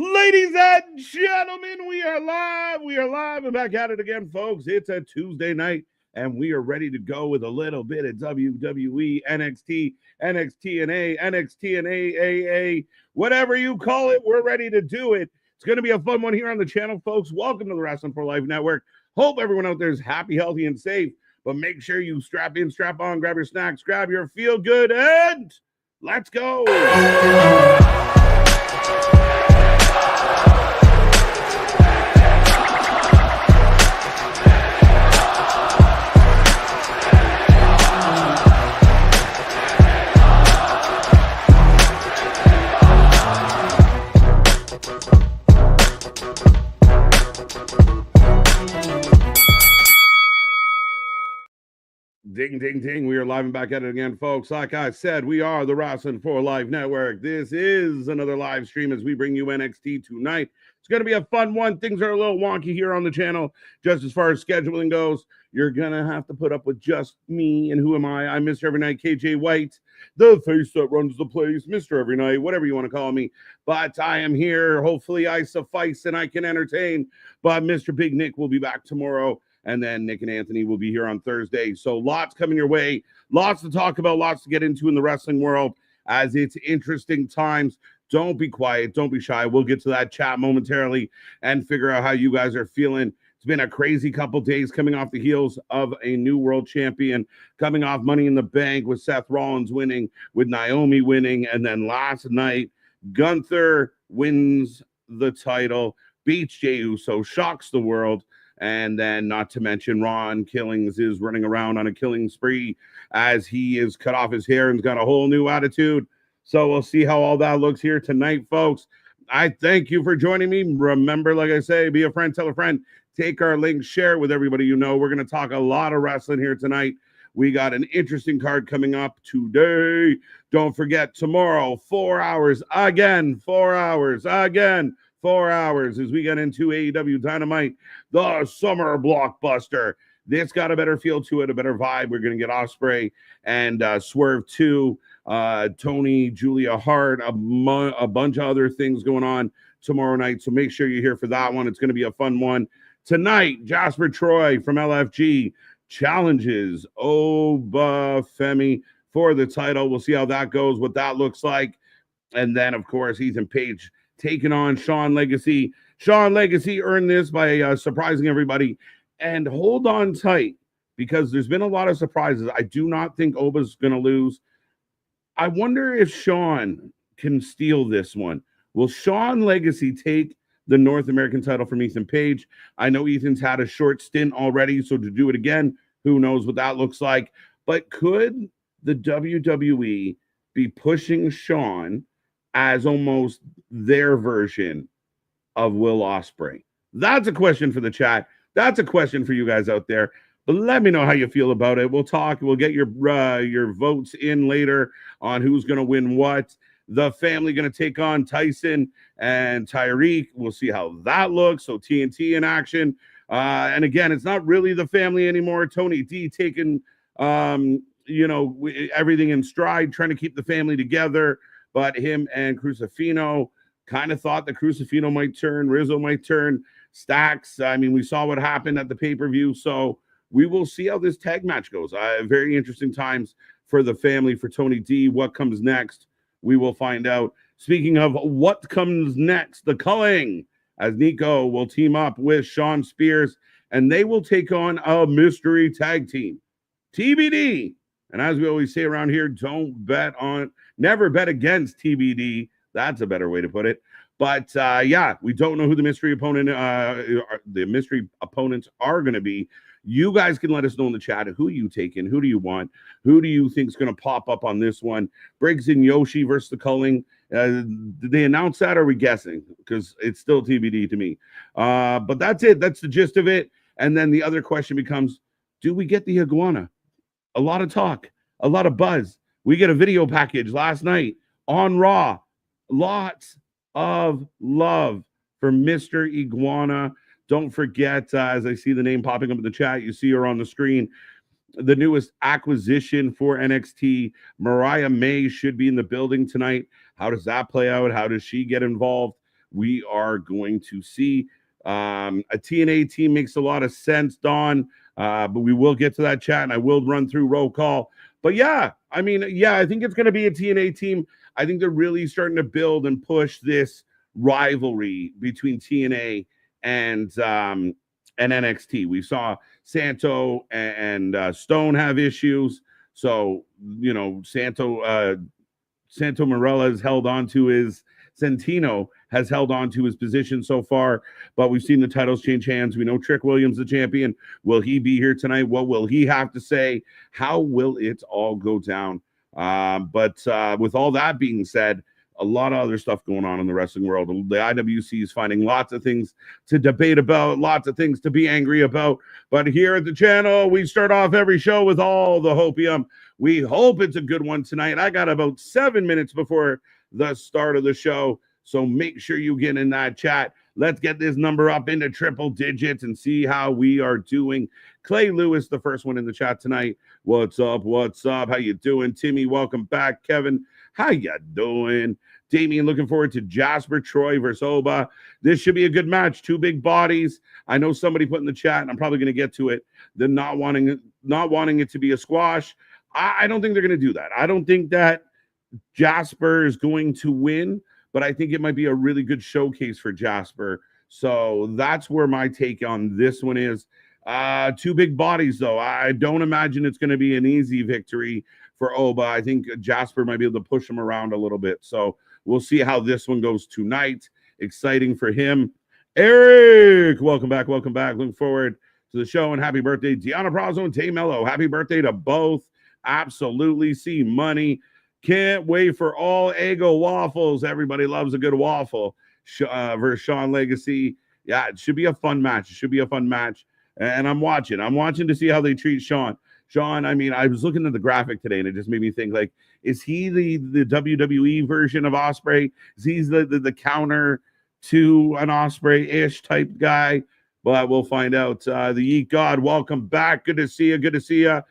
Ladies and gentlemen, we are live. We are live and back at it again, folks. It's a Tuesday night, and we are ready to go with a little bit of WWE, NXT, NXT and A, NXT and AAA, whatever you call it. We're ready to do it. It's going to be a fun one here on the channel, folks. Welcome to the Wrestling for Life Network. Hope everyone out there is happy, healthy, and safe. But make sure you strap in, strap on, grab your snacks, grab your feel good, and let's go. Ding, ding, ding. We are live and back at it again, folks. Like I said, we are the Wrestling for Life Network. This is another live stream as we bring you NXT tonight. It's going to be a fun one. Things are a little wonky here on the channel, just as far as scheduling goes. You're going to have to put up with just me. And who am I? I'm Mr. Every Night, KJ White, the face that runs the place, Mr. Every Night, whatever you want to call me. But I am here. Hopefully I suffice and I can entertain. But Mr. Big Nick will be back tomorrow. And then Nick and Anthony will be here on Thursday. So lots coming your way, lots to talk about, lots to get into in the wrestling world as it's interesting times. Don't be quiet. Don't be shy. We'll get to that chat momentarily and figure out how you guys are feeling. It's been a crazy couple days coming off the heels of a new world champion, coming off Money in the Bank with Seth Rollins winning, with Naomi winning. And then last night, Gunther wins the title, beats Jey Uso, shocks the world. And then not to mention Ron Killings is running around on a killing spree as he is cut off his hair and's got a whole new attitude. So we'll see how all that looks here tonight, folks. I thank you for joining me. Remember, like I say, be a friend, tell a friend, take our link, share it with everybody you know. We're going to talk a lot of wrestling here tonight. We got an interesting card coming up today. Don't forget, tomorrow, 4 hours again, 4 hours again. 4 hours as we get into AEW Dynamite, the summer blockbuster. This got a better feel to it, a better vibe. We're going to get Ospreay and Swerve 2, Tony, Julia Hart, a bunch of other things going on tomorrow night. So make sure you're here for that one. It's going to be a fun one. Tonight, Jasper Troy from LFG challenges Oba Femi for the title. We'll see how that goes, what that looks like. And then, of course, Ethan Page taking on Sean Legacy. Sean Legacy earned this by surprising everybody. And hold on tight, because there's been a lot of surprises. I do not think Oba's going to lose. I wonder if Sean can steal this one. Will Sean Legacy take the North American title from Ethan Page? I know Ethan's had a short stint already, so to do it again, who knows what that looks like. But could the WWE be pushing Sean as almost their version of Will Ospreay? That's a question for the chat. That's a question for you guys out there. But let me know how you feel about it. We'll talk. We'll get your votes in later on who's going to win what. The family going to take on Tyson and Tyreek. We'll see how that looks. So TNT in action. And again, it's not really the family anymore. Tony D taking, everything in stride, trying to keep the family together. But him and Crucifino kind of thought that Crucifino might turn, Rizzo might turn, Stacks. I mean, we saw what happened at the pay-per-view, so we will see how this tag match goes. Very interesting times for the family, for Tony D. What comes next, we will find out. Speaking of what comes next, the culling, as Nico will team up with Sean Spears, and they will take on a mystery tag team. TBD. And as we always say around here, never bet against TBD. That's a better way to put it. But we don't know who the mystery opponents are going to be. You guys can let us know in the chat who you taking, who do you want, who do you think is going to pop up on this one? Briggs and Yoshi versus the Culling. Did they announce that, or are we guessing? Because it's still TBD to me. But that's it. That's the gist of it. And then the other question becomes, do we get the iguana? A lot of talk, a lot of buzz. We get a video package last night on Raw. Lots of love for Mr. Iguana. Don't forget, as I see the name popping up in the chat, you see her on the screen. The newest acquisition for NXT, Mariah May, should be in the building tonight. How does that play out? How does she get involved? we are going to see. A TNA team makes a lot of sense, Don, but we will get to that chat, and I will run through roll call. But yeah, I mean, yeah, I think it's going to be a TNA team. I think they're really starting to build and push this rivalry between TNA and NXT. We saw Santo and Stone have issues. So, you know, Santo Marella has held on to his Santino has held on to his position so far, but we've seen the titles change hands. We know Trick Williams, the champion. Will he be here tonight? What will he have to say? How will it all go down? But with all that being said, a lot of other stuff going on in the wrestling world. The IWC is finding lots of things to debate about, lots of things to be angry about. But here at the channel, we start off every show with all the hopium. We hope it's a good one tonight. I got about 7 minutes before the start of the show, so make sure you get in that chat. Let's get this number up into triple digits and see how we are doing. Clay Lewis, the first one in the chat tonight. What's up? What's up? How you doing? Timmy, welcome back. Kevin, how you doing? Damien, looking forward to Jasper Troy versus Oba. This should be a good match. Two big bodies. I know somebody put in the chat, and I'm probably going to get to it. They're not wanting it to be a squash. I don't think they're going to do that. I don't think that Jasper is going to win, but I think it might be a really good showcase for Jasper. So that's where my take on this one is. Two big bodies, though. I don't imagine it's going to be an easy victory for Oba. I think Jasper might be able to push him around a little bit. So we'll see how this one goes tonight. Exciting for him. Eric, welcome back. Welcome back. Looking forward to the show, and happy birthday, Deanna Brazo and Tay Mello. Happy birthday to both. Absolutely. See money. Can't wait for all Eggo waffles. Everybody loves a good waffle. Versus Sean Legacy. Yeah, it should be a fun match. It should be a fun match. And I'm watching. I'm watching to see how they treat Sean. Sean, I mean, I was looking at the graphic today, and it just made me think, like, is he the WWE version of Ospreay? Is he the counter to an Ospreay-ish type guy? But we'll find out. The Yeet God, welcome back. Good to see you. Good to see you.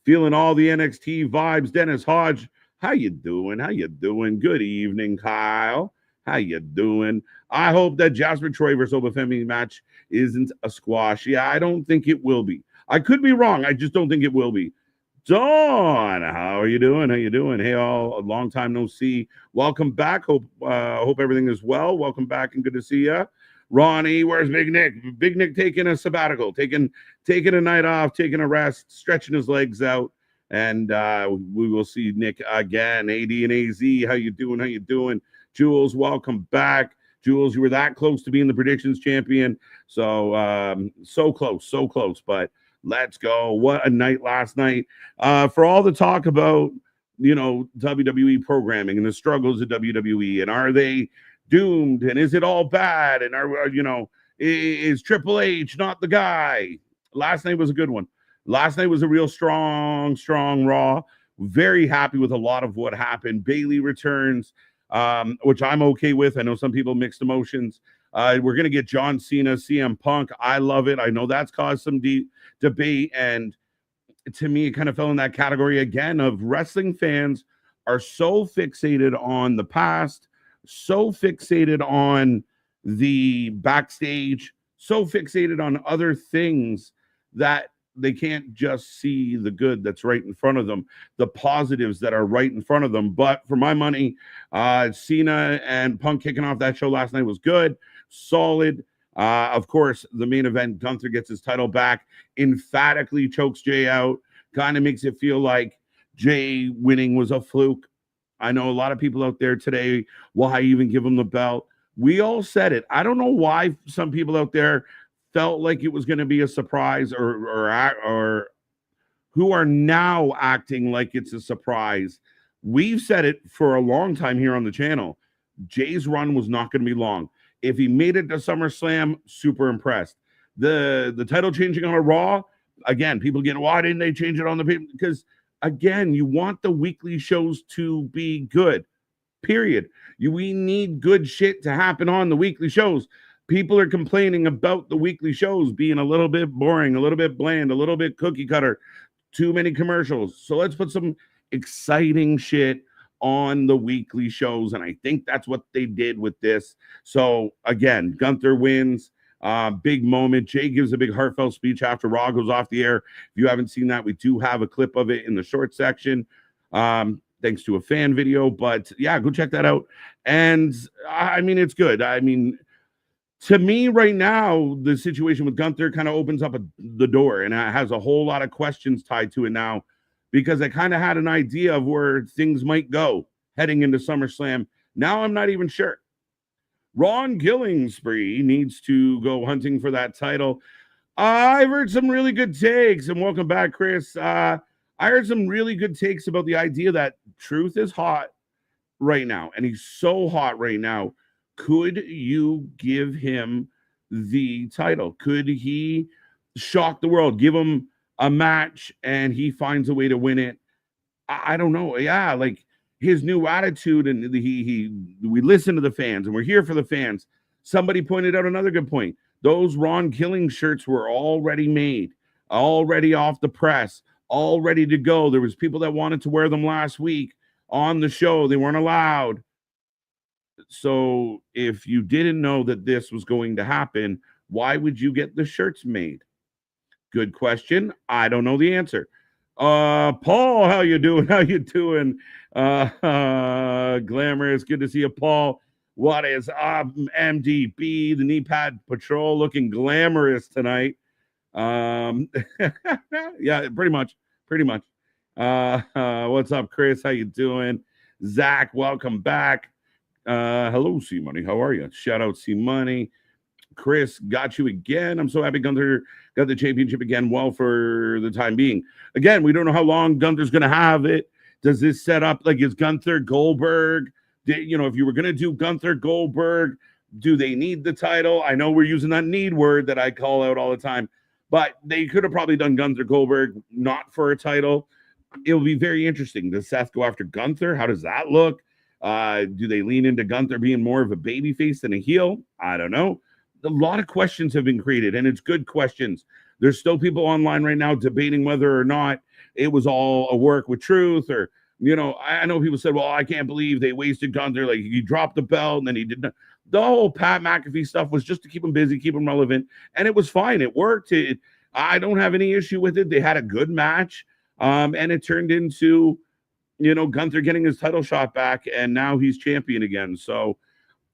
Feeling all the NXT vibes. Dennis Hodge, how you doing? How you doing? Good evening, Kyle. How you doing? I hope that Jasper Troy versus Oba Femi match isn't a squash. Yeah, I don't think it will be. I could be wrong. I just don't think it will be. Dawn, how are you doing? How you doing? Hey, all, a long time no see. Welcome back. Hope everything is well. Welcome back and good to see you. Ronnie, where's Big Nick? Big Nick taking a sabbatical, taking a night off, taking a rest, stretching his legs out. And we will see Nick again. AD and AZ, how you doing? How you doing? Jules, welcome back. Jules, you were that close to being the predictions champion. So, so close. But let's go. What a night last night. For all the talk about, you know, WWE programming and the struggles of WWE, and are they doomed? And is it all bad? And is Triple H not the guy? Last night was a good one. Last night was a real strong Raw. Very happy with a lot of what happened. Bayley returns, which I'm okay with. I know some people mixed emotions. We're going to get John Cena, CM Punk. I love it. I know that's caused some debate. And to me, it kind of fell in that category again of wrestling fans are so fixated on the past, so fixated on the backstage, so fixated on other things that they can't just see the good that's right in front of them, the positives that are right in front of them. But for my money, Cena and Punk kicking off that show last night was good, solid. Of course, the main event, Gunther gets his title back, emphatically chokes Jay out, kind of makes it feel like Jay winning was a fluke. I know a lot of people out there today, why even give him the belt? We all said it. I don't know why some people out there felt like it was going to be a surprise, or who are now acting like it's a surprise. We've said it for a long time here on the channel. Jay's run was not going to be long. If he made it to SummerSlam, super impressed. The title changing on a Raw, again, people get, why didn't they change it on the paper? Because, again, you want the weekly shows to be good, period. We need good shit to happen on the weekly shows. People are complaining about the weekly shows being a little bit boring, a little bit bland, a little bit cookie cutter, too many commercials. So let's put some exciting shit on the weekly shows, and I think that's what they did with this. So again, Gunther wins. Big moment. Jay gives a big heartfelt speech after Raw goes off the air. If you haven't seen that, we do have a clip of it in the short section. Thanks to a fan video, but yeah, go check that out. And I mean, it's good. I mean, to me right now, the situation with Gunther kind of opens up the door, and it has a whole lot of questions tied to it now, because I kind of had an idea of where things might go heading into SummerSlam. Now I'm not even sure. Ron Killingspree needs to go hunting for that title. I've heard some really good takes, and welcome back, Chris. I heard some really good takes about the idea that Truth is hot right now, and he's so hot right now. Could you give him the title? Could he shock the world, give him a match, and he finds a way to win it? I don't know. Yeah, like his new attitude, and we listen to the fans, and we're here for the fans. Somebody pointed out another good point. Those Ron Killing shirts were already made, already off the press, all ready to go. There was people that wanted to wear them last week on the show. They weren't allowed. So if you didn't know that this was going to happen, why would you get the shirts made? Good question. I don't know the answer. Paul, how you doing? How you doing? Glamorous. Good to see you, Paul. What is up, MDB? The knee pad patrol looking glamorous tonight. Yeah, pretty much. What's up, Chris? How you doing? Zach, welcome back. Hello, C Money. How are you? Shout out C Money. Chris, got you again. I'm so happy Gunther got the championship again. Well, for the time being. Again, we don't know how long Gunther's going to have it. Does this set up, like, is Gunther Goldberg? If you were going to do Gunther Goldberg, do they need the title? I know we're using that need word that I call out all the time, but they could have probably done Gunther Goldberg not for a title. It will be very interesting. Does Seth go after Gunther? How does that look? Do they lean into Gunther being more of a babyface than a heel? I don't know. A lot of questions have been created, and it's good questions. There's still people online right now debating whether or not it was all a work with Truth, or, I know people said, well, I can't believe they wasted Gunther. Like, he dropped the belt and then he did not. The whole Pat McAfee stuff was just to keep him busy, keep him relevant, and it was fine. It worked. I don't have any issue with it. They had a good match, and it turned into, Gunther getting his title shot back, and now he's champion again. So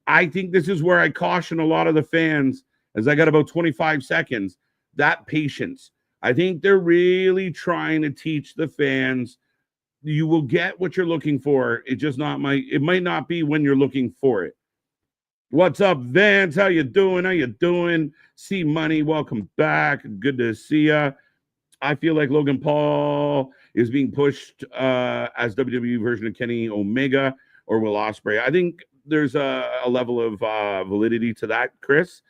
I think this is where I caution a lot of the fans, as I got about 25 seconds, that patience. I think they're really trying to teach the fans, you will get what you're looking for. It might not be when you're looking for it. What's up, Vance? How you doing? C Money, welcome back. Good to see ya. I feel like Logan Paul is being pushed as WWE version of Kenny Omega or Will Ospreay. I think there's a level of validity to that, Chris.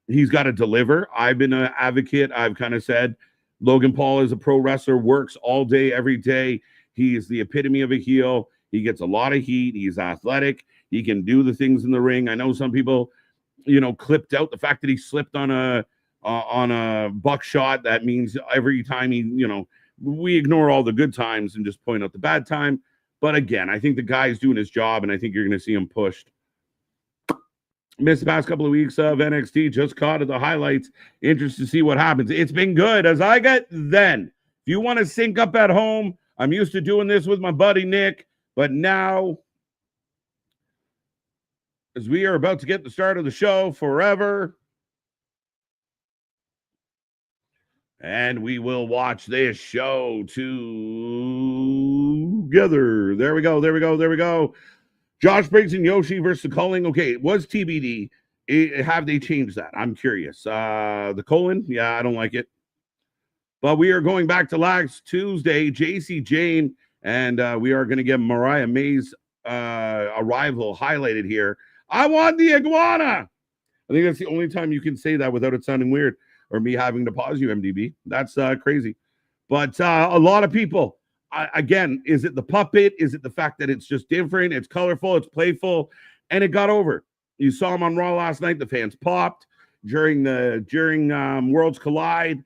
He's got to deliver. I've been an advocate. I've kind of said Logan Paul is a pro wrestler, works all day, every day. He is the epitome of a heel. He gets a lot of heat. He's athletic. He can do the things in the ring. I know some people, clipped out the fact that he slipped on a buckshot. That means every time we ignore all the good times and just point out the bad time. But again, I think the guy's doing his job, and I think you're going to see him pushed. Missed the past couple of weeks of NXT. Just caught at the highlights. Interested to see what happens. It's been good. As I get then. If you want to sync up at home, I'm used to doing this with my buddy Nick. But now, as we are about to get the start of the show forever, and we will watch this show together. There we go. Josh Briggs and Yoshi versus the Culling. Okay, it was TBD. Have they changed that? I'm curious. The colon, yeah, I don't like it. But we are going back to last Tuesday. JC Jane, and we are going to get Mariah May's arrival highlighted here. I want the iguana. I think that's the only time you can say that without it sounding weird or me having to pause you, MDB. That's crazy. But a lot of people, again, is it the puppet? Is it the fact that it's just different? It's colorful, it's playful, and it got over. You saw him on Raw last night. The fans popped during Worlds Collide.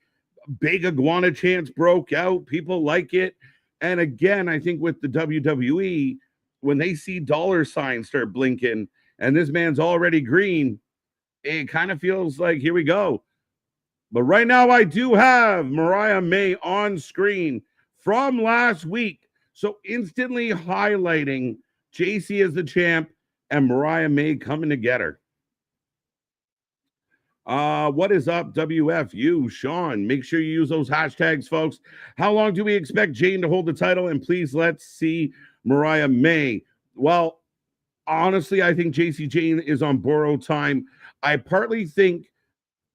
Big iguana chants broke out. People like it. And again, I think with the WWE, when they see dollar signs start blinking and this man's already green, it kind of feels like here we go. But right now, I do have Mariah May on screen from last week. So instantly highlighting JC as the champ and Mariah May coming to get her. What is up, WFU? Sean, make sure you use those hashtags, folks. How long do we expect Jane to hold the title? And please let's see Mariah May. Well, honestly, I think JC Jane is on borrowed time. I partly think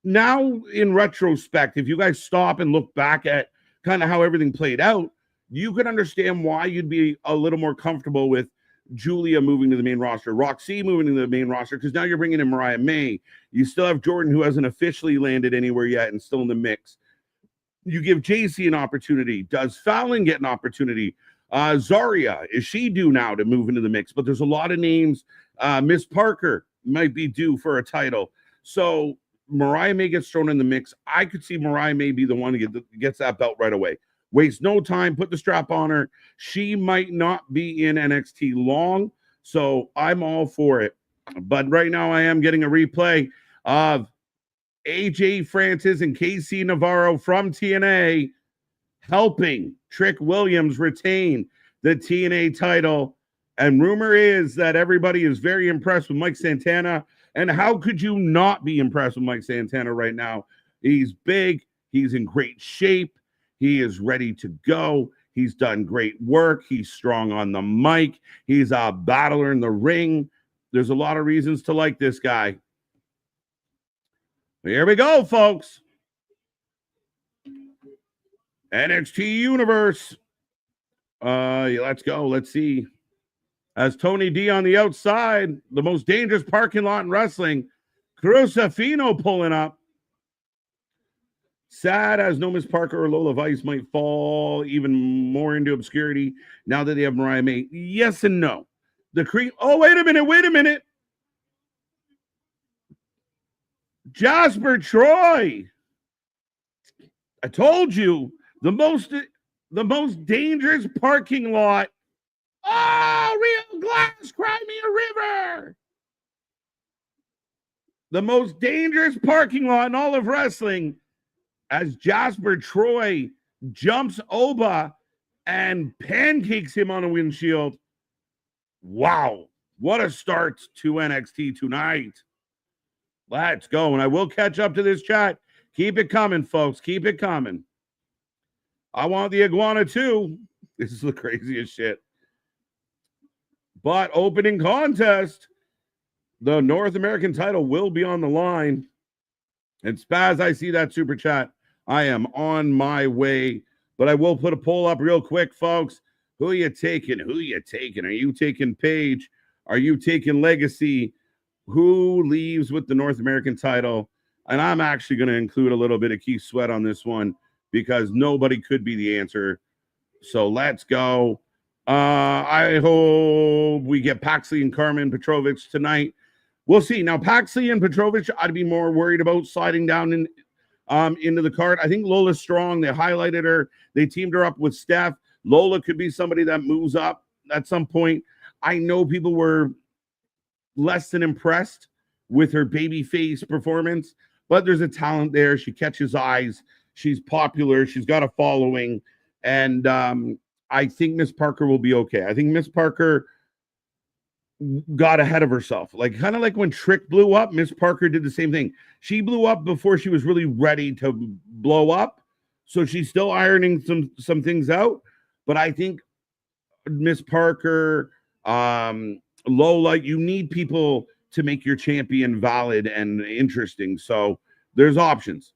now in retrospect, if you guys stop and look back at kind of how everything played out, you could understand why you'd be a little more comfortable with Julia moving to the main roster, Roxy moving to the main roster, because now you're bringing in Mariah May. You still have Jordan, who hasn't officially landed anywhere yet and still in the mix. You give JC an opportunity. Does Fallon get an opportunity? Zarya, is she due now to move into the mix? But there's a lot of names. Miss Parker might be due for a title. So Mariah May gets thrown in the mix. I could see Mariah May be the one who gets that belt right away. Waste no time, put the strap on her. She might not be in NXT long, so I'm all for it. But right now I am getting a replay of AJ Francis and KC Navarro from TNA helping Trick Williams retain the TNA title. And rumor is that everybody is very impressed with Mike Santana. And how could you not be impressed with Mike Santana right now? He's big. He's in great shape. He is ready to go. He's done great work. He's strong on the mic. He's a battler in the ring. There's a lot of reasons to like this guy. Here we go, folks. NXT Universe. Let's go. Let's see. As Tony D on the outside, the most dangerous parking lot in wrestling. Crucifino pulling up. Sad as no Miss Parker or Lola Vice might fall even more into obscurity now that they have Mariah May. Yes and no. Oh, wait a minute. Jasper Troy. I told you the most dangerous parking lot. Oh, real glass, cry me a river. The most dangerous parking lot in all of wrestling as Jasper Troy jumps Oba and pancakes him on a windshield. Wow, what a start to NXT tonight. Let's go, and I will catch up to this chat. Keep it coming, folks. Keep it coming. I want the iguana too. This is the craziest shit. But opening contest, the North American title will be on the line. And Spaz, I see that super chat. I am on my way, but I will put a poll up real quick, folks. Who are you taking? Are you taking Paige? Are you taking Legacy? Who leaves with the North American title? And I'm actually going to include a little bit of Keith Sweat on this one because nobody could be the answer. So let's go. I hope we get Paxley and Carmen Petrovich tonight. We'll see. Now, Paxley and Petrovich, I'd be more worried about sliding down into the card. I think Lola's strong. They highlighted her. They teamed her up with Steph. Lola could be somebody that moves up at some point. I know people were less than impressed with her babyface performance, but there's a talent there. She catches eyes. She's popular. She's got a following. And I think Miss Parker will be okay. I think Miss Parker got ahead of herself. Like kind of like when Trick blew up, Miss Parker did the same thing. She blew up before she was really ready to blow up. So she's still ironing some things out. But I think Miss Parker, Lola, you need people to make your champion valid and interesting. So there's options.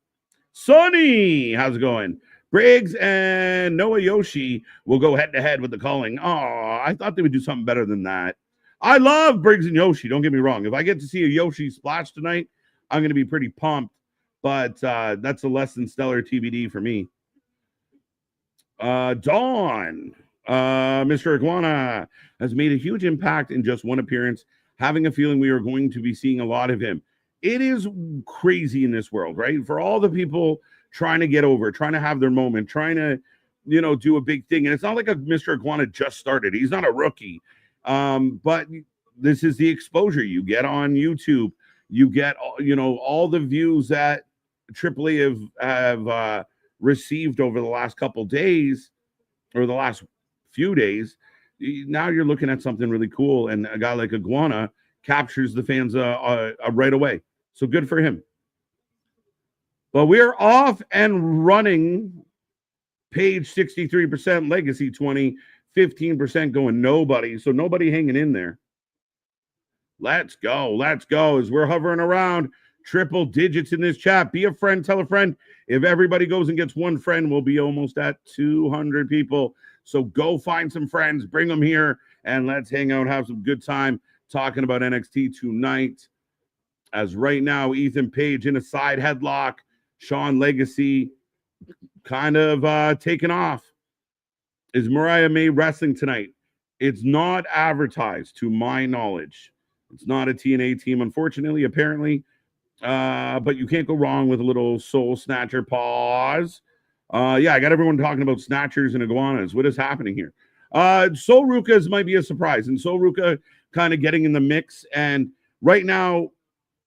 Sonny, how's it going? Briggs and Noah Yoshi will go head-to-head with the calling. Oh, I thought they would do something better than that. I love Briggs and Yoshi. Don't get me wrong. If I get to see a Yoshi splash tonight, I'm going to be pretty pumped. But that's a less than stellar TBD for me. Dawn, Mr. Iguana has made a huge impact in just one appearance. Having a feeling we are going to be seeing a lot of him. It is crazy in this world, right? For all the people trying to get over, trying to have their moment, trying to, do a big thing. And it's not like a Mr. Iguana just started. He's not a rookie. But this is the exposure you get on YouTube. You get, all the views that AAA have received over the last couple days or the last few days. Now you're looking at something really cool, and a guy like Iguana captures the fans right away. So good for him. But we're off and running. Page 63%, Legacy 20, 15% going nobody. So nobody hanging in there. Let's go. As we're hovering around triple digits in this chat. Be a friend, tell a friend. If everybody goes and gets one friend, we'll be almost at 200 people. So go find some friends, bring them here, and let's hang out, have some good time talking about NXT tonight. As right now, Ethan Page in a side headlock, Sean Legacy kind of taken off. Is Mariah May wrestling tonight? It's not advertised, to my knowledge. It's not a TNA team, unfortunately, apparently. But you can't go wrong with a little soul snatcher pause. Yeah, I got everyone talking about snatchers and iguanas. What is happening here? Soul Ruka's might be a surprise, and Soul Ruka kind of getting in the mix. And right now,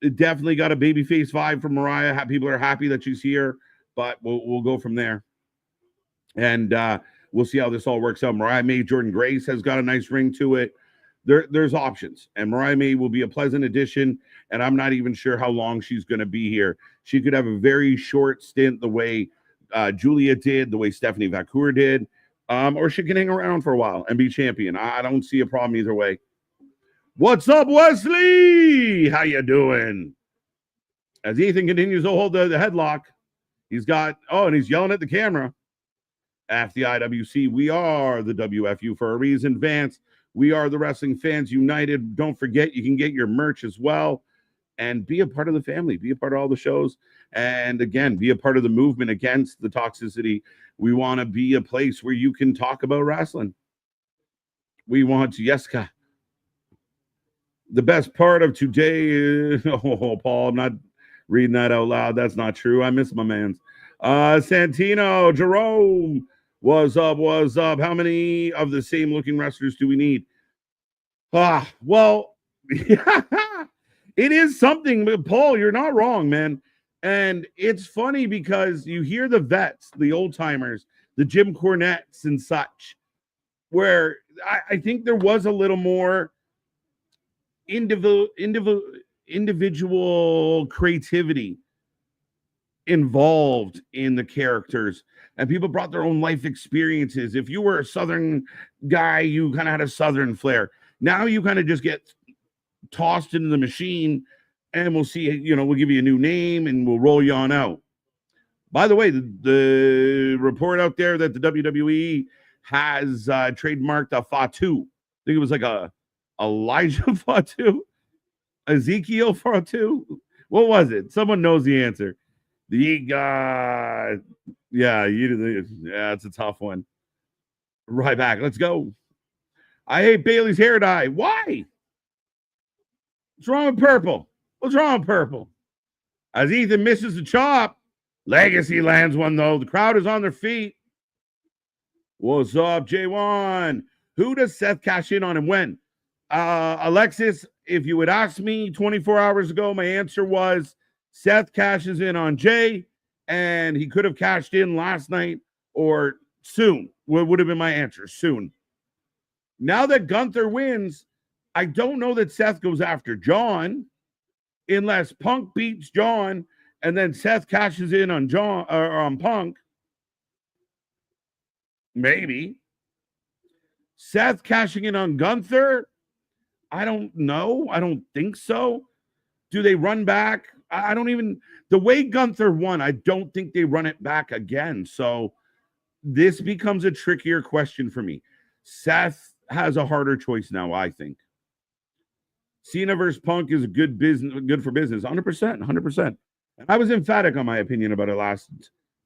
it definitely got a babyface vibe from Mariah. People are happy that she's here, but we'll go from there. And we'll see how this all works out. Mariah May, Jordan Grace has got a nice ring to it. There's options, and Mariah May will be a pleasant addition, and I'm not even sure how long she's going to be here. She could have a very short stint the way Julia did, the way Stephanie Vacour did, or she can hang around for a while and be champion. I don't see a problem either way. What's up, Wesley? How you doing? As Ethan continues to hold the headlock, he's got, and he's yelling at the camera. At the IWC, we are the WFU for a reason, Vance. We are the Wrestling Fans United. Don't forget, you can get your merch as well and be a part of the family, be a part of all the shows. And again, be a part of the movement against the toxicity. We want to be a place where you can talk about wrestling. We want Yeska. The best part of today is, Paul, I'm not reading that out loud. That's not true. I miss my mans. Santino, Jerome. What's up? How many of the same looking wrestlers do we need? Well, it is something, but Paul, you're not wrong, man. And it's funny because you hear the vets, the old timers, the Jim Cornettes and such, where I think there was a little more individual creativity involved in the characters, and people brought their own life experiences. If you were a Southern guy, you kind of had a Southern flair. Now you kind of just get tossed into the machine, and we'll see, we'll give you a new name and we'll roll you on out. By the way, the report out there that the WWE has trademarked a Fatu. I think it was like a Elijah Fatu, Ezekiel Fatu. What was it? Someone knows the answer. It's a tough one. Right back. Let's go. I hate Bailey's hair dye. Why? What's wrong with purple? As Ethan misses the chop, Legacy lands one, though. The crowd is on their feet. What's up, J1? Who does Seth cash in on and when? Alexis, if you had asked me 24 hours ago, my answer was Seth cashes in on Jay, and he could have cashed in last night or soon. What would have been my answer? Soon. Now that Gunther wins, I don't know that Seth goes after John unless Punk beats John and then Seth cashes in on John or on Punk. Maybe. Seth cashing in on Gunther? I don't know. I don't think so. Do they run back? I don't even, the way Gunther won, I don't think they run it back again. So this becomes a trickier question for me. Seth has a harder choice now, I think. Cena versus Punk is good for business. 100%. And I was emphatic on my opinion about it last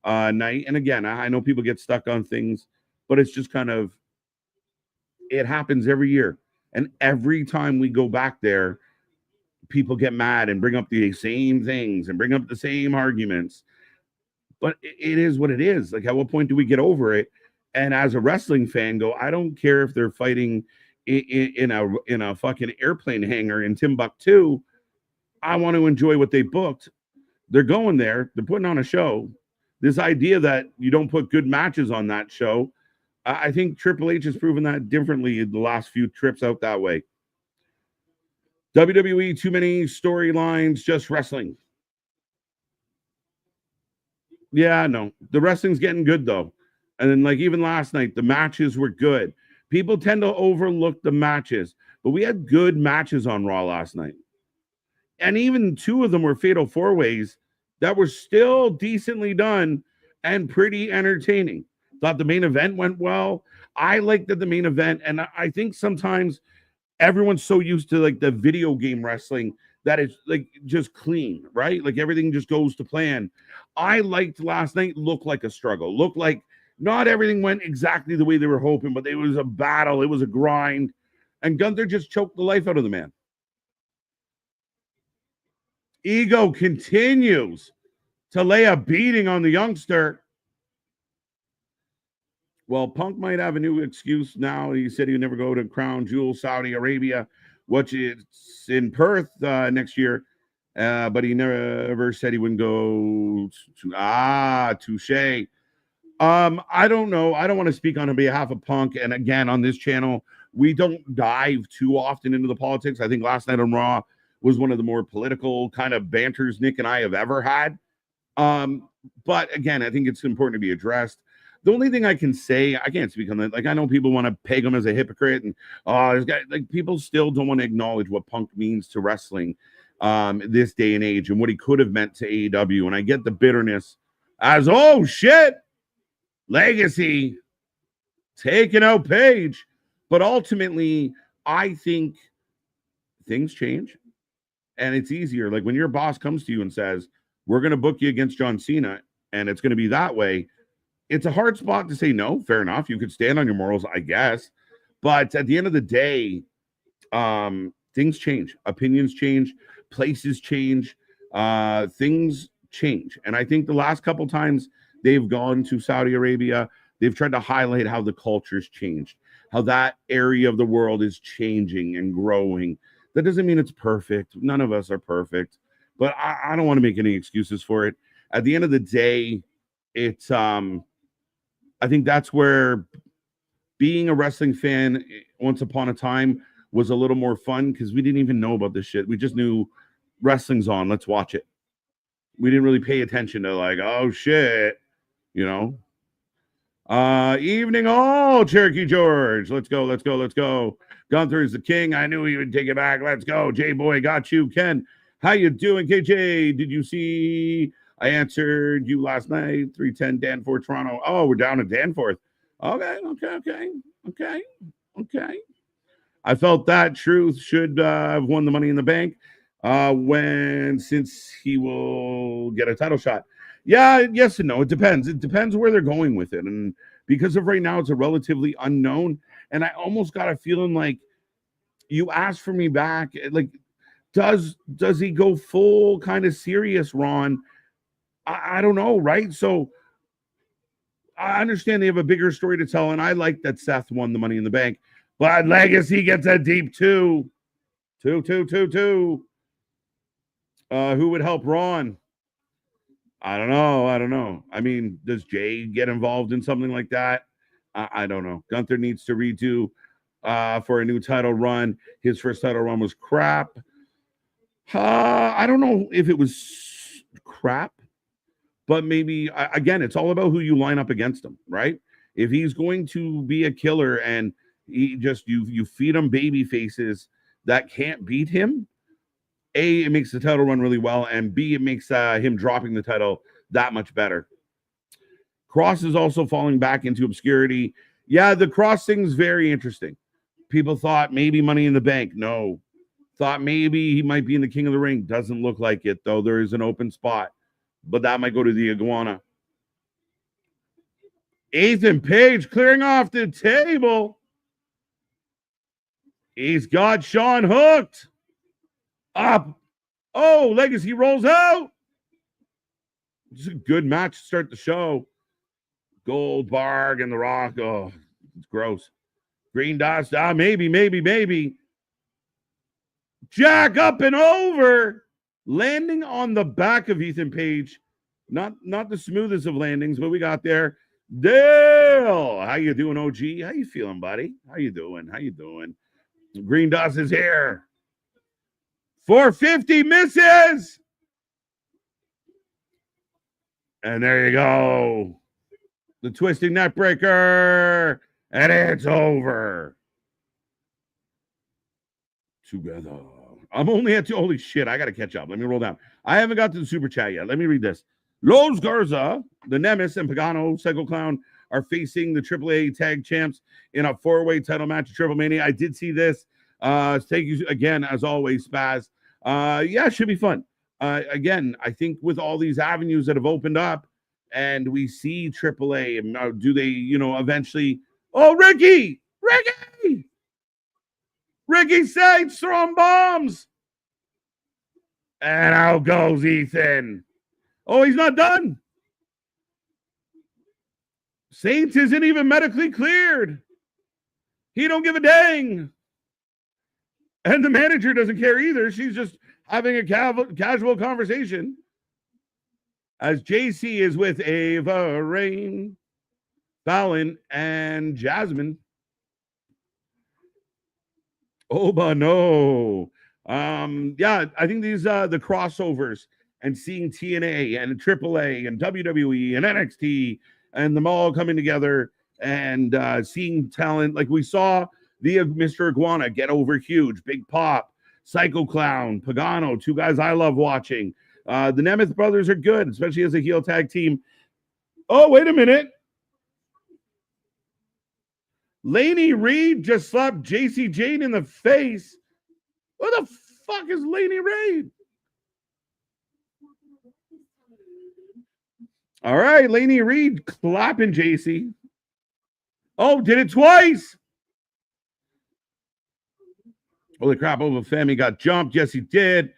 night. And again, I know people get stuck on things, but it's just kind of, it happens every year. And every time we go back there, people get mad and bring up the same things and bring up the same arguments. But it is what it is. Like, at what point do we get over it? And as a wrestling fan, go, I don't care if they're fighting in a fucking airplane hangar in Timbuktu. I want to enjoy what they booked. They're going there. They're putting on a show. This idea that you don't put good matches on that show, I think Triple H has proven that differently in the last few trips out that way. WWE, too many storylines, just wrestling. Yeah, no. The wrestling's getting good, though. And then, like, even last night, the matches were good. People tend to overlook the matches, but we had good matches on Raw last night. And even two of them were fatal four ways that were still decently done and pretty entertaining. Thought the main event went well. I liked the main event, and I think sometimes everyone's so used to like the video game wrestling that it's like just clean, right? Like everything just goes to plan. I liked last night looked like a struggle, looked like not everything went exactly the way they were hoping, but it was a battle, it was a grind, and Gunther just choked the life out of the man. Ego continues to lay a beating on the youngster. Well, Punk might have a new excuse now. He said he would never go to Crown Jewel, Saudi Arabia, which is in Perth next year. But he never said he wouldn't go to touche. I don't know. I don't want to speak on behalf of Punk. And again, on this channel, we don't dive too often into the politics. I think last night on Raw was one of the more political kind of banters Nick and I have ever had. But again, I think it's important to be addressed. The only thing I can say, I can't speak on that. Like, I know people want to peg him as a hypocrite, and this guy, like, people still don't want to acknowledge what Punk means to wrestling this day and age and what he could have meant to AEW. And I get the bitterness as, oh shit, Legacy taking out Page. But ultimately, I think things change and it's easier. Like when your boss comes to you and says, we're going to book you against John Cena and it's going to be that way. It's a hard spot to say no. Fair enough. You could stand on your morals, I guess. But at the end of the day, things change. Opinions change. Places change. Things change. And I think the last couple times they've gone to Saudi Arabia, they've tried to highlight how the culture's changed, how that area of the world is changing and growing. That doesn't mean it's perfect. None of us are perfect. But I don't want to make any excuses for it. At the end of the day, it's I think that's where being a wrestling fan once upon a time was a little more fun because we didn't even know about this shit. We just knew wrestling's on. Let's watch it. We didn't really pay attention to like, oh shit, you know. Evening all, Cherokee George. Let's go, let's go, let's go. Gunther is the king. I knew he would take it back. Let's go. J-Boy got you. Ken, how you doing? KJ, did you see I answered you last night? 310 Danforth, Toronto. Oh, we're down to Danforth. Okay. I felt that Truth should have won the Money in the Bank since he will get a title shot. Yeah, yes and no. It depends. It depends where they're going with it. And because of right now, it's a relatively unknown. And I almost got a feeling like you asked for me back. Like, does he go full kind of serious, Ron? I don't know, right? So I understand they have a bigger story to tell, and I like that Seth won the Money in the Bank. But Legacy gets a deep two. Two. Who would help Ron? I don't know. I mean, does Jay get involved in something like that? I don't know. Gunther needs to redo for a new title run. His first title run was crap. I don't know if it was crap, but maybe, again, it's all about who you line up against him, right? If he's going to be a killer and he just, you feed him baby faces that can't beat him, A, it makes the title run really well, and B, it makes him dropping the title that much better. Cross is also falling back into obscurity. Yeah, the Cross thing's very interesting. People thought maybe Money in the Bank. No. Thought maybe he might be in the King of the Ring. Doesn't look like it, though. There is an open spot. But that might go to the Iguana. Ethan Page clearing off the table. He's got Sean hooked. Up. Oh, Legacy rolls out. It's a good match to start the show. Goldberg and The Rock. Oh, it's gross. Green dots. Maybe. Jack up and over. Landing on the back of Ethan Page. Not the smoothest of landings, but we got there. Dale, how you doing, OG? How you feeling, buddy? How you doing? Green dots is here. 450 misses. And there you go. The twisting neck breaker. And it's over. Together. I'm only at two. Holy shit, I got to catch up. Let me roll down. I haven't got to the super chat yet. Let me read this. Los Garza, the Nemesis, and Pagano, Psycho Clown are facing the AAA tag champs in a 4-way title match at Triple Mania. I did see this. Thank you again, as always, Spaz. Yeah, it should be fun. Again, I think with all these avenues that have opened up and we see AAA, do they, eventually... Oh, Ricky Saints throwing bombs. And out goes Ethan. Oh, he's not done. Saints isn't even medically cleared. He don't give a dang. And the manager doesn't care either. She's just having a casual conversation. As JC is with Ava Rain, Fallon, and Jasmine. Oh, but no. Yeah, I think these the crossovers and seeing TNA and AAA and WWE and NXT and them all coming together and seeing talent like we saw the Mr. Iguana get over huge, Big Pop, Psycho Clown, Pagano, two guys I love watching. The Nemeth brothers are good, especially as a heel tag team. Oh, wait a minute. Laney Reed just slapped JC Jane in the face. What the fuck is Laney Reed? All right, Laney Reed clapping JC. Oh, did it twice. Holy crap, Over Femi got jumped. Yes, he did.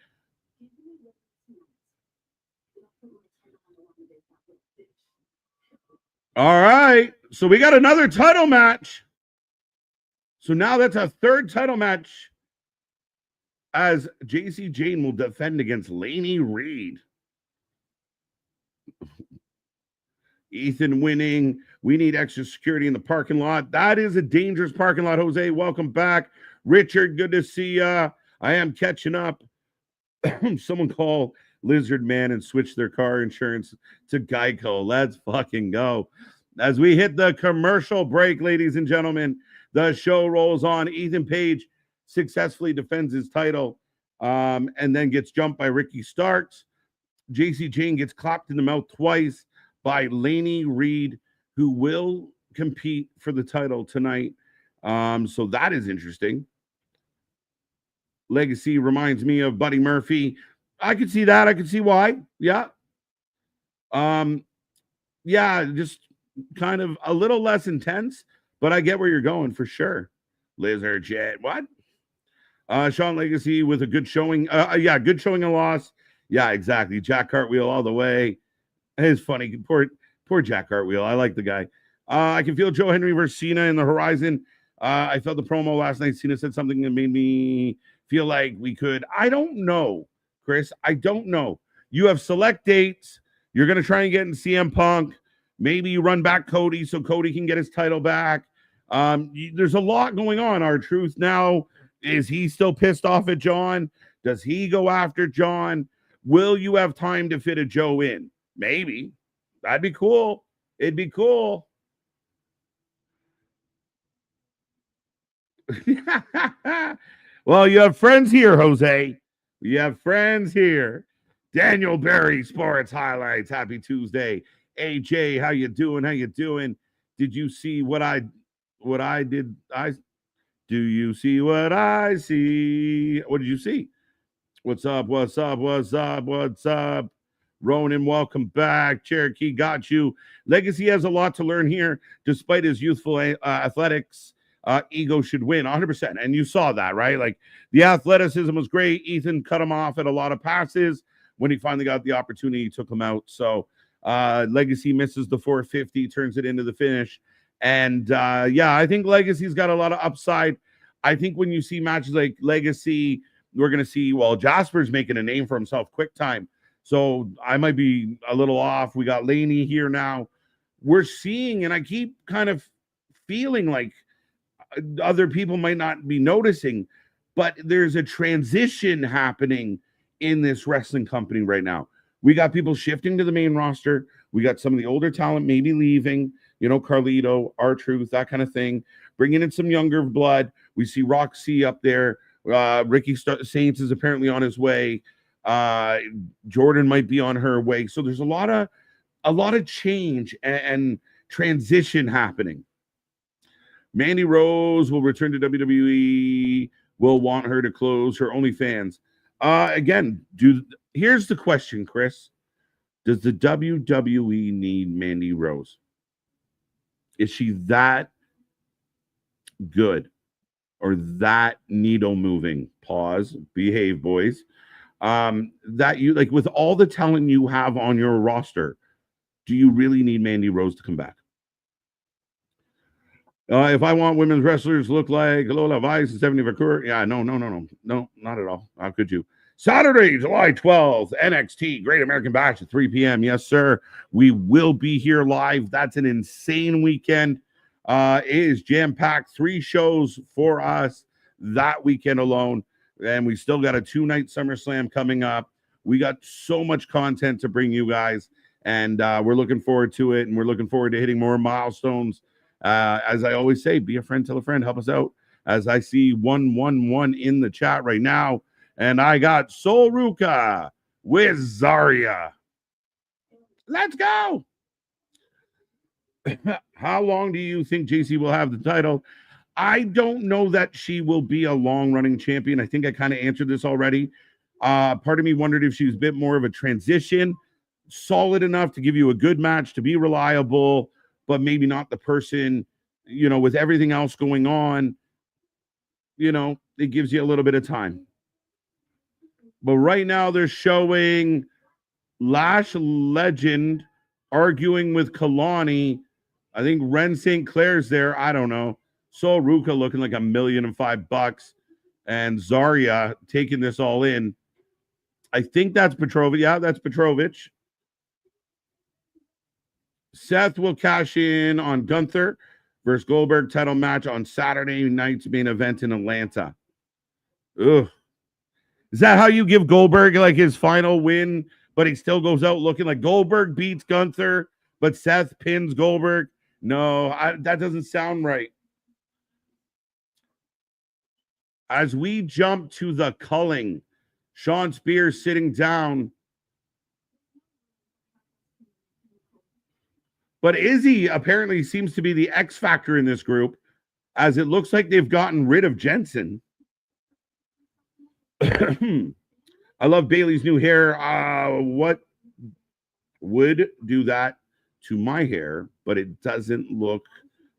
All right, so we got another title match. So now that's a third title match as JC Jane will defend against Laney Reed. Ethan winning. We need extra security in the parking lot. That is a dangerous parking lot, Jose. Welcome back. Richard, good to see ya. I am catching up. Someone call Lizard Man and switch their car insurance to Geico. Let's fucking go. As we hit the commercial break, ladies and gentlemen, the show rolls on. Ethan Page successfully defends his title and then gets jumped by Ricky Starks. JC Jane gets clapped in the mouth twice by Laney Reed, who will compete for the title tonight. So that is interesting. Legacy reminds me of Buddy Murphy. I could see that. I could see why. Yeah. Yeah, just kind of a little less intense, but I get where you're going for sure. Lizard Jet. What? Sean Legacy with a good showing. Yeah, good showing and loss. Yeah, exactly. Jack Cartwheel all the way. It's funny. Poor Jack Cartwheel. I like the guy. I can feel Joe Henry versus Cena in the horizon. I felt the promo last night. Cena said something that made me feel like we could. I don't know, Chris. I don't know. You have select dates. You're going to try and get in CM Punk. Maybe you run back Cody so Cody can get his title back. There's a lot going on. R-Truth now. Is he still pissed off at John? Does he go after John? Will you have time to fit a Joe in? Maybe. That'd be cool. It'd be cool. Well, you have friends here, Jose. You have friends here. Daniel Berry, Sports Highlights. Happy Tuesday. AJ, how you doing? How you doing? Did you see what I did? Do you see what I see? What did you see? What's up? What's up? What's up? What's up? Ronan, welcome back. Cherokee got you. Legacy has a lot to learn here. Despite his youthful athletics, ego should win 100%. And you saw that, right? Like the athleticism was great. Ethan cut him off at a lot of passes. When he finally got the opportunity, he took him out. So Legacy misses the 450, turns it into the finish. And yeah, I think Legacy's got a lot of upside. I think when you see matches like Legacy, we're going to see, well, Jasper's making a name for himself quick time. So I might be a little off. We got Laney here now. We're seeing, and I keep kind of feeling like other people might not be noticing, but there's a transition happening in this wrestling company right now. We got people shifting to the main roster. We got some of the older talent maybe leaving, Carlito, R-Truth, that kind of thing, bringing in some younger blood. We see Roxy up there. Ricky Saints is apparently on his way. Jordan might be on her way. So there's a lot of change and transition happening. Mandy Rose will return to WWE. Will want her to close her OnlyFans. Again, here's the question, Chris. Does the WWE need Mandy Rose? Is she that good or that needle moving? Pause. Behave, boys. That you like with all the talent you have on your roster, do you really need Mandy Rose to come back? If I want women's wrestlers to look like Lola Vice and Stephanie Vacour, yeah, no, not at all. How could you? Saturday, July 12th, NXT Great American Bash at 3 p.m. Yes, sir. We will be here live. That's an insane weekend. It is jam-packed. 3 shows for us that weekend alone. And we still got a 2-night SummerSlam coming up. We got so much content to bring you guys. And we're looking forward to it. And we're looking forward to hitting more milestones. As I always say, be a friend, tell a friend, help us out. As I see 111 in the chat right now. And I got Sol Ruka with Zarya. Let's go. How long do you think JC will have the title? I don't know that she will be a long-running champion. I think I kind of answered this already. Part of me wondered if she was a bit more of a transition, solid enough to give you a good match, to be reliable, but maybe not the person, with everything else going on, it gives you a little bit of time. But right now they're showing Lash Legend arguing with Kalani. I think Ren St. Clair's there. I don't know. Sol Ruka looking like $1,005,000. And Zarya taking this all in. I think that's Petrovich. Yeah, that's Petrovich. Seth will cash in on Gunther versus Goldberg title match on Saturday night's main event in Atlanta. Ugh. Is that how you give Goldberg like his final win, but he still goes out looking like Goldberg beats Gunther, but Seth pins Goldberg? No, that doesn't sound right. As we jump to the culling, Sean Spears sitting down. But Izzy apparently seems to be the X factor in this group, as it looks like they've gotten rid of Jensen. I love Bailey's new hair. What would do that to my hair, but it doesn't look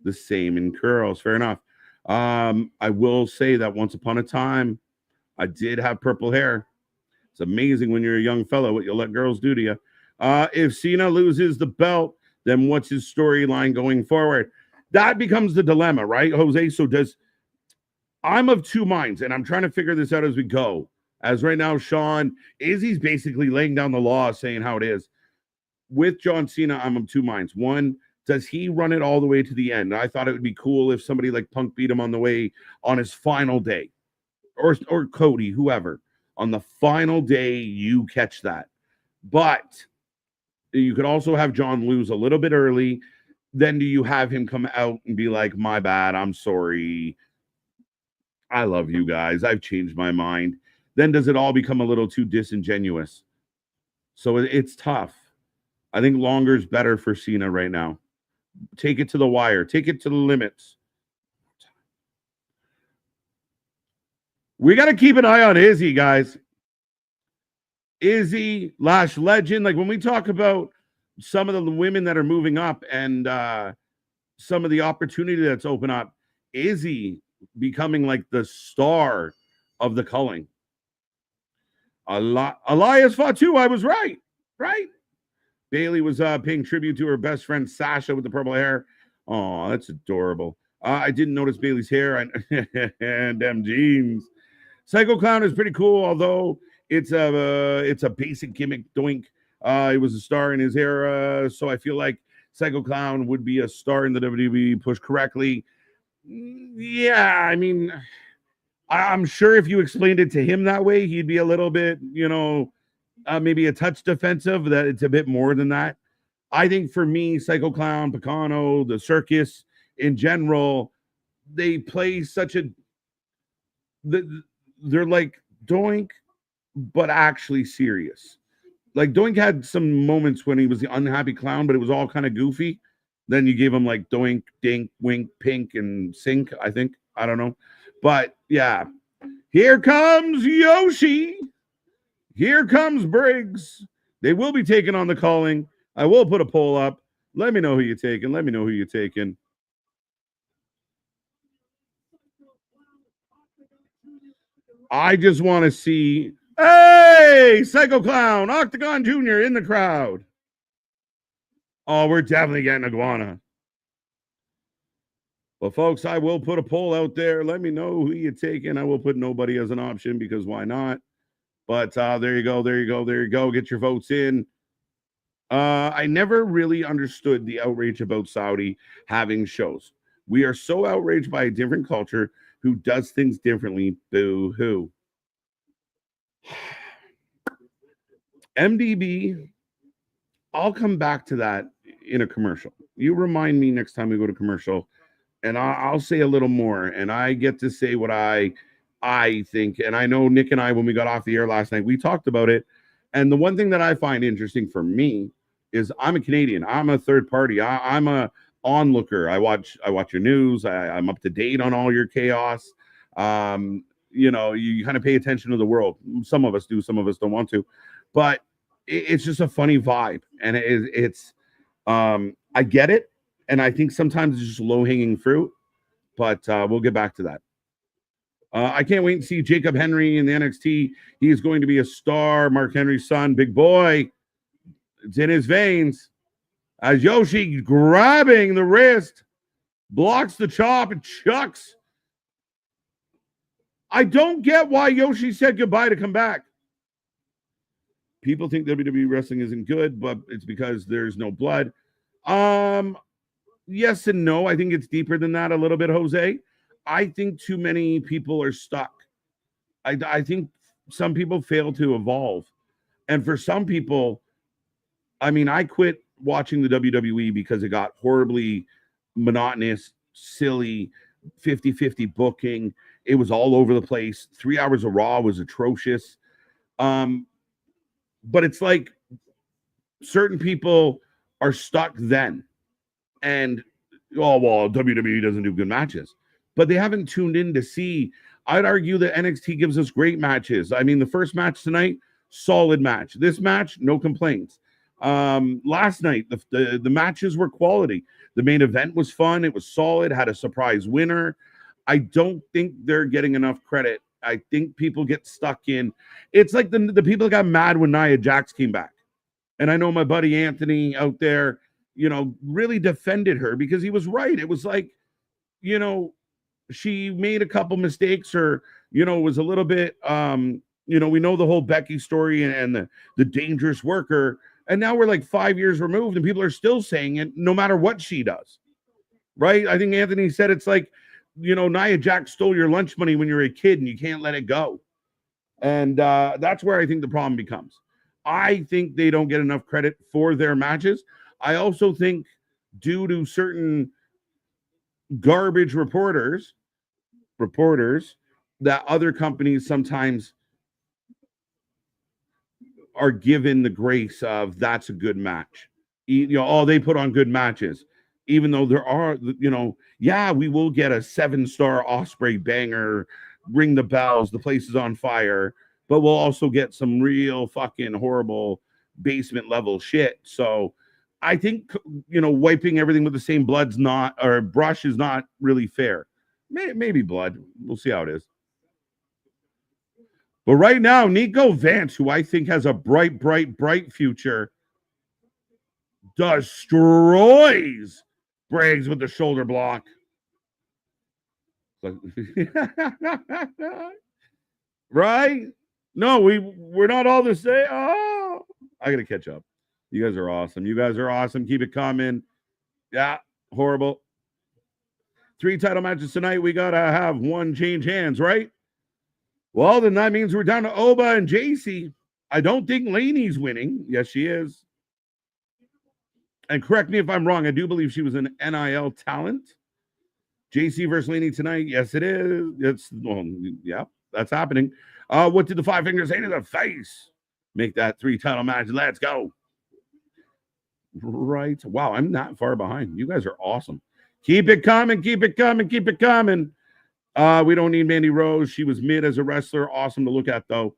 the same in curls. Fair enough. I will say that once upon a time, I did have purple hair. It's amazing when you're a young fellow what you'll let girls do to you. If Cena loses the belt, then what's his storyline going forward? That becomes the dilemma, right, Jose? So I'm of two minds, and I'm trying to figure this out as we go. As right now, Sean, Izzy's basically laying down the law, saying how it is. With John Cena, I'm of two minds. One, does he run it all the way to the end? I thought it would be cool if somebody like Punk beat him on the way on his final day. Or Cody, whoever. On the final day, you catch that. But you could also have John lose a little bit early. Then do you have him come out and be like, my bad, I'm sorry. I love you guys. I've changed my mind. Then does it all become a little too disingenuous? So it's tough. I think longer is better for Cena right now. Take it to the wire. Take it to the limits. We got to keep an eye on Izzy, guys. Izzy, Lash Legend. Like when we talk about some of the women that are moving up and some of the opportunity that's open up, Izzy becoming like the star of the culling. Elias Fatu, I was right. Bailey was paying tribute to her best friend Sasha with the purple hair. Oh, that's adorable. I didn't notice Bailey's hair and them jeans. Psycho Clown is pretty cool, although it's a basic gimmick doink. He was a star in his era, so I feel like Psycho Clown would be a star in the WWE pushed correctly. Yeah, I mean, I'm sure if you explained it to him that way, he'd be a little bit, maybe a touch defensive. That it's a bit more than that. I think for me, Psycho Clown, Picano, the circus in general, they play such a. They're like Doink, but actually serious. Like Doink had some moments when he was the unhappy clown, but it was all kind of goofy. Then you gave him like Doink, Dink, Wink, Pink, and Sink, I think. I don't know. But yeah, here comes Yoshi. Here comes Briggs. They will be taking on the calling. I will put a poll up. Let me know who you're taking. Let me know who you're taking. I just want to see, hey, Psycho Clown, Octagon Jr. in the crowd. Oh, we're definitely getting Iguana. Well, folks, I will put a poll out there. Let me know who you're taking. I will put nobody as an option because why not? But there you go. There you go. There you go. Get your votes in. I never really understood the outrage about Saudi having shows. We are so outraged by a different culture who does things differently. Boo hoo. MDB, I'll come back to that in a commercial. You remind me next time we go to commercial, and I'll say a little more, and I get to say what I think. And I know Nick and I, when we got off the air last night, we talked about it. And the one thing that I find interesting for me is I'm a Canadian. I'm a third party. I'm a onlooker. I watch your news. I'm up to date on all your chaos. You kind of pay attention to the world. Some of us do, some of us don't want to, but it's just a funny vibe, and it's I get it, and I think sometimes it's just low hanging fruit, but we'll get back to that. I can't wait to see Jacob Henry in the NXT. He is going to be a star. Mark Henry's son, big boy. It's in his veins. As Yoshi grabbing the wrist, blocks the chop and chucks. I don't get why Yoshi said goodbye to come back. People think WWE wrestling isn't good, but it's because there's no blood. Yes and no. I think it's deeper than that a little bit, Jose. I think too many people are stuck. I think some people fail to evolve. And for some people, I mean, I quit watching the WWE because it got horribly monotonous, silly, 50-50 booking. It was all over the place. 3 hours of Raw was atrocious. But it's like certain people are stuck then. And, WWE doesn't do good matches. But they haven't tuned in to see. I'd argue that NXT gives us great matches. I mean, the first match tonight, solid match. This match, no complaints. Last night, the matches were quality. The main event was fun. It was solid, had a surprise winner. I don't think they're getting enough credit. I think people get stuck in. It's like the people got mad when Nia Jax came back. And I know my buddy Anthony out there, really defended her because he was right. It was like, she made a couple mistakes or, was a little bit, we know the whole Becky story and the dangerous worker. And now we're like 5 years removed and people are still saying it no matter what she does. Right? I think Anthony said it's like, Nia Jax stole your lunch money when you were a kid and you can't let it go. And that's where I think the problem becomes. I think they don't get enough credit for their matches. I also think due to certain garbage reporters that other companies sometimes are given the grace of that's a good match. They put on good matches. Even though there are, we will get a 7-star Osprey banger, ring the bells, the place is on fire, but we'll also get some real fucking horrible basement level shit. So I think, wiping everything with the same brush is not really fair. Maybe blood. We'll see how it is. But right now, Nico Vance, who I think has a bright future, destroys Briggs with the shoulder block. Right? No, we're not all the same. Oh, I gotta catch up. You guys are awesome. You guys are awesome. Keep it coming. Yeah, horrible. 3 title matches tonight. We gotta have one change hands, right? Well, then that means we're down to Oba and JC. I don't think Laney's winning. Yes, she is. And correct me if I'm wrong. I do believe she was an NIL talent. JC versus Laney tonight. Yes, it is. It's well, yeah, that's happening. What did the 5 fingers say to the face? Make that 3 title match. Let's go. Right. Wow, I'm not far behind. You guys are awesome. Keep it coming. Keep it coming. Keep it coming. We don't need Mandy Rose. She was mid as a wrestler. Awesome to look at, though.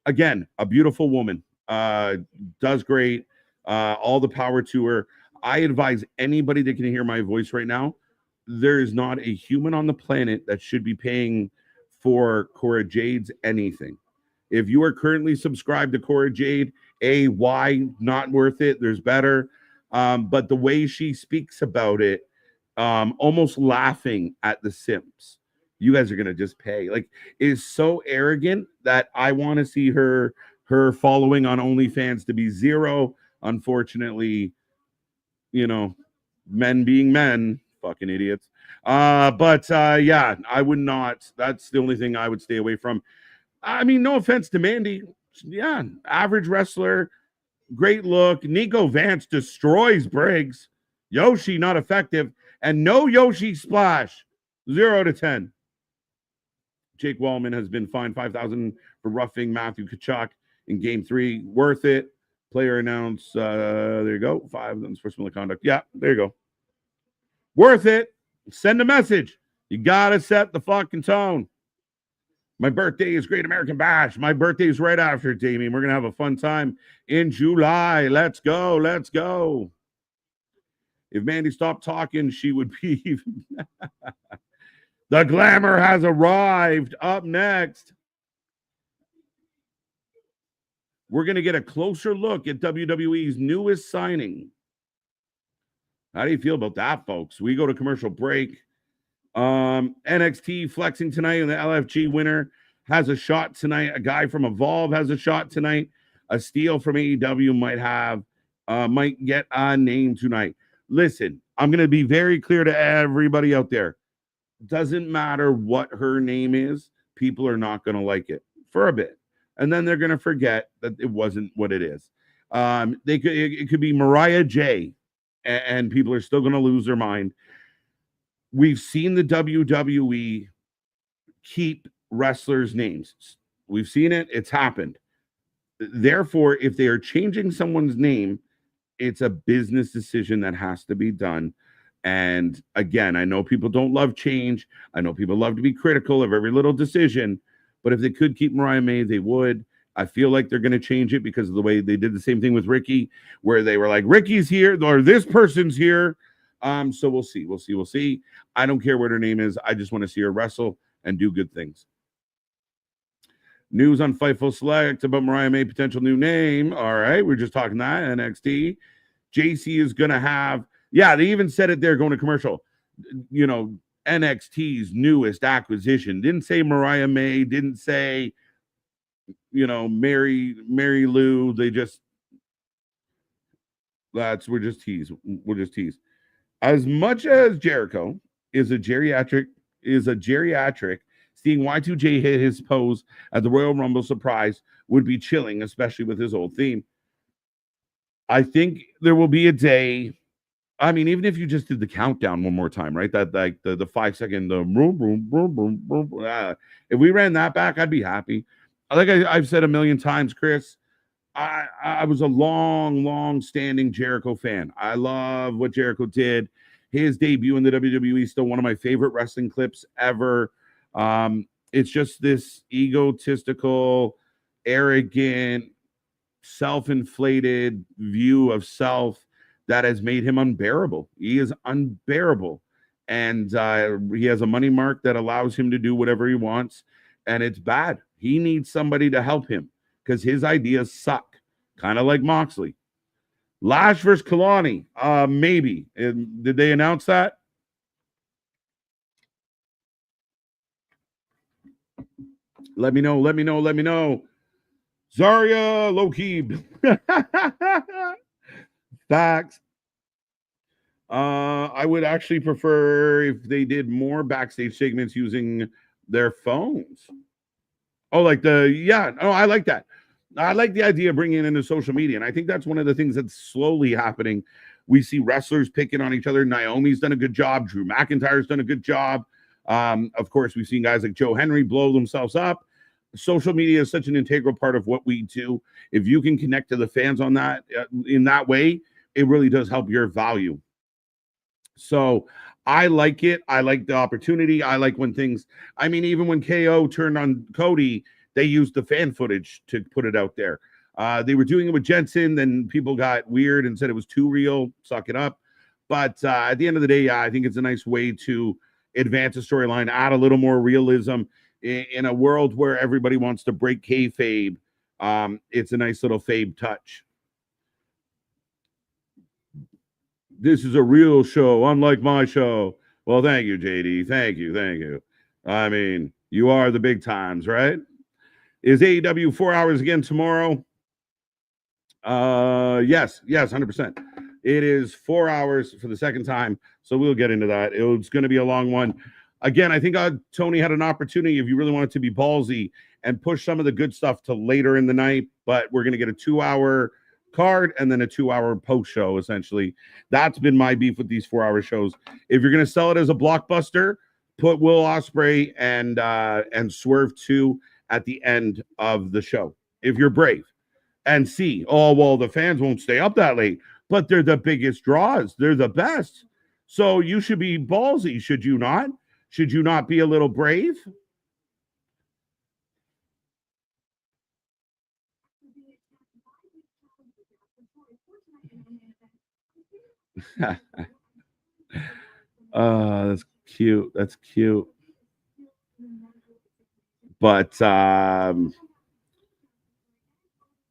Again, a beautiful woman. Does great. All the power to her. I advise anybody that can hear my voice right now, there is not a human on the planet that should be paying for Cora Jade's anything. If you are currently subscribed to Cora Jade, why? Not worth it. There's better. But the way she speaks about it, almost laughing at the simps. You guys are gonna just pay. Like, it is so arrogant that I want to see her following on OnlyFans to be 0. Unfortunately, men being men, fucking idiots. But yeah, I would not. That's the only thing I would stay away from. I mean, no offense to Mandy. Yeah, average wrestler, great look. Nico Vance destroys Briggs. Yoshi not effective, and no Yoshi splash. 0 to 10. Jake Wallman has been fined $5,000 for roughing Matthew Kachuk in Game 3. Worth it. Player announced. There you go. 5 unsportsmanlike conduct. Yeah, there you go. Worth it. Send a message. You gotta set the fucking tone. My birthday is Great American Bash. My birthday is right after it, Damien. We're gonna have a fun time in July. Let's go. Let's go. If Mandy stopped talking, she would be. The glamour has arrived. Up next, we're going to get a closer look at WWE's newest signing. How do you feel about that, folks? We go to commercial break. NXT flexing tonight, and the LFG winner has a shot tonight. A guy from Evolve has a shot tonight. A steal from AEW might get a name tonight. Listen, I'm going to be very clear to everybody out there. Doesn't matter what her name is, people are not going to like it for a bit. And then they're going to forget that it wasn't what it is. It could be Mariah J, and people are still going to lose their mind. We've seen the WWE keep wrestlers' names. We've seen it. It's happened. Therefore, if they are changing someone's name, it's a business decision that has to be done. And again, I know people don't love change. I know people love to be critical of every little decision. But if they could keep Mariah May, they would. I feel like they're going to change it because of the way they did the same thing with Ricky, where they were like, Ricky's here, or this person's here. So we'll see. We'll see. I don't care what her name is. I just want to see her wrestle and do good things. News on Fightful Select about Mariah May potential new name. All right, we're just talking that. NXT. JC is going to have, yeah, they even said it there going to commercial. NXT's newest acquisition. Didn't say Mariah May, didn't say, Mary Lou. We'll just tease. As much as Jericho is a geriatric, seeing Y2J hit his pose at the Royal Rumble surprise would be chilling, especially with his old theme. I think there will be a day. I mean, even if you just did the countdown one more time, right? That like the 5-second, the boom, boom, boom, boom, boom. If we ran that back, I'd be happy. Like I've said a million times, Chris, I was a long standing Jericho fan. I love what Jericho did. His debut in the WWE is still one of my favorite wrestling clips ever. It's just this egotistical, arrogant, self-inflated view of self that has made him unbearable. He is unbearable. And he has a money mark that allows him to do whatever he wants. And it's bad. He needs somebody to help him because his ideas suck. Kind of like Moxley. Lash versus Kalani. Maybe. Did they announce that? Let me know. Let me know. Let me know. Zarya Lokeeb. Facts. I would actually prefer if they did more backstage segments using their phones. Oh, like I like that. I like the idea of bringing it into social media. And I think that's one of the things that's slowly happening. We see wrestlers picking on each other. Naomi's done a good job. Drew McIntyre's done a good job. Of course, we've seen guys like Joe Henry blow themselves up. Social media is such an integral part of what we do. If you can connect to the fans on that in that way, it really does help your value. So I like it. I like the opportunity. I like when things, I mean, even when KO turned on Cody, they used the fan footage to put it out there. They were doing it with Jensen, then people got weird and said it was too real. Suck it up. But at the end of the day, yeah, I think it's a nice way to advance a storyline, add a little more realism in a world where everybody wants to break kayfabe. It's a nice little fabe touch. This is a real show, unlike my show. Well, thank you, JD. Thank you. Thank you. I mean, you are the big times, right? Is AEW 4 hours again tomorrow? Yes, 100%. It is 4 hours for the second time, so we'll get into that. It's going to be a long one. Again, I think Tony had an opportunity, if you really wanted to be ballsy, and push some of the good stuff to later in the night, but we're going to get a 2-hour card and then a 2-hour post show. Essentially, that's been my beef with these 4-hour shows. If you're going to sell it as a blockbuster, put Will Ospreay and Swerve 2 at the end of the show if you're brave, and see, oh well, the fans won't stay up that late, but they're the biggest draws, they're the best, so you should be ballsy, should you not? Should you not be a little brave? That's cute. That's cute. But the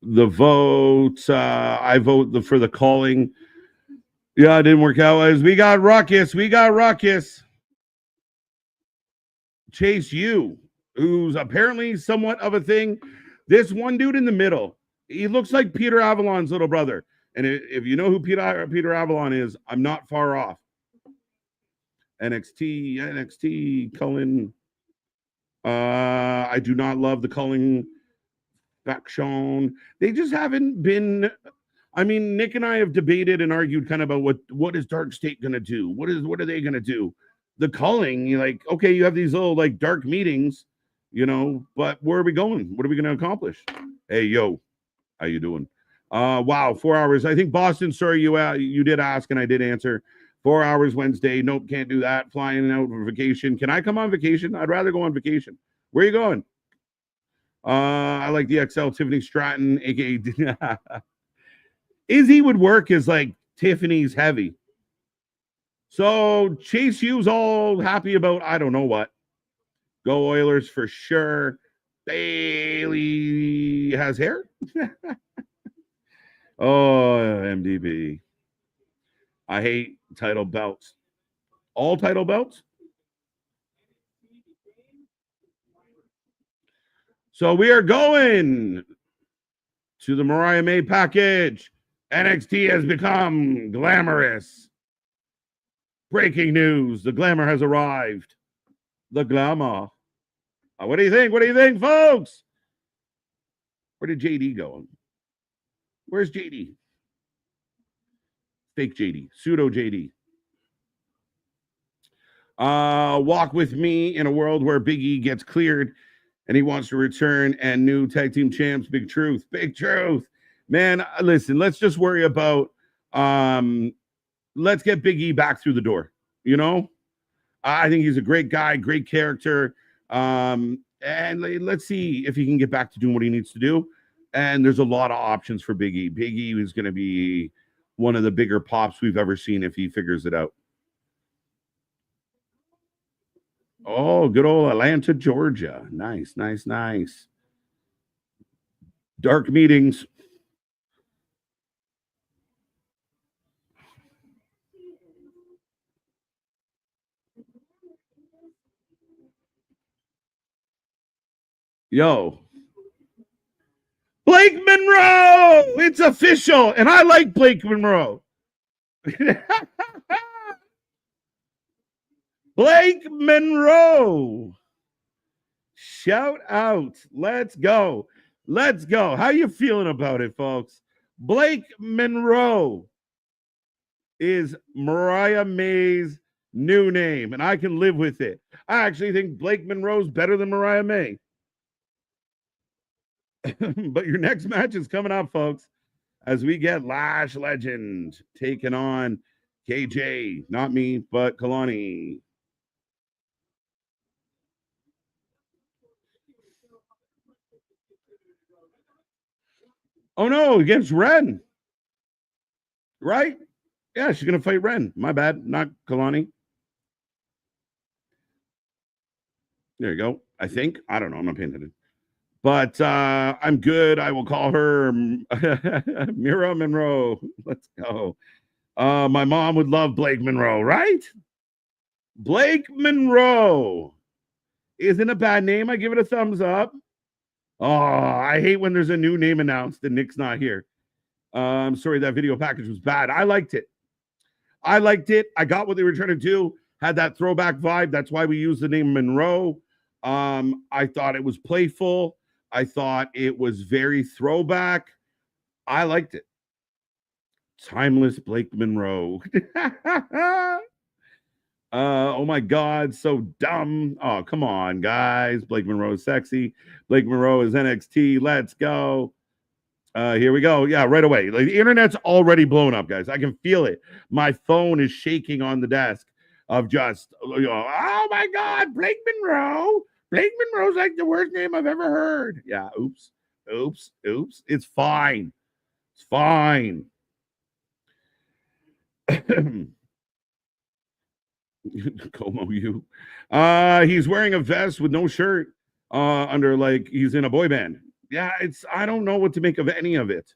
vote, I vote for the calling. Yeah, it didn't work out. As we got Ruckus. Chase U, who's apparently somewhat of a thing. This one dude in the middle, he looks like Peter Avalon's little brother. And if you know who Peter Avalon is, I'm not far off. NXT, Cullen. I do not love the Cullen faction. They just haven't been. I mean, Nick and I have debated and argued kind of about what is Dark State going to do? What are they going to do? The Culling, you're like, okay, you have these little like dark meetings, but where are we going? What are we going to accomplish? Hey, yo, how you doing? Wow, 4 hours. I think Boston, sorry, you did ask and I did answer. 4 hours Wednesday. Nope, can't do that. Flying out for vacation. Can I come on vacation? I'd rather go on vacation. Where are you going? I like the XL Tiffany Stratton, aka Izzy would work as like Tiffany's heavy. So Chase U's all happy about I don't know what. Go Oilers for sure. Bailey has hair. Oh, MDB. I hate title belts. All title belts? So we are going to the Mariah May package. NXT has become glamorous. Breaking news. The glamour has arrived. The glamour. What do you think? What do you think, folks? Where did JD go? Where's JD? Fake JD. Pseudo JD. Walk with me in a world where Big E gets cleared and he wants to return, and new tag team champs. Big truth. Big truth. Man, listen, let's just worry about let's get Big E back through the door. I think he's a great guy, great character. And let's see if he can get back to doing what he needs to do. And there's a lot of options for Big E. Big E is going to be one of the bigger pops we've ever seen if he figures it out. Oh, good old Atlanta, Georgia. Nice. Dark meetings. Yo. Blake Monroe! It's official. And I like Blake Monroe. Blake Monroe. Shout out. Let's go. Let's go. How you feeling about it, folks? Blake Monroe is Mariah May's new name, and I can live with it. I actually think Blake Monroe's better than Mariah May. But your next match is coming up, folks, as we get Lash Legend taking on KJ. Not me, but Kalani. Oh, no, against Ren. Right? Yeah, she's going to fight Ren. My bad, not Kalani. There you go. I think. I don't know. I'm not paying attention. But I'm good. I will call her Mira Monroe. Let's go. My mom would love Blake Monroe, right? Blake Monroe. Isn't a bad name. I give it a thumbs up. Oh, I hate when there's a new name announced and Nick's not here. I'm sorry, that video package was bad. I liked it. I got what they were trying to do. Had that throwback vibe. That's why we used the name Monroe. I thought it was playful. I thought it was very throwback. I liked it. Timeless Blake Monroe. Oh my God, so dumb. Oh, come on, guys. Blake Monroe is sexy. Blake Monroe is NXT. Let's go. Here we go. Yeah, right away. Like, the internet's already blown up, guys. I can feel it. My phone is shaking on the desk of just, oh my God, Blake Monroe. Blake Monroe's like the worst name I've ever heard. Yeah, oops. It's fine. It's fine. Como you. He's wearing a vest with no shirt under, like he's in a boy band. Yeah, I don't know what to make of any of it.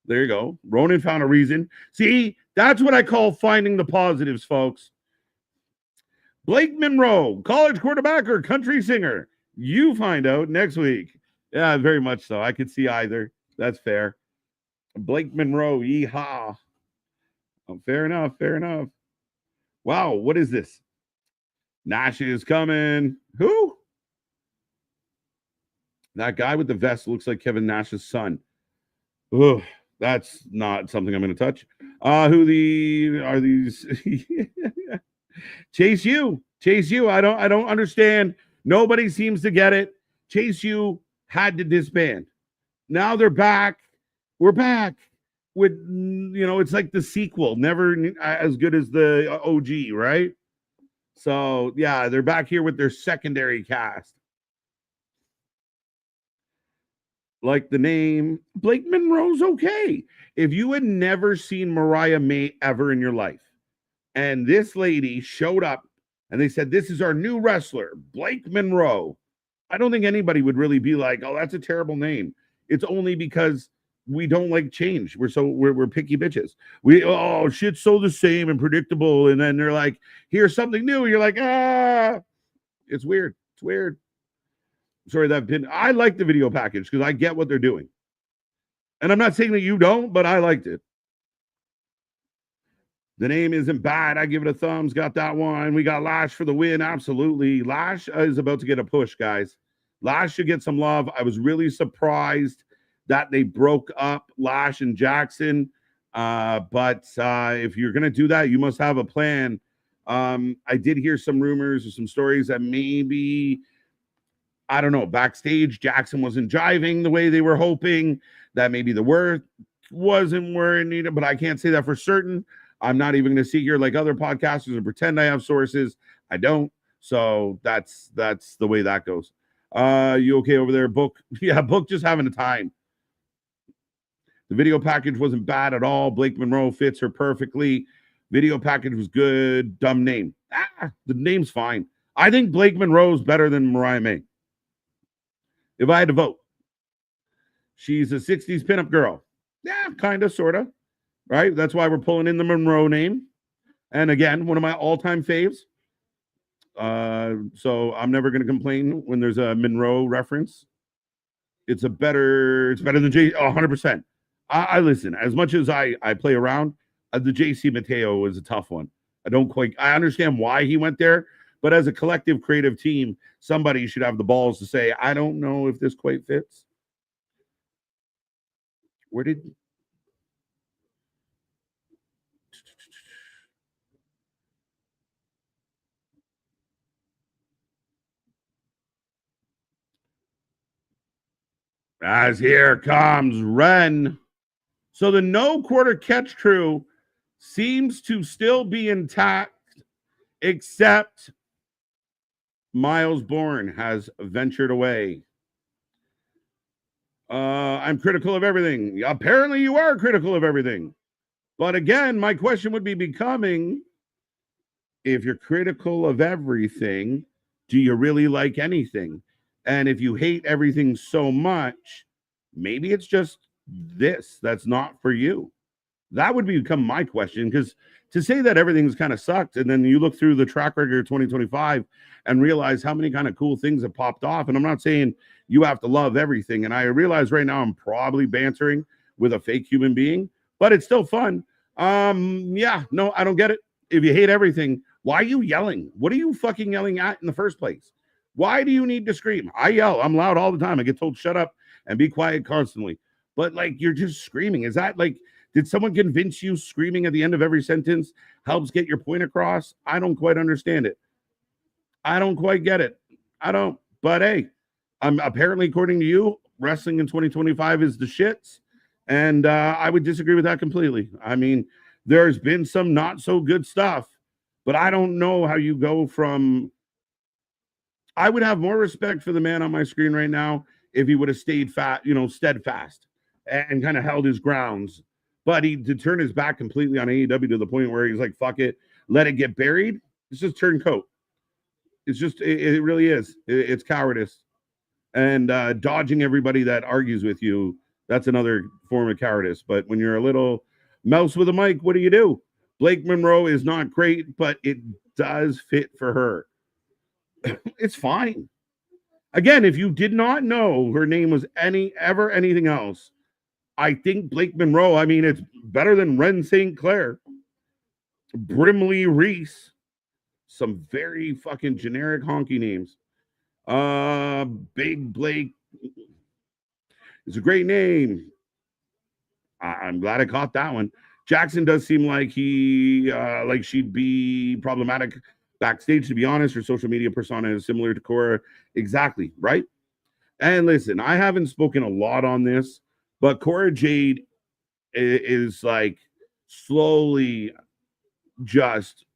There you go. Ronan found a reason. See, that's what I call finding the positives, folks. Blake Monroe, college quarterback or country singer? You find out next week. Yeah, very much so. I could see either. That's fair. Blake Monroe, yeehaw. Oh, fair enough. Wow, what is this? Nash is coming. Who? That guy with the vest looks like Kevin Nash's son. Ugh, that's not something I'm going to touch. Who are these? Chase U. I don't understand. Nobody seems to get it. Chase U had to disband. Now they're back. We're back with, it's like the sequel, never as good as the OG, right? So yeah, they're back here with their secondary cast. Like the name, Blake Monroe's okay. If you had never seen Mariah May ever in your life, and this lady showed up and they said, this is our new wrestler, Blake Monroe, I don't think anybody would really be like, oh, that's a terrible name. It's only because we don't like change. We're picky bitches. Shit's so the same and predictable. And then they're like, here's something new. You're like, it's weird. Sorry, I like the video package because I get what they're doing. And I'm not saying that you don't, but I liked it. The name isn't bad. I give it a thumbs. Got that one. We got Lash for the win. Absolutely. Lash is about to get a push, guys. Lash should get some love. I was really surprised that they broke up Lash and Jackson. But if you're going to do that, you must have a plan. I did hear some rumors or some stories that maybe, I don't know, backstage Jackson wasn't jiving the way they were hoping, that maybe the work wasn't where it needed, but I can't say that for certain. I'm not even going to sit here like other podcasters and pretend I have sources. I don't. So that's the way that goes. You okay over there, Book? Yeah, Book just having a time. The video package wasn't bad at all. Blake Monroe fits her perfectly. Video package was good. Dumb name. The name's fine. I think Blake Monroe's better than Mariah May. If I had to vote. She's a 60s pinup girl. Yeah, kind of, sort of. Right? That's why we're pulling in the Monroe name. And again, one of my all-time faves. So I'm never going to complain when there's a Monroe reference. It's better than J 100%. I listen, as much as I play around, the JC Mateo was a tough one. I understand why he went there, but as a collective creative team, somebody should have the balls to say, I don't know if this quite fits. Where did as here comes Ren. So the no quarter catch crew seems to still be intact, except Miles Bourne has ventured away. I'm critical of everything. Apparently, you are critical of everything. But again, my question would be becoming, if you're critical of everything, do you really like anything? And if you hate everything so much, maybe it's just this that's not for you. That would become my question, because to say that everything's kind of sucked, and then you look through the track record of 2025 and realize how many kind of cool things have popped off. And I'm not saying you have to love everything. And I realize right now I'm probably bantering with a fake human being, but it's still fun. Yeah, no, I don't get it. If you hate everything, why are you yelling? What are you fucking yelling at in the first place? Why do you need to scream? I yell. I'm loud all the time. I get told shut up and be quiet constantly. But like, you're just screaming. Is that like, did someone convince you screaming at the end of every sentence helps get your point across? I don't quite understand it. I don't quite get it. I don't. But hey, apparently, according to you, wrestling in 2025 is the shits. And I would disagree with that completely. I mean, there's been some not so good stuff, but I don't know how you go from. I would have more respect for the man on my screen right now if he would have stayed steadfast and kind of held his grounds. But he to turn his back completely on AEW to the point where he's like, fuck it, let it get buried. It's just turncoat. It's just, it really is. It's cowardice. And dodging everybody that argues with you, that's another form of cowardice. But when you're a little mouse with a mic, what do? Blake Monroe is not great, but it does fit for her. It's fine. Again, if you did not know her name was anything else, I think Blake Monroe, I mean, it's better than Ren St. Clair, Brimley Reese, some very fucking generic honky names. Big Blake. It's a great name. I'm glad I caught that one. Jackson does seem like she'd be problematic backstage, to be honest. Her social media persona is similar to Cora. Exactly, right? And listen, I haven't spoken a lot on this, but Cora Jade is like slowly just,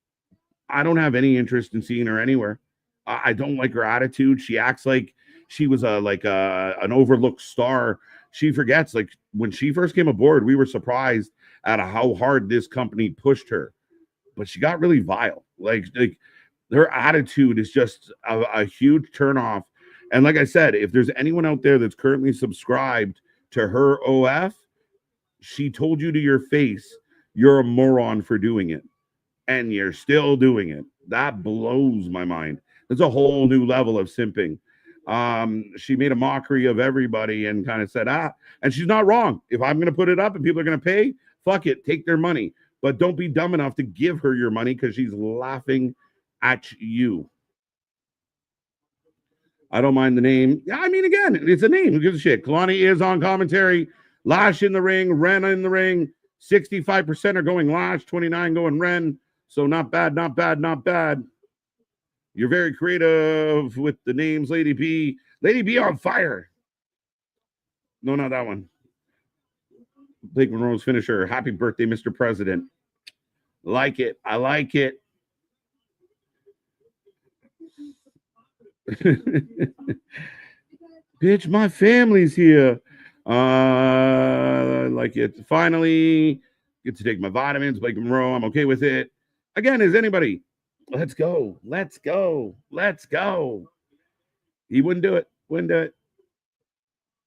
I don't have any interest in seeing her anywhere. I don't like her attitude. She acts like she was an overlooked star. She forgets, like, when she first came aboard, we were surprised at how hard this company pushed her, but she got really vile. Like her attitude is just a huge turnoff. And like I said, if there's anyone out there that's currently subscribed to her OF, she told you to your face, you're a moron for doing it. And you're still doing it. That blows my mind. There's a whole new level of simping. She made a mockery of everybody and kind of said, and she's not wrong. If I'm going to put it up and people are going to pay, fuck it, take their money. But don't be dumb enough to give her your money because she's laughing at you. I don't mind the name. Yeah, I mean, again, it's a name. Who gives a shit? Kalani is on commentary. Lash in the ring. Ren in the ring. 65% are going Lash. 29 going Ren. So not bad, not bad, not bad. You're very creative with the names, Lady B. Lady B on fire. No, not that one. Blake Monroe's finisher. Happy birthday, Mr. President. Like it. I like it. Bitch, my family's here. Like it. Finally, get to take my vitamins. Blake Monroe, I'm okay with it. Again, is anybody? Let's go. Let's go. Let's go. He wouldn't do it. Wouldn't do it.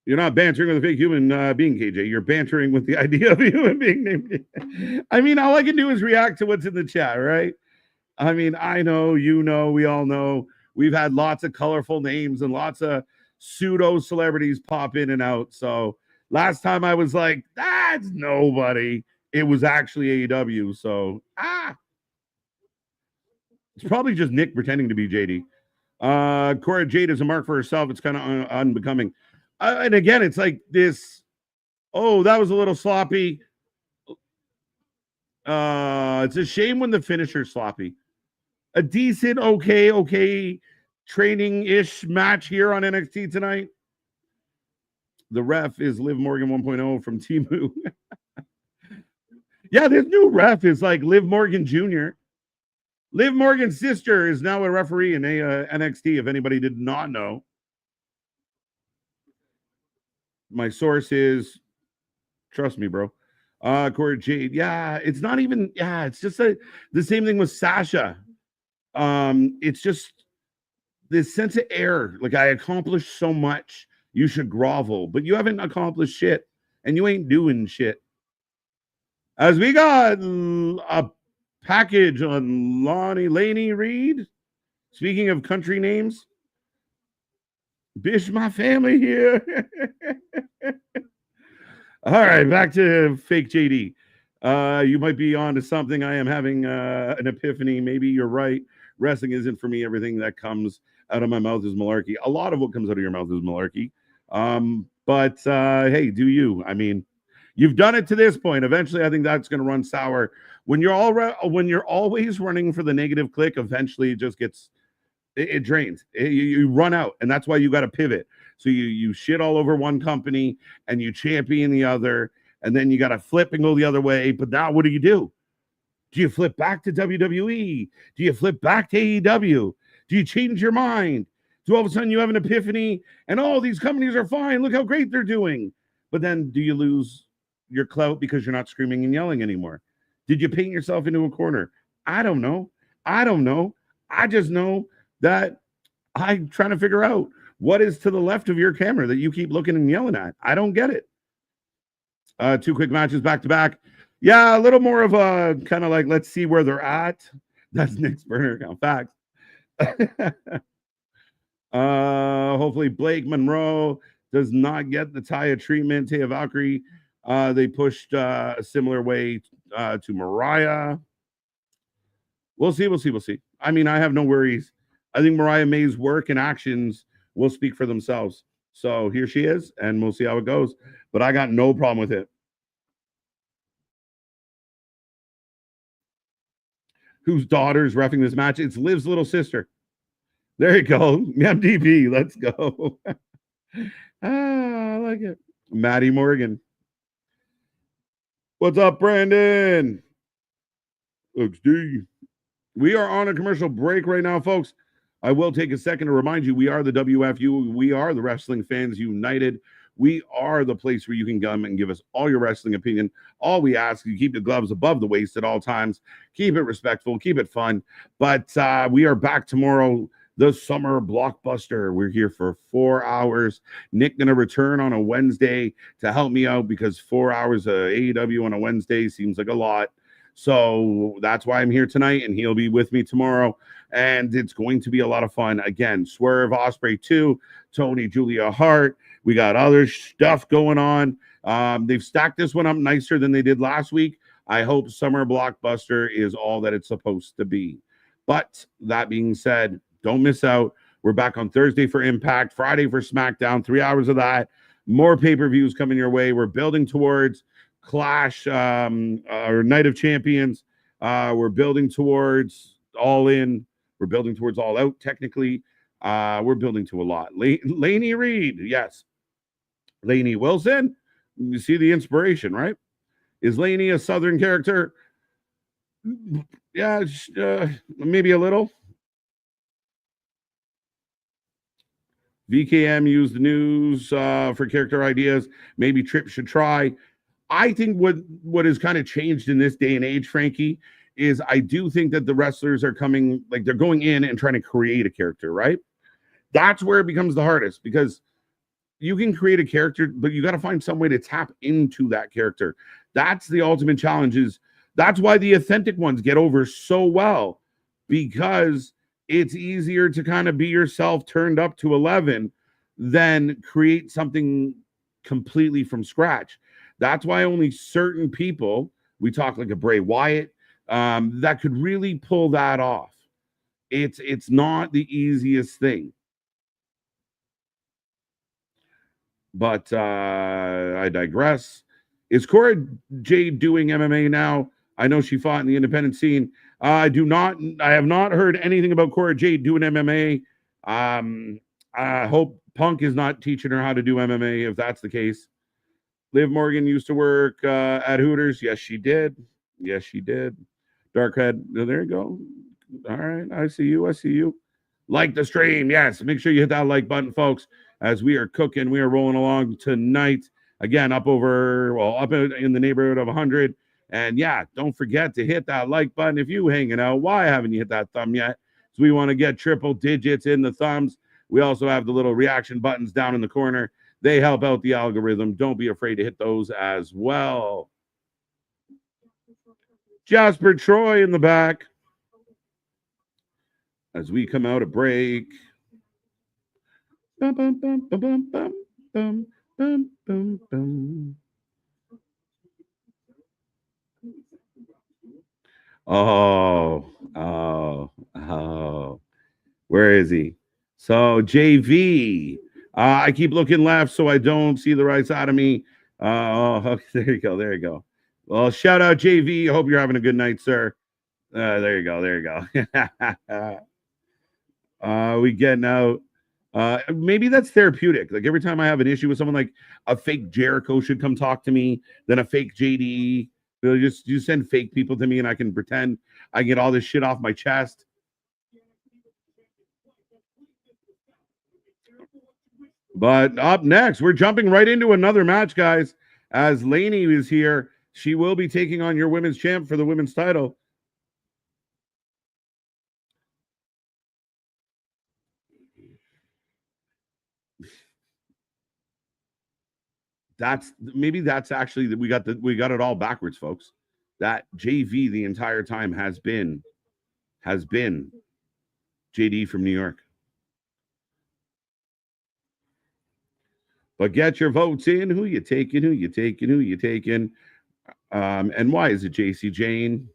You're not bantering with a fake human being, KJ. You're bantering with the idea of a human being named KJ. I mean, all I can do is react to what's in the chat, right? I mean, I know, you know, we all know. We've had lots of colorful names and lots of pseudo celebrities pop in and out. So last time I was like, that's nobody. It was actually AEW. So it's probably just Nick pretending to be JD. Cora Jade is a mark for herself. It's kind of unbecoming. And again, it's like this. Oh, that was a little sloppy. It's a shame when the finisher's sloppy. A decent, okay training-ish match here on NXT tonight. The ref is Liv Morgan 1.0 from Temu. Yeah, this new ref is like Liv Morgan Jr. Liv Morgan's sister is now a referee in NXT, if anybody did not know. My source is, trust me, bro. Corey Jade. Yeah, it's not even, it's just the same thing with Sasha. It's just this sense of error. Like, I accomplished so much. You should grovel, but you haven't accomplished shit, and you ain't doing shit. As we got a package on Laney Reed. Speaking of country names, Bish, my family here. All right, back to fake JD. You might be on to something. I am having an epiphany. Maybe you're right. Wrestling isn't for me. Everything that comes out of my mouth is malarkey. A lot of what comes out of your mouth is malarkey. But hey, do you? I mean, you've done it to this point. Eventually, I think that's going to run sour. When you're always running for the negative click, eventually it just gets it drains. You run out, and that's why you got to pivot. So you shit all over one company and you champion the other, and then you got to flip and go the other way. But now what do? Do you flip back to WWE? Do you flip back to AEW? Do you change your mind? Do all of a sudden you have an epiphany and all these companies are fine? Look how great they're doing. But then do you lose your clout because you're not screaming and yelling anymore? Did you paint yourself into a corner? I don't know. I just know that I'm trying to figure out what is to the left of your camera that you keep looking and yelling at. I don't get it. 2 quick matches back to back. Yeah, a little more of a kind of like, let's see where they're at. That's Nick's burner account. Facts. Hopefully Blake Monroe does not get the Taya treatment. Taya Valkyrie, they pushed a similar way to Mariah. We'll see. I mean, I have no worries. I think Mariah May's work and actions will speak for themselves. So here she is, and we'll see how it goes. But I got no problem with it. Whose daughter's reffing this match? It's Liv's little sister. There you go. MDB, let's go. I like it. Maddie Morgan. What's up, Brandon? XD. We are on a commercial break right now, folks. I will take a second to remind you, we are the WFU. We are the Wrestling Fans United. We are the place where you can come and give us all your wrestling opinion. All we ask, you keep the gloves above the waist at all times. Keep it respectful. Keep it fun. But we are back tomorrow, the summer blockbuster. We're here for 4 hours. Nick going to return on a Wednesday to help me out because 4 hours of AEW on a Wednesday seems like a lot. So that's why I'm here tonight, and he'll be with me tomorrow. And it's going to be a lot of fun. Again, Swerve Ospreay 2, Tony Julia Hart. We got other stuff going on. They've stacked this one up nicer than they did last week. I hope Summer Blockbuster is all that it's supposed to be. But that being said, don't miss out. We're back on Thursday for Impact, Friday for SmackDown, 3 hours of that. More pay-per-views coming your way. We're building towards Clash or Night of Champions. We're building towards All In. We're building towards All Out, technically. We're building to a lot. Laney Reed, yes. Laney Wilson, you see the inspiration, right? Is Laney a Southern character? Yeah, maybe a little. VKM used the news for character ideas. Maybe Tripp should try. I think what has kind of changed in this day and age, Frankie, is I do think that the wrestlers are coming, like they're going in and trying to create a character, right? That's where it becomes the hardest because you can create a character, but you got to find some way to tap into that character. That's the ultimate challenge. That's why the authentic ones get over so well, because it's easier to kind of be yourself turned up to 11 than create something completely from scratch. That's why only certain people, we talk like a Bray Wyatt, that could really pull that off. It's not the easiest thing. But I digress. Is Cora Jade doing MMA now? I know she fought in the independent scene. I have not heard anything about Cora Jade doing MMA. I hope Punk is not teaching her how to do MMA if that's the case. Liv Morgan used to work at Hooters. Yes, she did. Yes, she did. Darkhead. Oh, there you go. All right. I see you. I see you. Like the stream. Yes. Make sure you hit that like button, folks, as we are cooking. We are rolling along tonight. Again, up in the neighborhood of 100. And yeah, don't forget to hit that like button. If you hanging out, why haven't you hit that thumb yet? So we want to get triple digits in the thumbs. We also have the little reaction buttons down in the corner. They help out the algorithm. Don't be afraid to hit those as well. Jasper Troy in the back as we come out of break. Bum, bum, bum, bum, bum, bum, bum, bum, bum, bum. Oh. Where is he? So JV. I keep looking left so I don't see the right side of me. Okay, there you go. There you go. Well, shout out JV. I hope you're having a good night, sir. There you go. There you go. We getting out. Maybe that's therapeutic. Like every time I have an issue with someone, like a fake Jericho should come talk to me, then a fake JD. They'll just you send fake people to me, and I can pretend I get all this shit off my chest. But up next, we're jumping right into another match, guys. As Lainey is here, she will be taking on your women's champ for the women's title. That's actually we got it all backwards, folks. That JV the entire time has been JD from New York. But get your votes in. Who you taking? Who you taking? Who you taking? And why is it JC Jane?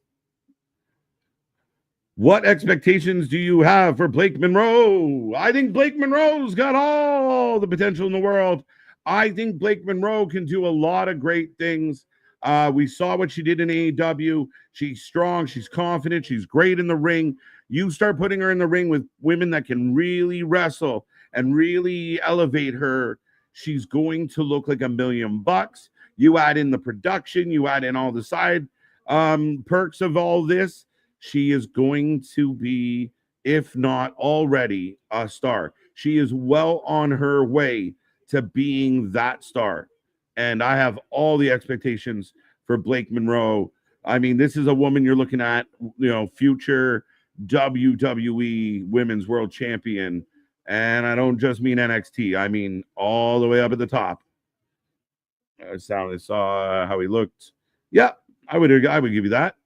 What expectations do you have for Blake Monroe? I think Blake Monroe's got all the potential in the world. I think Blake Monroe can do a lot of great things. We saw what she did in AEW. She's strong. She's confident. She's great in the ring. You start putting her in the ring with women that can really wrestle and really elevate her. She's going to look like $1,000,000. You add in the production. You add in all the side perks of all this. She is going to be, if not already, a star. She is well on her way to being that star. And I have all the expectations for Blake Monroe. I mean, this is a woman you're looking at, future WWE Women's World Champion. And I don't just mean NXT. I mean all the way up at the top. I saw how he looked. Yeah, I would give you that.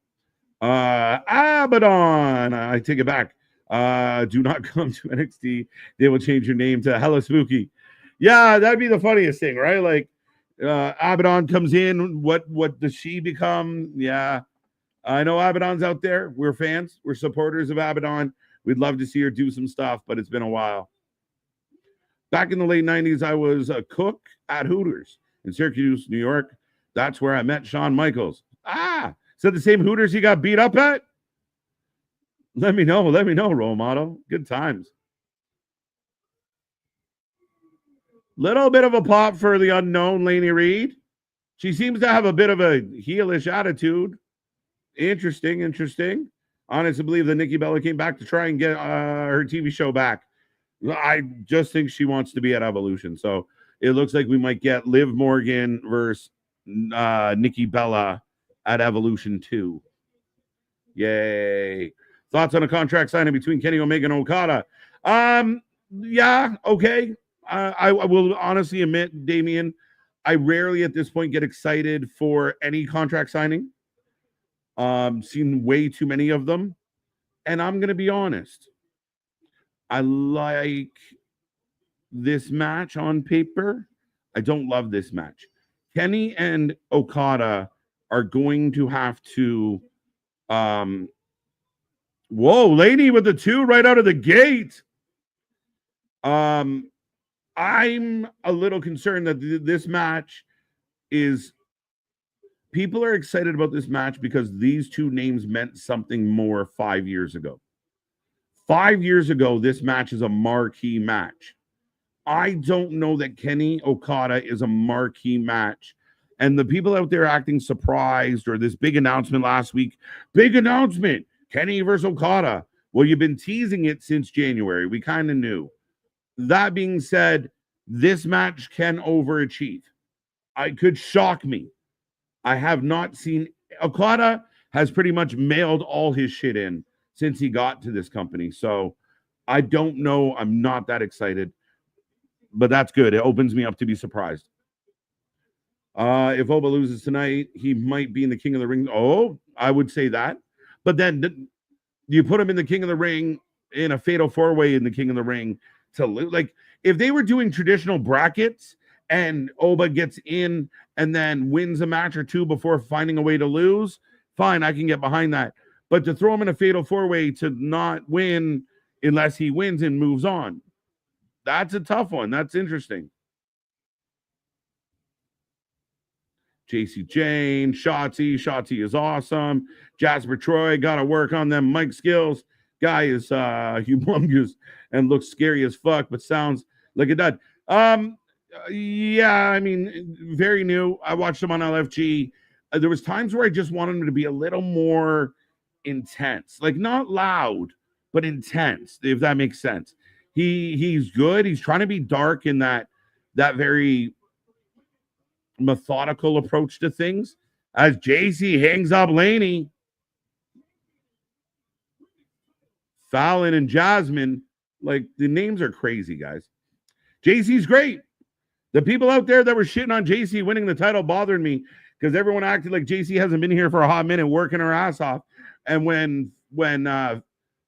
Abaddon, I take it back. Do not come to NXT. They will change your name to Hella Spooky. Yeah, that'd be the funniest thing, right? Like, Abaddon comes in. What does she become? Yeah, I know Abaddon's out there. We're fans. We're supporters of Abaddon. We'd love to see her do some stuff, but it's been a while. Back in the late 90s, I was a cook at Hooters in Syracuse, New York. That's where I met Shawn Michaels. Is that the same Hooters he got beat up at? Let me know, role model. Good times. Little bit of a pop for the unknown Lainey Reed. She seems to have a bit of a heelish attitude. Interesting. Honestly, believe that Nikki Bella came back to try and get her TV show back. I just think she wants to be at Evolution. So it looks like we might get Liv Morgan versus Nikki Bella at Evolution 2. Yay. Thoughts on a contract signing between Kenny Omega and Okada? Yeah, okay. I will honestly admit, Damian, I rarely at this point get excited for any contract signing. Seen way too many of them. And I'm going to be honest. I like this match on paper. I don't love this match. Kenny and Okada are going to have to whoa, Laney with the 2 right out of the gate. I'm a little concerned that this match is people are excited about this match because these 2 names meant something more 5 years ago. 5 years ago, this match is a marquee match. I don't know that Kenny Okada is a marquee match. And the people out there acting surprised or this big announcement last week, big announcement, Kenny versus Okada. Well, you've been teasing it since January. We kind of knew. That being said, this match can overachieve. It could shock me. I have not seen Okada has pretty much mailed all his shit in since he got to this company. So I don't know. I'm not that excited, but that's good. It opens me up to be surprised. If Oba loses tonight, he might be in the King of the Ring. Oh, I would say that. But then you put him in the King of the Ring in a fatal 4-way in the King of the Ring to lose. Like if they were doing traditional brackets and Oba gets in and then wins a match or 2 before finding a way to lose, fine, I can get behind that. But to throw him in a fatal 4-way to not win unless he wins and moves on, that's a tough one. That's interesting. JC Jane, Shotzi. Shotzi is awesome. Jasper Troy, got to work on them mic skills. Guy is humongous and looks scary as fuck, but sounds like a dud. Yeah, I mean, very new. I watched him on LFG. There was times where I just wanted him to be a little more intense, like not loud, but intense, if that makes sense. He's good. He's trying to be dark in that very methodical approach to things. As JC hangs up Laney, Fallon and Jasmine, like the names are crazy, guys. JC's great. The people out there that were shitting on JC winning the title bothered me because everyone acted like JC hasn't been here for a hot minute working her ass off. And when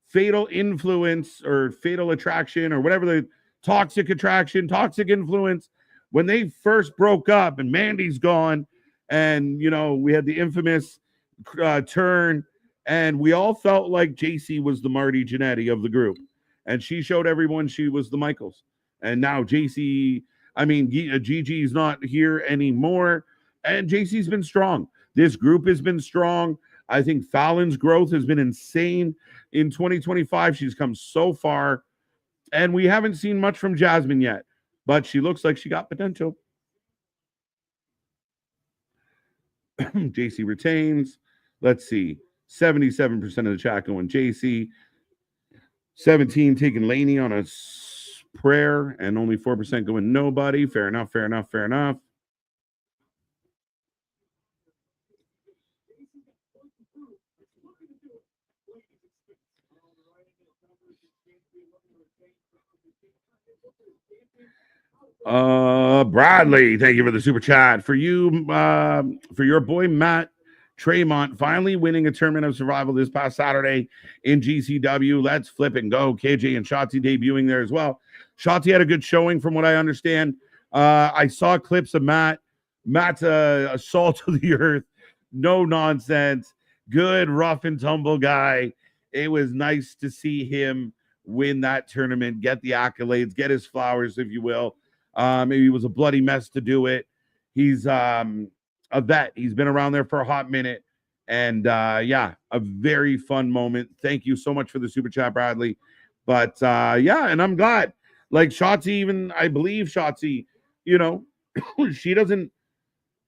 fatal influence or fatal attraction or whatever the toxic attraction, toxic influence, when they first broke up and Mandy's gone and, you know, we had the infamous turn and we all felt like JC was the Marty Jannetty of the group. And she showed everyone she was the Michaels. And now JC, I mean, Gigi's not here anymore. And JC's been strong. This group has been strong. I think Fallon's growth has been insane in 2025. She's come so far. And we haven't seen much from Jasmine yet. But she looks like she got potential. JC retains. Let's see. 77% of the chat going JC. 17 taking Laney on a prayer. And only 4% going nobody. Fair enough, fair enough, fair enough. Bradley, thank you for the super chat. For you, for your boy Matt Tremont finally winning a tournament of survival this past Saturday in GCW. Let's flip and go. KJ and Shotzi debuting there as well. Shotzi had a good showing from what I understand. I saw clips of Matt. Matt's a salt of the earth, no nonsense, good rough and tumble guy. It was nice to see him win that tournament, get the accolades, get his flowers, if you will. Maybe it was a bloody mess to do it. He's a vet. He's been around there for a hot minute. And yeah, a very fun moment. Thank you so much for the super chat, Bradley. But yeah, and I'm glad. Like Shotzi, even I believe Shotzi, you know, she doesn't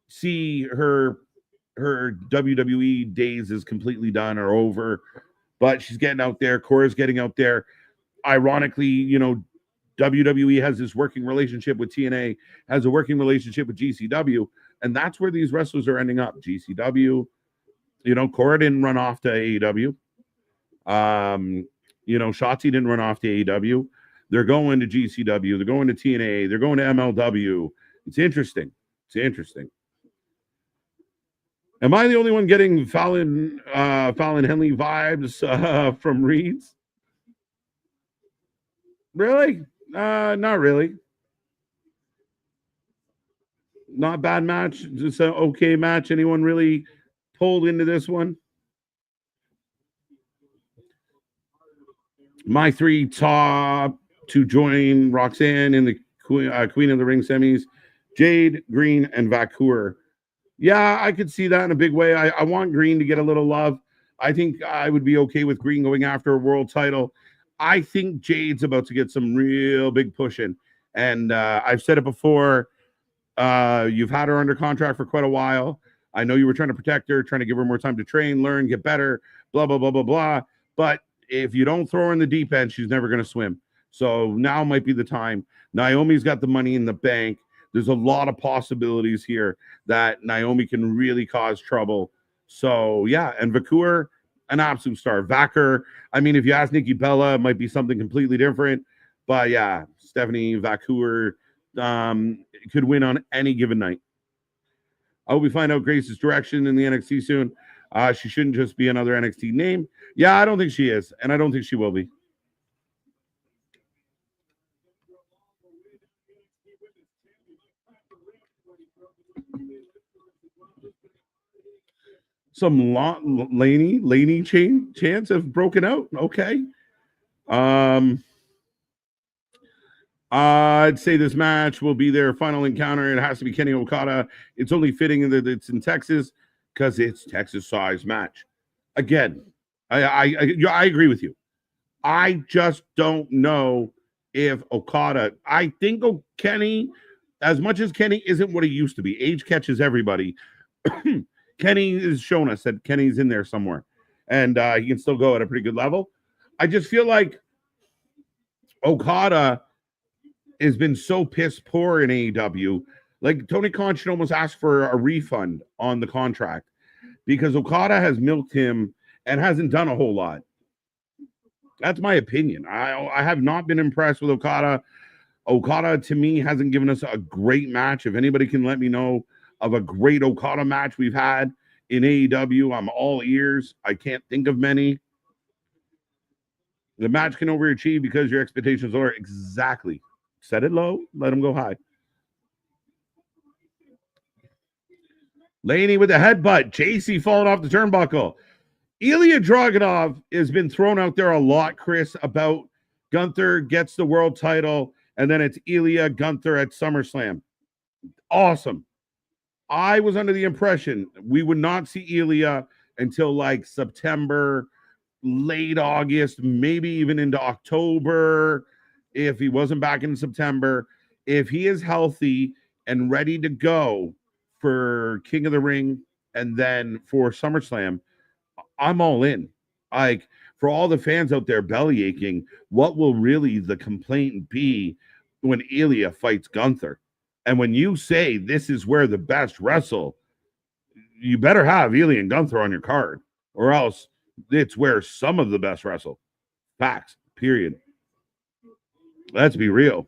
see her WWE days is completely done or over, but she's getting out there. Cora's getting out there. Ironically, you know, WWE has this working relationship with TNA, has a working relationship with GCW, and that's where these wrestlers are ending up. GCW, you know, Cora didn't run off to AEW. You know, Shotzi didn't run off to AEW. They're going to GCW. They're going to TNA. They're going to MLW. It's interesting. It's interesting. Am I the only one getting Fallon Henley vibes from Reeds? Really? Not really. Not bad match, just an okay match. Anyone really pulled into this one? My three top to join Roxanne in the Queen of the Ring semis: Jade, Green, and Vancouver. Yeah, I could see that in a big way. I want Green to get a little love. I think I would be okay with Green going after a world title. I think Jade's about to get some real big pushing. And I've said it before. You've had her under contract for quite a while. I know you were trying to protect her, trying to give her more time to train, learn, get better, blah, blah, blah, blah, blah. But if you don't throw her in the deep end, she's never going to swim. So now might be the time. Naomi's got the money in the bank. There's a lot of possibilities here that Naomi can really cause trouble. So, yeah. And Vancouver, an absolute star. Vacker, I mean, if you ask Nikki Bella, it might be something completely different. But, yeah, Stephanie Vancouver could win on any given night. I hope we find out Grace's direction in the NXT soon. She shouldn't just be another NXT name. Yeah, I don't think she is, and I don't think she will be. Some Laney chants have broken out. Okay. I'd say this match will be their final encounter. It has to be Kenny Okada. It's only fitting that it's in Texas because it's Texas-sized match. Again, I agree with you. I just don't know if Okada. I think Kenny, as much as Kenny isn't what he used to be, age catches everybody. Kenny has shown us that Kenny's in there somewhere, and he can still go at a pretty good level. I just feel like Okada has been so piss poor in AEW. Like Tony Khan should almost ask for a refund on the contract because Okada has milked him and hasn't done a whole lot. That's my opinion. I have not been impressed with Okada. Okada, to me, hasn't given us a great match. If anybody can let me know of a great Okada match we've had in AEW, I'm all ears. I can't think of many. The match can overachieve because your expectations are exactly. Set it low, let them go high. Laney with the headbutt. JC falling off the turnbuckle. Ilya Dragunov has been thrown out there a lot, Chris, about Gunther gets the world title, and then it's Ilya Gunther at SummerSlam. Awesome. I was under the impression we would not see Ilya until like September, late August, maybe even into October. If he wasn't back in September, if he is healthy and ready to go for King of the Ring and then for SummerSlam, I'm all in. Like, for all the fans out there belly aching, what will really the complaint be when Ilya fights Gunther? And when you say this is where the best wrestle, you better have Ilya and Gunther on your card, or else it's where some of the best wrestle. Facts, period. Let's be real.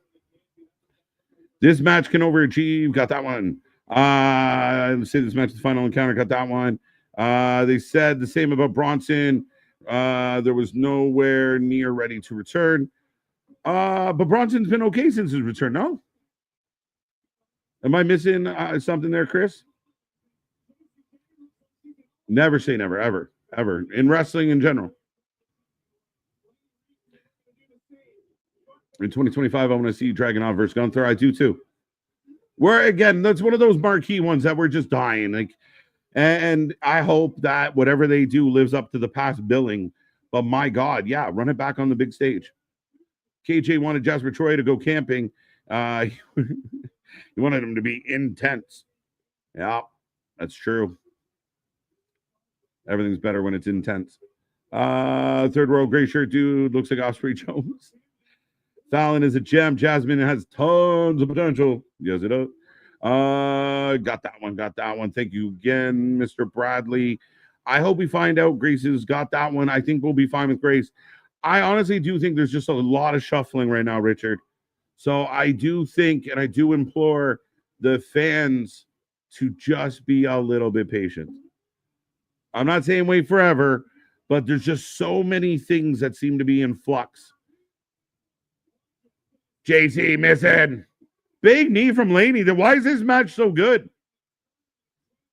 This match can overachieve. Got that one. Let's say this match is the final encounter. Got that one. They said the same about Bronson. There was nowhere near ready to return. But Bronson's been okay since his return. No? Am I missing something there, Chris? Never say never, ever, ever. In wrestling in general. In 2025, I want to see Dragunov versus Gunther. I do too. Where again, that's one of those marquee ones that we're just dying. Like, and I hope that whatever they do lives up to the past billing. But my God, yeah, run it back on the big stage. KJ wanted Jasper Troy to go camping. He wanted him to be intense. Yeah, that's true. Everything's better when it's intense. Third World Gray Shirt dude looks like Osprey Jones. Fallon is a gem. Jasmine has tons of potential. Yes, it does. Got that one. Got that one. Thank you again, Mr. Bradley. I hope we find out Grace has got that one. I think we'll be fine with Grace. I honestly do think there's just a lot of shuffling right now, Richard. So I do think, and I do implore the fans to just be a little bit patient. I'm not saying wait forever, but there's just so many things that seem to be in flux. JC missing. Big knee from Laney. Then why is this match so good?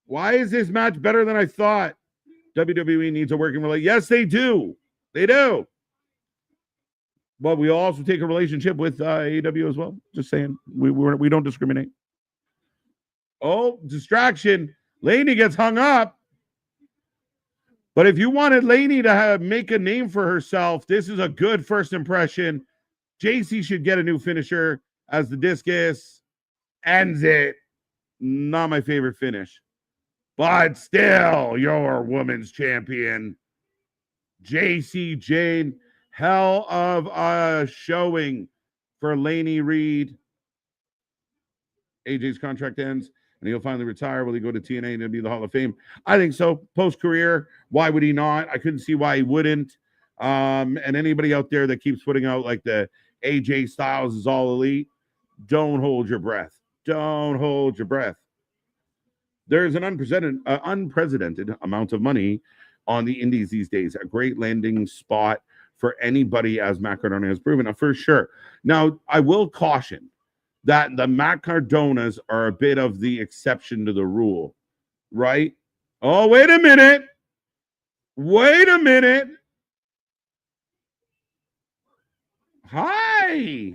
Why is this match better than I thought? WWE needs a working relationship. Yes, they do. They do. But we also take a relationship with AEW as well. Just saying. We don't discriminate. Oh, distraction. Laney gets hung up. But if you wanted Laney to make a name for herself, this is a good first impression. JC should get a new finisher as the discus ends it. Not my favorite finish. But still, your women's champion, JC Jane. Hell of a showing for Laney Reed. AJ's contract ends and he'll finally retire. Will he go to TNA and be the Hall of Fame? I think so. Post-career, why would he not? I couldn't see why he wouldn't. And anybody out there that keeps putting out like the AJ Styles is all elite, don't hold your breath. Don't hold your breath. There's an unprecedented amount of money on the indies these days. A great landing spot for anybody, as Matt Cardona has proven, for sure. Now, I will caution that the Matt Cardonas are a bit of the exception to the rule, right? Oh, wait a minute. Wait a minute. Hi.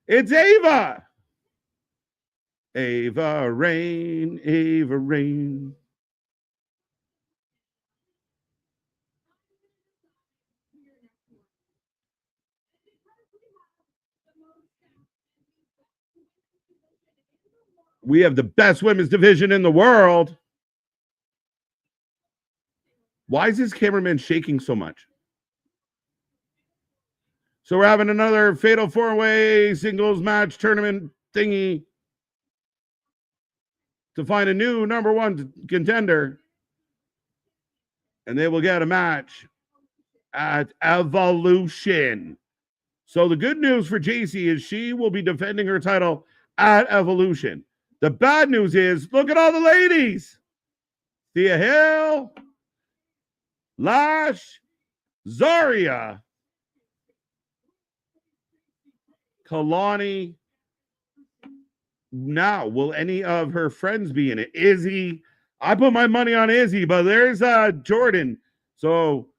It's Ava. Ava Rain, Ava Rain. We have the best women's division in the world. Why is this cameraman shaking so much? So we're having another fatal four-way singles match tournament thingy to find a new number one contender. And they will get a match at Evolution. So the good news for JC is she will be defending her title at Evolution. The bad news is, look at all the ladies. Thea Hill, Lash, Zarya, Kalani. Now, will any of her friends be in it? Izzy. I put my money on Izzy, but there's Jordan. So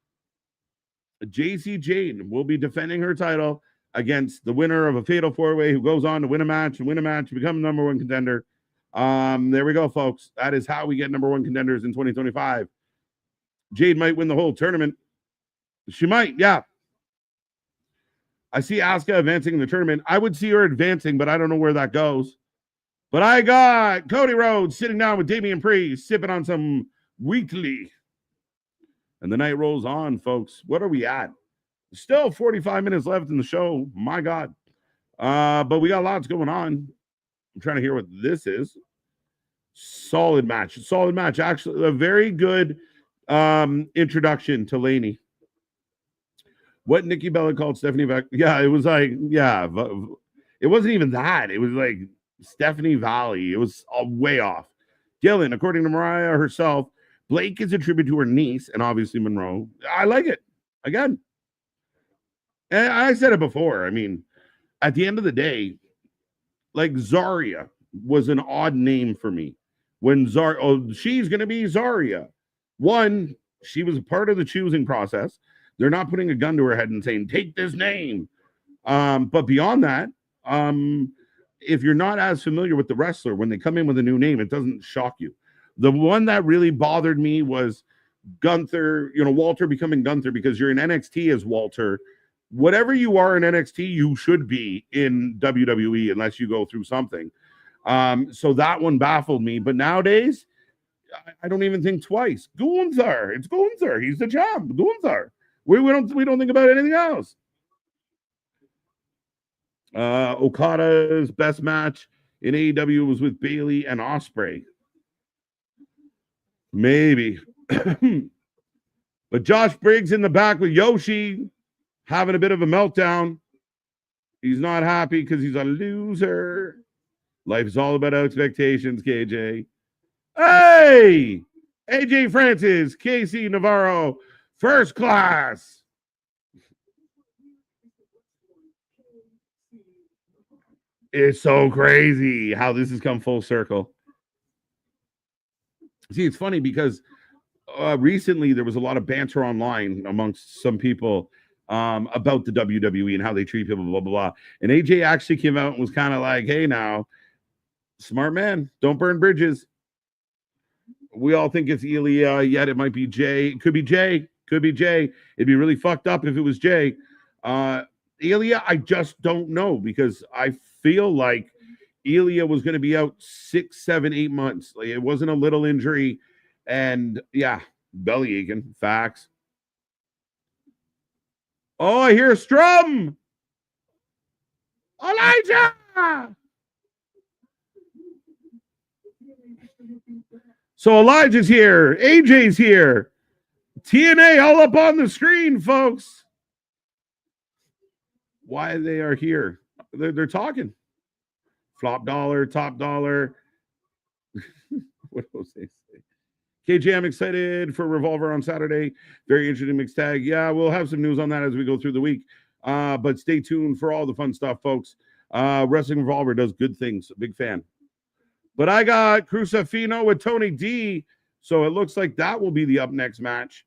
JC Jane will be defending her title against the winner of a fatal four-way who goes on to win a match, become number one contender. There we go, folks. That is how we get number one contenders in 2025. Jade might win the whole tournament. She might, yeah. I see Asuka advancing in the tournament. I would see her advancing, but I don't know where that goes. But I got Cody Rhodes sitting down with Damian Priest, sipping on some Wheatley. And the night rolls on, folks. What are we at? Still 45 minutes left in the show. My God. But we got lots going on. I'm trying to hear what this is. Solid match. Actually, a very good introduction to Laney. What Nikki Bella called Stephanie back. Yeah, it was like, yeah. It wasn't even that. It was like Stephanie Valley. It was way off. Dylan, according to Mariah herself, Blake is a tribute to her niece and obviously Monroe. I like it. Again. And I said it before. I mean, at the end of the day, like Zarya was an odd name for me. When she's going to be Zarya. One, she was a part of the choosing process. They're not putting a gun to her head and saying, take this name. But beyond that, if you're not as familiar with the wrestler, when they come in with a new name, it doesn't shock you. The one that really bothered me was Gunther, Walter becoming Gunther, because you're in NXT as Walter. Whatever you are in NXT, you should be in WWE unless you go through something. So that one baffled me. But nowadays, I don't even think twice. Gunther. It's Gunther. He's the champ. Gunther. We don't think about anything else. Okada's best match in AEW was with Bayley and Ospreay. Maybe. But Josh Briggs in the back with Yoshi having a bit of a meltdown. He's not happy because he's a loser. Life is all about expectations, KJ. Hey! AJ Francis, KC Navarro, first class. It's so crazy how this has come full circle. See, it's funny because recently there was a lot of banter online amongst some people about the WWE and how they treat people, blah, blah, blah. And AJ actually came out and was kind of like, hey, now, smart man, don't burn bridges. We all think it's Ilya, yet it might be Jay. It could be Jay. Could be Jay. It'd be really fucked up if it was Jay. Ilya, I just don't know because I feel like Ilya was going to be out 6, 7, 8 months. Like it wasn't a little injury. And yeah, belly aching. Facts. Oh, I hear a strum. Elijah. So Elijah's here. AJ's here. TNA all up on the screen, folks. Why they are here? They're talking. Flop dollar, top dollar. What else they say? KJ, I'm excited for Revolver on Saturday. Very interesting mixed tag. Yeah, we'll have some news on that as we go through the week. But stay tuned for all the fun stuff, folks. Wrestling Revolver does good things. Big fan. But I got Crucifino with Tony D. So it looks like that will be the up next match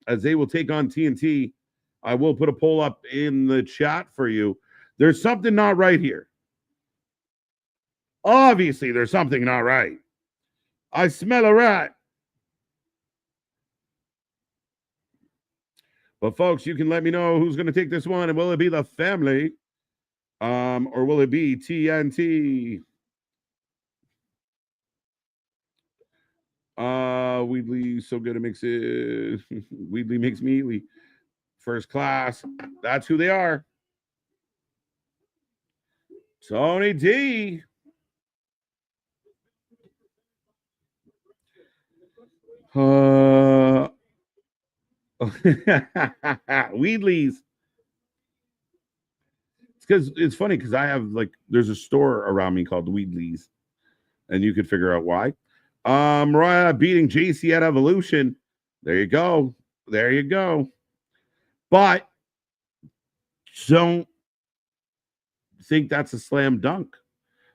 as they will take on TNT. I will put a poll up in the chat for you. There's something not right here. Obviously, there's something not right. I smell a rat. But folks, you can let me know who's going to take this one, and will it be the family, or will it be TNT? Wheatley, so good it makes it. Wheatley makes me Wheatley. First class. That's who they are. Tony D. Wheatley's. Because it's funny because I have there's a store around me called Wheatley's, and you could figure out why. Mariah beating JC at Evolution. There you go. There you go. But don't think that's a slam dunk.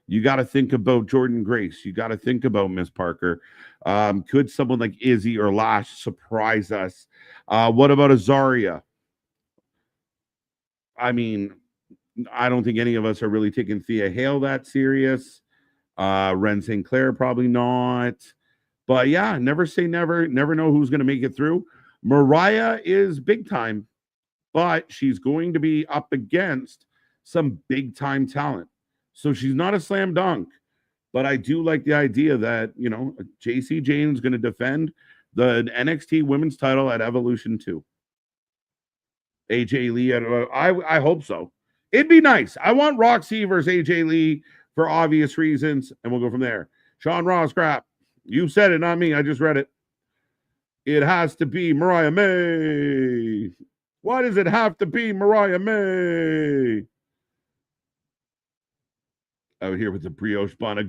You got to think about Jordan Grace. You got to think about Miss Parker. Could someone like Izzy or Lash surprise us? What about Azaria? I mean, I don't think any of us are really taking Thea Hale that serious. Ren St. Clair, probably not. But yeah, never say never. Never know who's going to make it through. Mariah is big time, but she's going to be up against some big time talent. So she's not a slam dunk. But I do like the idea that, JC Jane's going to defend the NXT women's title at Evolution 2. AJ Lee, I hope so. It'd be nice. I want Roxy versus AJ Lee for obvious reasons, and we'll go from there. Sean Ross, crap. You said it, not me. I just read it. It has to be Mariah May. Why does it have to be Mariah May? Out here with the brioche bun.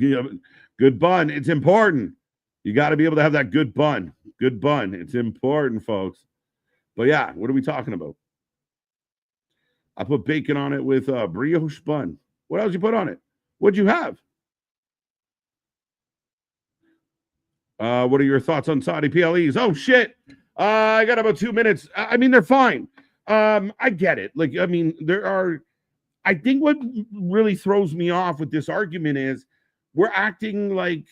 Good bun. It's important. You got to be able to have that good bun. Good bun. It's important, folks. But yeah, what are we talking about? I put bacon on it with brioche bun. What else you put on it? What'd you have? What are your thoughts on Saudi PLEs? Oh, shit. I got about 2 minutes. I mean, they're fine. I get it. I think what really throws me off with this argument is we're acting like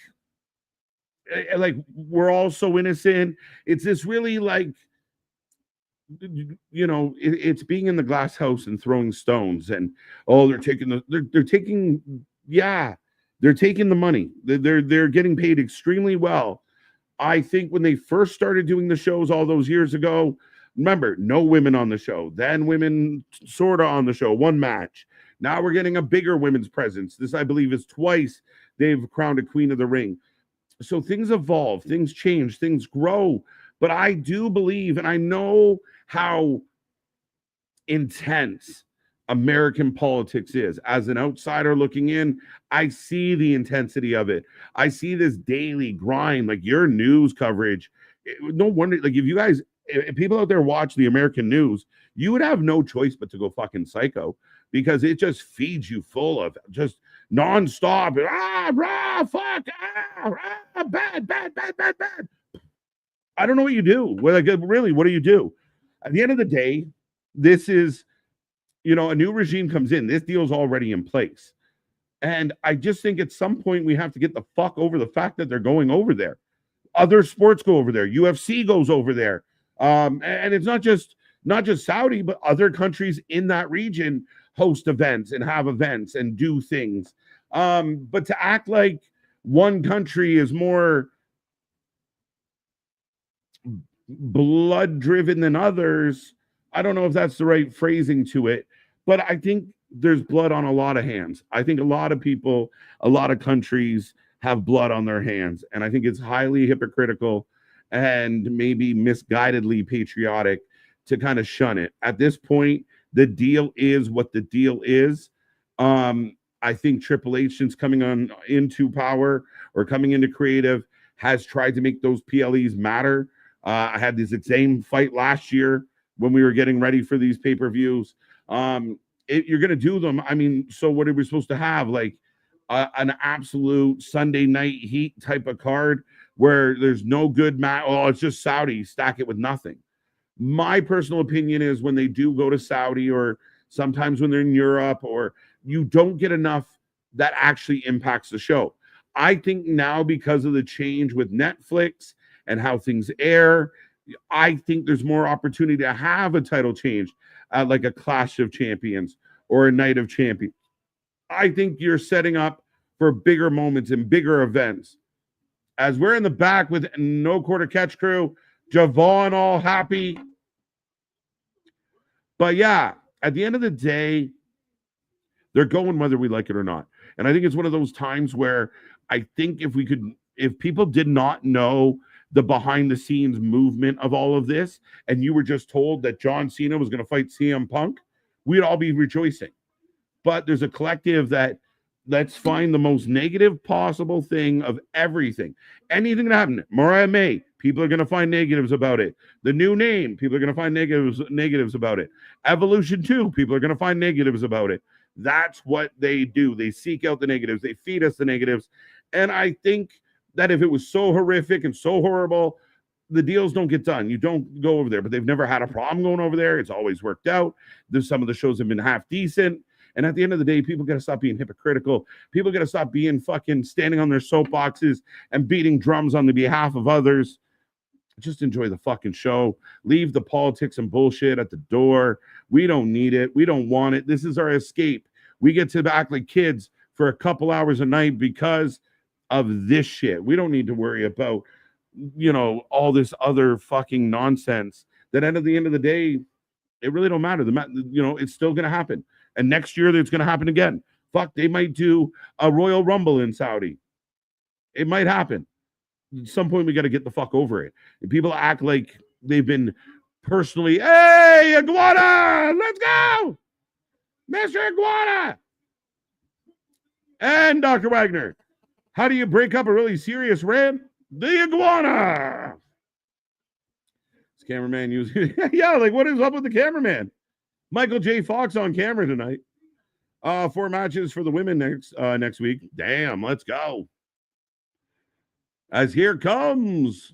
we're all so innocent. It's this really it's being in the glass house and throwing stones and they're taking the money. They're getting paid extremely well. I think when they first started doing the shows all those years ago, remember, no women on the show, then women sort of on the show, one match. Now we're getting a bigger women's presence. This, I believe, is twice they've crowned a queen of the ring. So things evolve, things change, things grow. But I do believe, and I know how intense American politics is. As an outsider looking in, I see the intensity of it. I see this daily grind, like your news coverage. No wonder, if people out there watch the American news, you would have no choice but to go fucking psycho because it just feeds you full of just nonstop. Fuck, bad. I don't know what you do. Like, really, what do you do? At the end of the day, this is, a new regime comes in. This deal's already in place. And I just think at some point we have to get the fuck over the fact that they're going over there. Other sports go over there. UFC goes over there. And it's not just Saudi, but other countries in that region host events and have events and do things. But to act like one country is more blood driven than others, I don't know if that's the right phrasing to it, but I think there's blood on a lot of hands. I think a lot of people, a lot of countries have blood on their hands, and I think it's highly hypocritical and maybe misguidedly patriotic to kind of shun it. At this point, the deal is what the deal is. I think Triple H, since coming into power or coming into creative, has tried to make those PLEs matter. I had this same fight last year when we were getting ready for these pay-per-views. You're going to do them. I mean, so what are we supposed to have? Like an absolute Sunday night heat type of card where there's no good match. Oh, it's just Saudi. Stack it with nothing. My personal opinion is when they do go to Saudi, or sometimes when they're in Europe, or you don't get enough that actually impacts the show. I think now, because of the change with Netflix and how things air, I think there's more opportunity to have a title change at like a Clash of Champions or a Night of Champions. I think you're setting up for bigger moments and bigger events. As we're in the back with No Quarter Catch Crew, Javon all happy. But yeah, at the end of the day, they're going whether we like it or not. And I think it's one of those times where I think if people did not know the behind the scenes movement of all of this, and you were just told that John Cena was going to fight CM Punk, we'd all be rejoicing. But there's a collective that let's find the most negative possible thing of everything. Anything that happened, Mariah May, people are going to find negatives about it. The new name, people are going to find negatives about it. Evolution 2, people are going to find negatives about it. That's what they do. They seek out the negatives. They feed us the negatives. And I think that if it was so horrific and so horrible, the deals don't get done. You don't go over there, but they've never had a problem going over there. It's always worked out. Some of the shows have been half decent. And at the end of the day, people got to stop being hypocritical. People got to stop being fucking standing on their soapboxes and beating drums on the behalf of others. Just enjoy the fucking show. Leave the politics and bullshit at the door. We don't need it. We don't want it. This is our escape. We get to act like kids for a couple hours a night because of this shit. We don't need to worry about, all this other fucking nonsense that at the end of the day, it really don't matter. It's still going to happen. And next year, it's going to happen again. Fuck, they might do a Royal Rumble in Saudi. It might happen. At some point, we got to get the fuck over it. And people act like they've been personally, hey, Iguana, let's go. Mr. Iguana. And Dr. Wagner, how do you break up a really serious rant? The Iguana. This cameraman using, yeah, like what is up with the cameraman? Michael J. Fox on camera tonight. 4 matches for the women next week. Damn, let's go. As here comes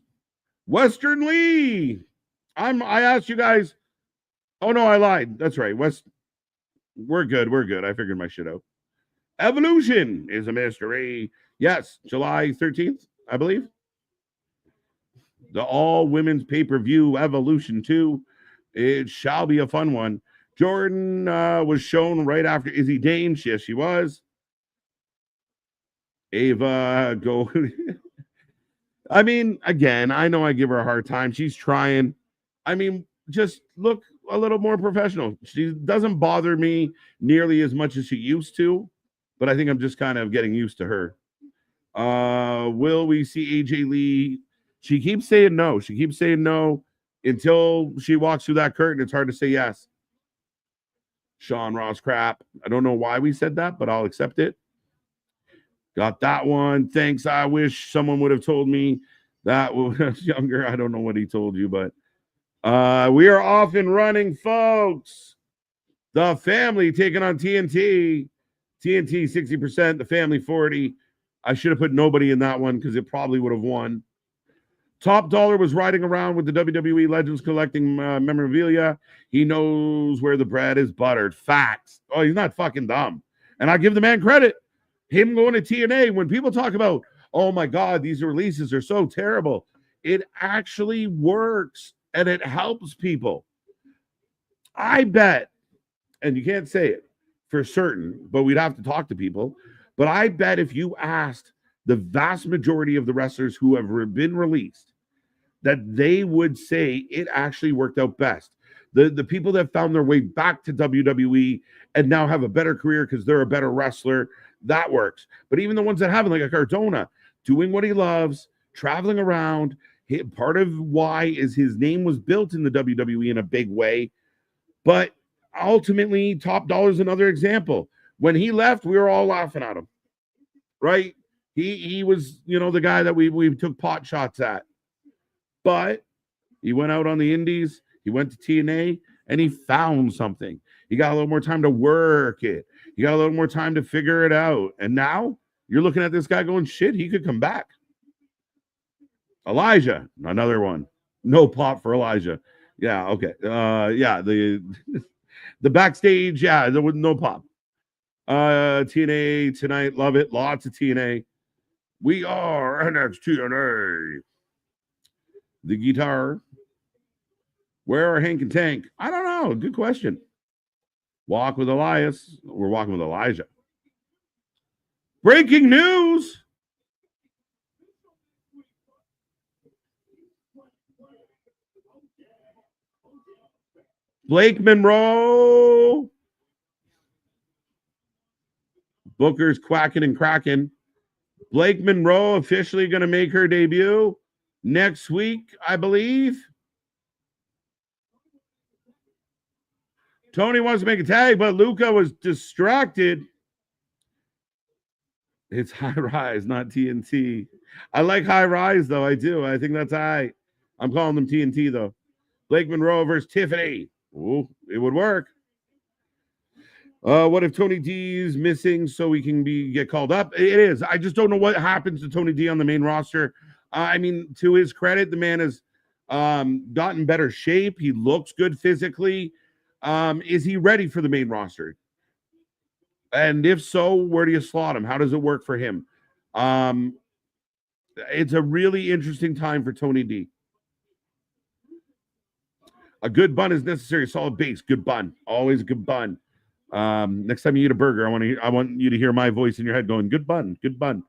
Western Lee. I asked you guys. Oh no, I lied. That's right. We're good. I figured my shit out. Evolution is a mystery. Yes, July 13th, I believe. The all women's pay-per-view Evolution 2. It shall be a fun one. Jordan was shown right after Izzy Dane. Yes, she was. Ava, go. I mean, again, I know I give her a hard time. She's trying. I mean, just look a little more professional. She doesn't bother me nearly as much as she used to, but I think I'm just kind of getting used to her. Will we see AJ Lee? She keeps saying no. She keeps saying no until she walks through that curtain. It's hard to say yes. Sean Ross crap. I don't know why we said that, but I'll accept it. Got that one. Thanks. I wish someone would have told me that when I was younger. I don't know what he told you, but we are off and running, folks. The family taking on TNT. TNT 60%, the family 40%. I should have put nobody in that one because it probably would have won. Top Dollar was riding around with the WWE legends collecting memorabilia. He knows where the bread is buttered. Facts. Oh, he's not fucking dumb. And I give the man credit. Him going to TNA, when people talk about, oh my God, these releases are so terrible, it actually works and it helps people. I bet, and you can't say it for certain, but we'd have to talk to people. But I bet if you asked the vast majority of the wrestlers who have been released, that they would say it actually worked out best. The people that found their way back to WWE and now have a better career because they're a better wrestler, that works. But even the ones that haven't, like a Cardona, doing what he loves, traveling around, part of why is his name was built in the WWE in a big way. But ultimately, Top Dollar is another example. When he left, we were all laughing at him, right? He was, the guy that we took pot shots at. But he went out on the indies, he went to TNA, and he found something. He got a little more time to work it. He got a little more time to figure it out. And now you're looking at this guy going, shit, he could come back. Elijah, another one. No pop for Elijah. Yeah, okay. The backstage, there was no pop. TNA tonight, love it. Lots of TNA. We are NXT. The guitar. Where are Hank and Tank? I don't know. Good question. Walk with Elias. We're walking with Elijah. Breaking news. Blake Monroe. Booker's quacking and cracking. Blake Monroe officially going to make her debut next week, I believe. Tony wants to make a tag, but Luca was distracted. It's High Rise, not TNT. I like High Rise, though. I do. I think that's high. I'm calling them TNT, though. Blake Monroe versus Tiffany. Ooh, it would work. What if Tony D is missing so he can get called up? It is. I just don't know what happens to Tony D on the main roster. To his credit, the man has gotten better shape. He looks good physically. Is he ready for the main roster? And if so, where do you slot him? How does it work for him? It's a really interesting time for Tony D. A good bun is necessary. Solid base. Good bun. Always a good bun. Next time you eat a burger, I want you to hear my voice in your head going, good bun, good bun.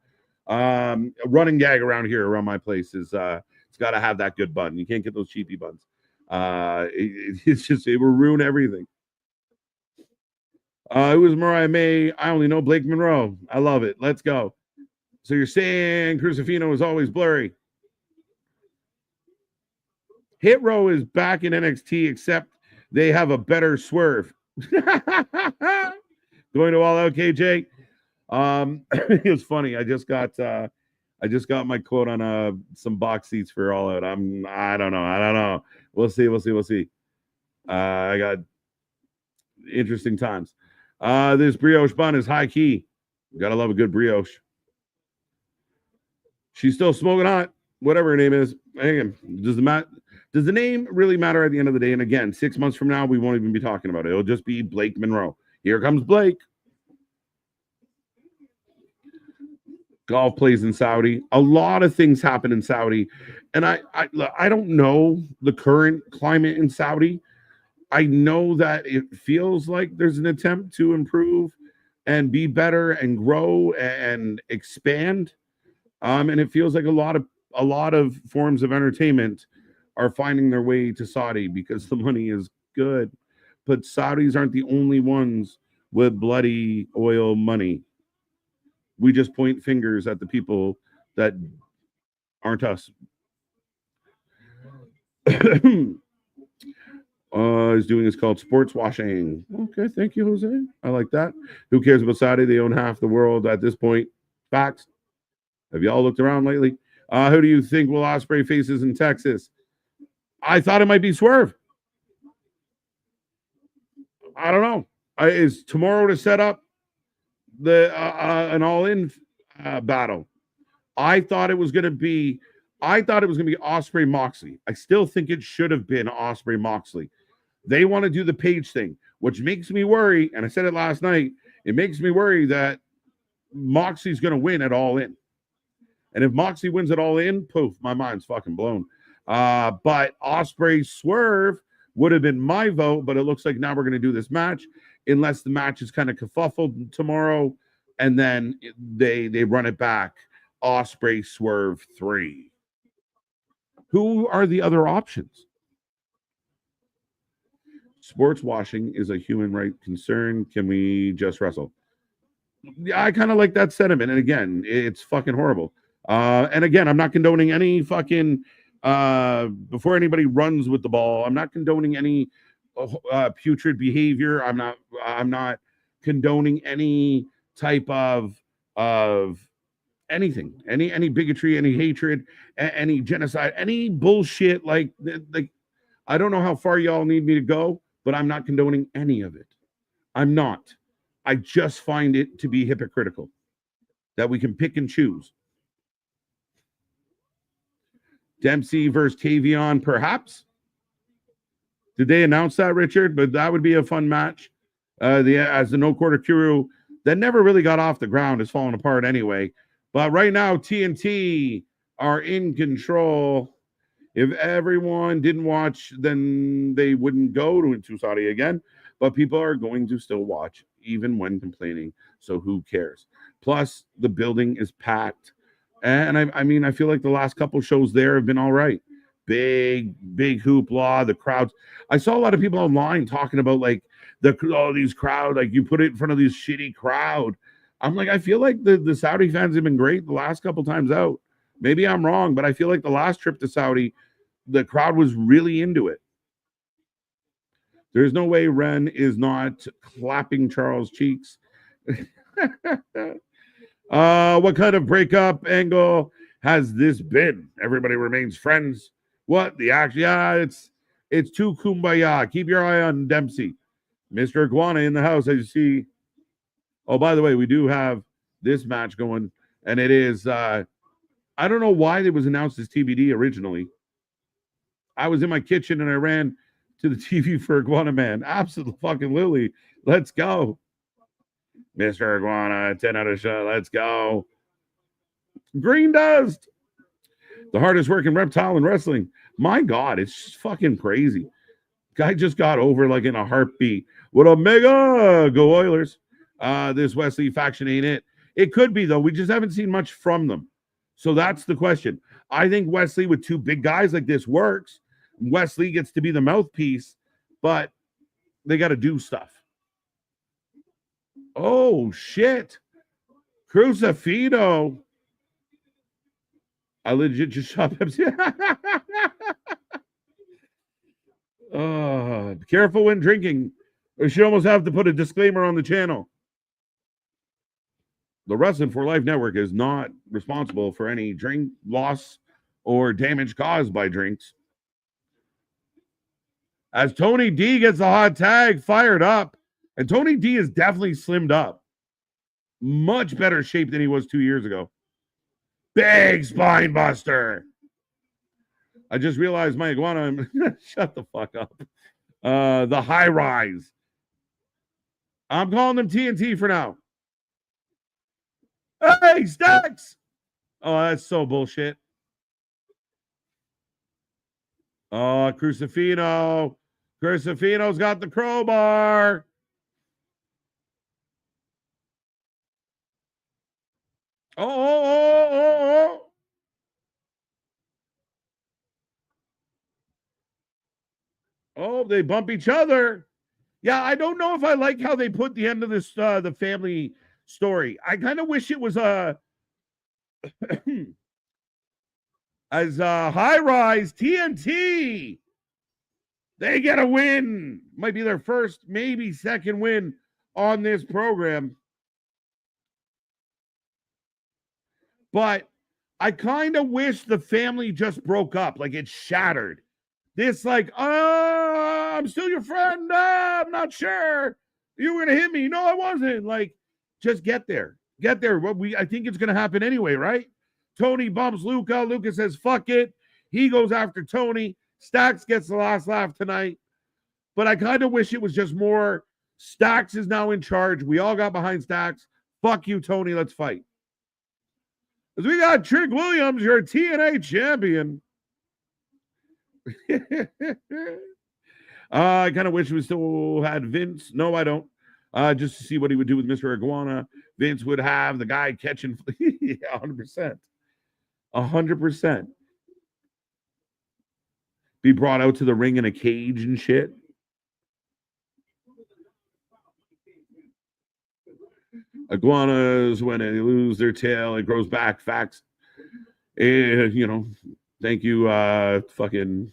A running gag around my place is it's got to have that good bun. You can't get those cheapy buns. It will ruin everything. It was Mariah May. I only know Blake Monroe. I love it. Let's go. So you're saying Crucifino is always blurry. Hit Row is back in NXT, except they have a better swerve. Going to All Out, KJ. It was funny. I just got my quote on some box seats for All Out. I don't know. We'll see. I got interesting times. This brioche bun is high key. Gotta love a good brioche. She's still smoking hot. Whatever her name is. Hang on. Does the name really matter at the end of the day? And again, 6 months from now, we won't even be talking about it. It'll just be Blake Monroe. Here comes Blake. Golf plays in Saudi. A lot of things happen in Saudi. And I don't know the current climate in Saudi. I know that it feels like there's an attempt to improve and be better and grow and expand. And it feels like a lot of forms of entertainment are finding their way to Saudi because the money is good. But Saudis aren't the only ones with bloody oil money. We just point fingers at the people that aren't us. He's doing is called sports washing. Okay, thank you, Jose. I like that. Who cares about Saudi? They own half the world at this point. Facts. Have y'all looked around lately? Who do you think Will Ospreay faces in Texas? I thought it might be Swerve. I don't know. Is tomorrow to set up an all-in battle. I thought it was going to be Osprey Moxley. I still think it should have been Osprey Moxley. They want to do the Page thing, which makes me worry. And I said it last night. It makes me worry that Moxley's going to win at All In. And if Moxley wins at All In, poof, my mind's fucking blown. But Osprey Swerve would have been my vote, but it looks like now we're going to do this match, unless the match is kind of kerfuffled tomorrow, and then they run it back. Osprey Swerve 3. Who are the other options? Sports washing is a human right concern. Can we just wrestle? Yeah, I kind of like that sentiment. And again, it's fucking horrible. And again, I'm not condoning any fucking before anybody runs with the ball. I'm not condoning any putrid behavior. I'm not condoning any type of anything, any bigotry, any hatred, any genocide, any bullshit. Like I don't know how far y'all need me to go, but I'm not condoning any of it. I'm not. I just find it to be hypocritical that we can pick and choose. Dempsey versus Tavion, perhaps. Did they announce that, Richard? But that would be a fun match. As the No Quarter Kuru that never really got off the ground is falling apart anyway. But right now, TNT are in control. If everyone didn't watch, then they wouldn't go to Saudi again. But people are going to still watch, even when complaining. So who cares? Plus, the building is packed. And I mean, I feel like the last couple shows there have been all right. Big hoopla. The crowds. I saw a lot of people online talking about like these crowd. Like you put it in front of this shitty crowd. I'm like, I feel like the Saudi fans have been great the last couple times out. Maybe I'm wrong, but I feel like the last trip to Saudi, the crowd was really into it. There's no way Ren is not clapping Charles' cheeks. What kind of breakup angle has this been? Everybody remains friends. What the action? Yeah, it's too kumbaya. Keep your eye on Dempsey. Mr. Iguana in the house, as you see. Oh, by the way, we do have this match going, and it is I don't know why it was announced as TBD originally. I was in my kitchen and I ran to the TV for Iguana Man. Absolutely fucking Lily. Let's go. Mr. Iguana, 10 out of 10. Let's go. Green Dust. The hardest working reptile in wrestling. My God, it's just fucking crazy. Guy just got over like in a heartbeat. What a mega go Oilers. This Wesley faction ain't it. It could be, though. We just haven't seen much from them. So that's the question. I think Wesley with two big guys like this works. Wesley gets to be the mouthpiece, but they got to do stuff. Oh, shit. Crucifino. I legit just shot Pepsi. Careful when drinking. We should almost have to put a disclaimer on the channel. The Wrestling for Life Network is not responsible for any drink loss or damage caused by drinks. As Tony D gets the hot tag fired up, and Tony D is definitely slimmed up. Much better shape than he was 2 years ago. Big spine buster. I just realized my iguana. Shut the fuck up. The high rise. I'm calling them TNT for now. Hey, Stacks. Oh, that's so bullshit. Oh, Crucifino. Crucifino's got the crowbar. Oh. Oh, they bump each other. Yeah, I don't know if I like how they put the end of this, the family story. I kind of wish it was as high rise TNT. They get a win. Might be their first, maybe second win on this program. But I kind of wish the family just broke up, like it shattered. This like, I'm still your friend. I'm not sure. You were going to hit me. No, I wasn't. Like, Just get there. Get there. I think it's going to happen anyway, right? Tony bumps Luca. Luca says, fuck it. He goes after Tony. Stacks gets the last laugh tonight. But I kind of wish it was just more. Stacks is now in charge. We all got behind Stacks. Fuck you, Tony. Let's fight. As we got Trick Williams, your TNA champion. I kind of wish we still had Vince. No, I don't. Just to see what he would do with Mr. Iguana. Vince would have the guy catching. Yeah, 100%. 100%. Be brought out to the ring in a cage and shit. Iguanas, when they lose their tail, it grows back. Facts. You know, thank you, fucking.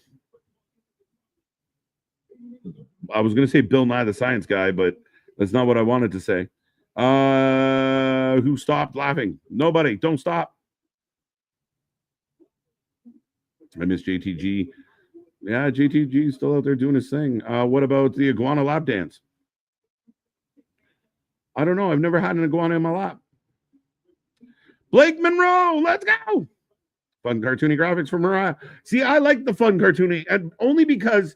I was going to say Bill Nye the Science Guy, but that's not what I wanted to say. Who stopped laughing? Nobody. Don't stop. I miss JTG. Yeah, JTG is still out there doing his thing. What about the iguana lap dance? I don't know. I've never had an iguana in my lap. Blake Monroe, let's go. Fun cartoony graphics from Mariah. See, I like the fun cartoony, and only because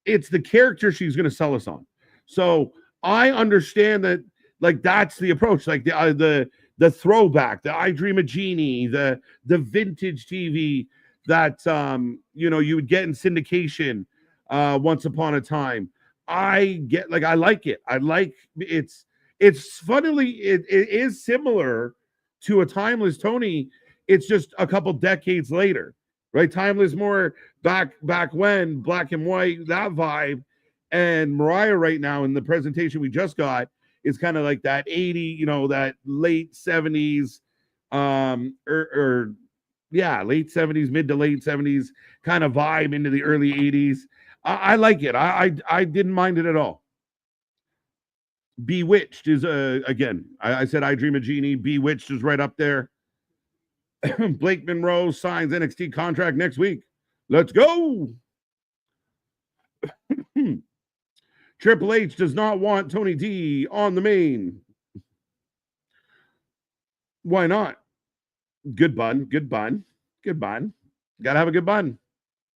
it's the character she's going to sell us on. So I understand that, like, that's the approach. Like the throwback, the I Dream of Jeannie, the vintage TV that you would get in syndication once upon a time. I like it. I like it's funnily it is similar to a Timeless Tony. It's just a couple decades later, right? Timeless more back when, black and white, that vibe. And Mariah right now in the presentation we just got is kind of like that 80, that late 70s, late 70s, mid to late 70s kind of vibe into the early 80s. I like it. I didn't mind it at all. Bewitched is again. I said I Dream of Jeannie. Bewitched is right up there. Blake Monroe signs NXT contract next week. Let's go. Triple H does not want Tony D on the main. Why not? Good bun. Gotta have a good bun.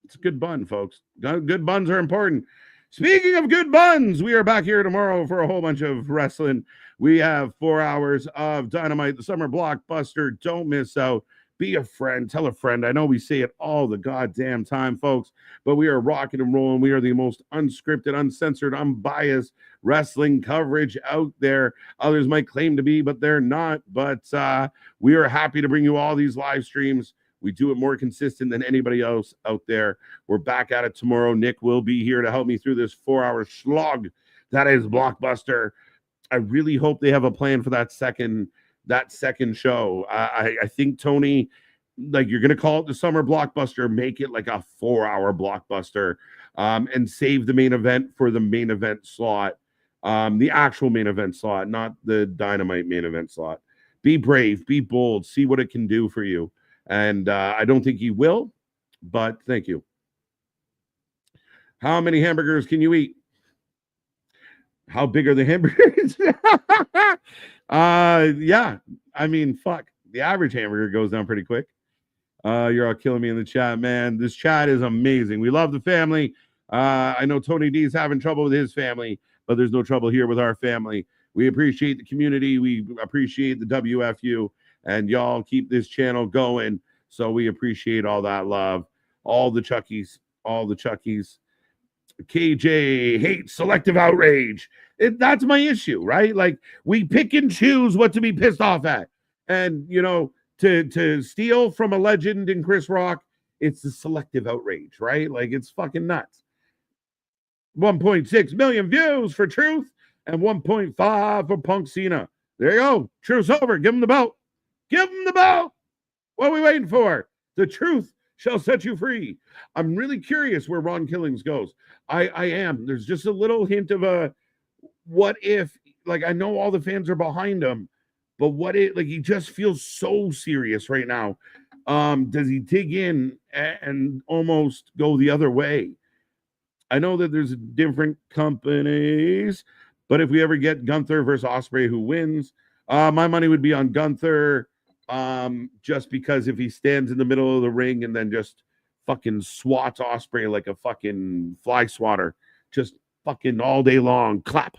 It's a good bun, folks. Good buns are important. Speaking of good buns, we are back here tomorrow for a whole bunch of wrestling. We have 4 hours of Dynamite, the summer blockbuster. Don't miss out. Be a friend. Tell a friend. I know we say it all the goddamn time, folks, but we are rocking and rolling. We are the most unscripted, uncensored, unbiased wrestling coverage out there. Others might claim to be, but they're not. But we are happy to bring you all these live streams. We do it more consistent than anybody else out there. We're back at it tomorrow. Nick will be here to help me through this 4-hour slog that is Blockbuster. I really hope they have a plan for that second show. I think, Tony, like, you're going to call it the summer blockbuster, make it like a 4-hour blockbuster, and save the main event for the main event slot, the actual main event slot, not the Dynamite main event slot. Be brave, be bold, see what it can do for you. And I don't think he will, but thank you. How many hamburgers can you eat? How big are the hamburgers? Yeah. I mean, fuck. The average hamburger goes down pretty quick. You're all killing me in the chat, man. This chat is amazing. We love the family. I know Tony D is having trouble with his family, but there's no trouble here with our family. We appreciate the community. We appreciate the WFU, and y'all keep this channel going. So we appreciate all that love. All the Chuckies. KJ hates selective outrage. That's my issue, right? Like, we pick and choose what to be pissed off at. And, to steal from a legend in Chris Rock, it's the selective outrage, right? Like, it's fucking nuts. 1.6 million views for Truth and 1.5 for Punk Cena. There you go. Truth's over. Give him the belt. Give him the belt. What are we waiting for? The truth shall set you free. I'm really curious where Ron Killings goes. I am. There's just a little hint of a what if, like, I know all the fans are behind him, but what if, like, he just feels so serious right now. Does he dig in and almost go the other way? I know that there's different companies, but if we ever get Gunther versus Ospreay, who wins? My money would be on Gunther, just because if he stands in the middle of the ring and then just fucking swats Osprey like a fucking fly swatter, just fucking all day long, clap.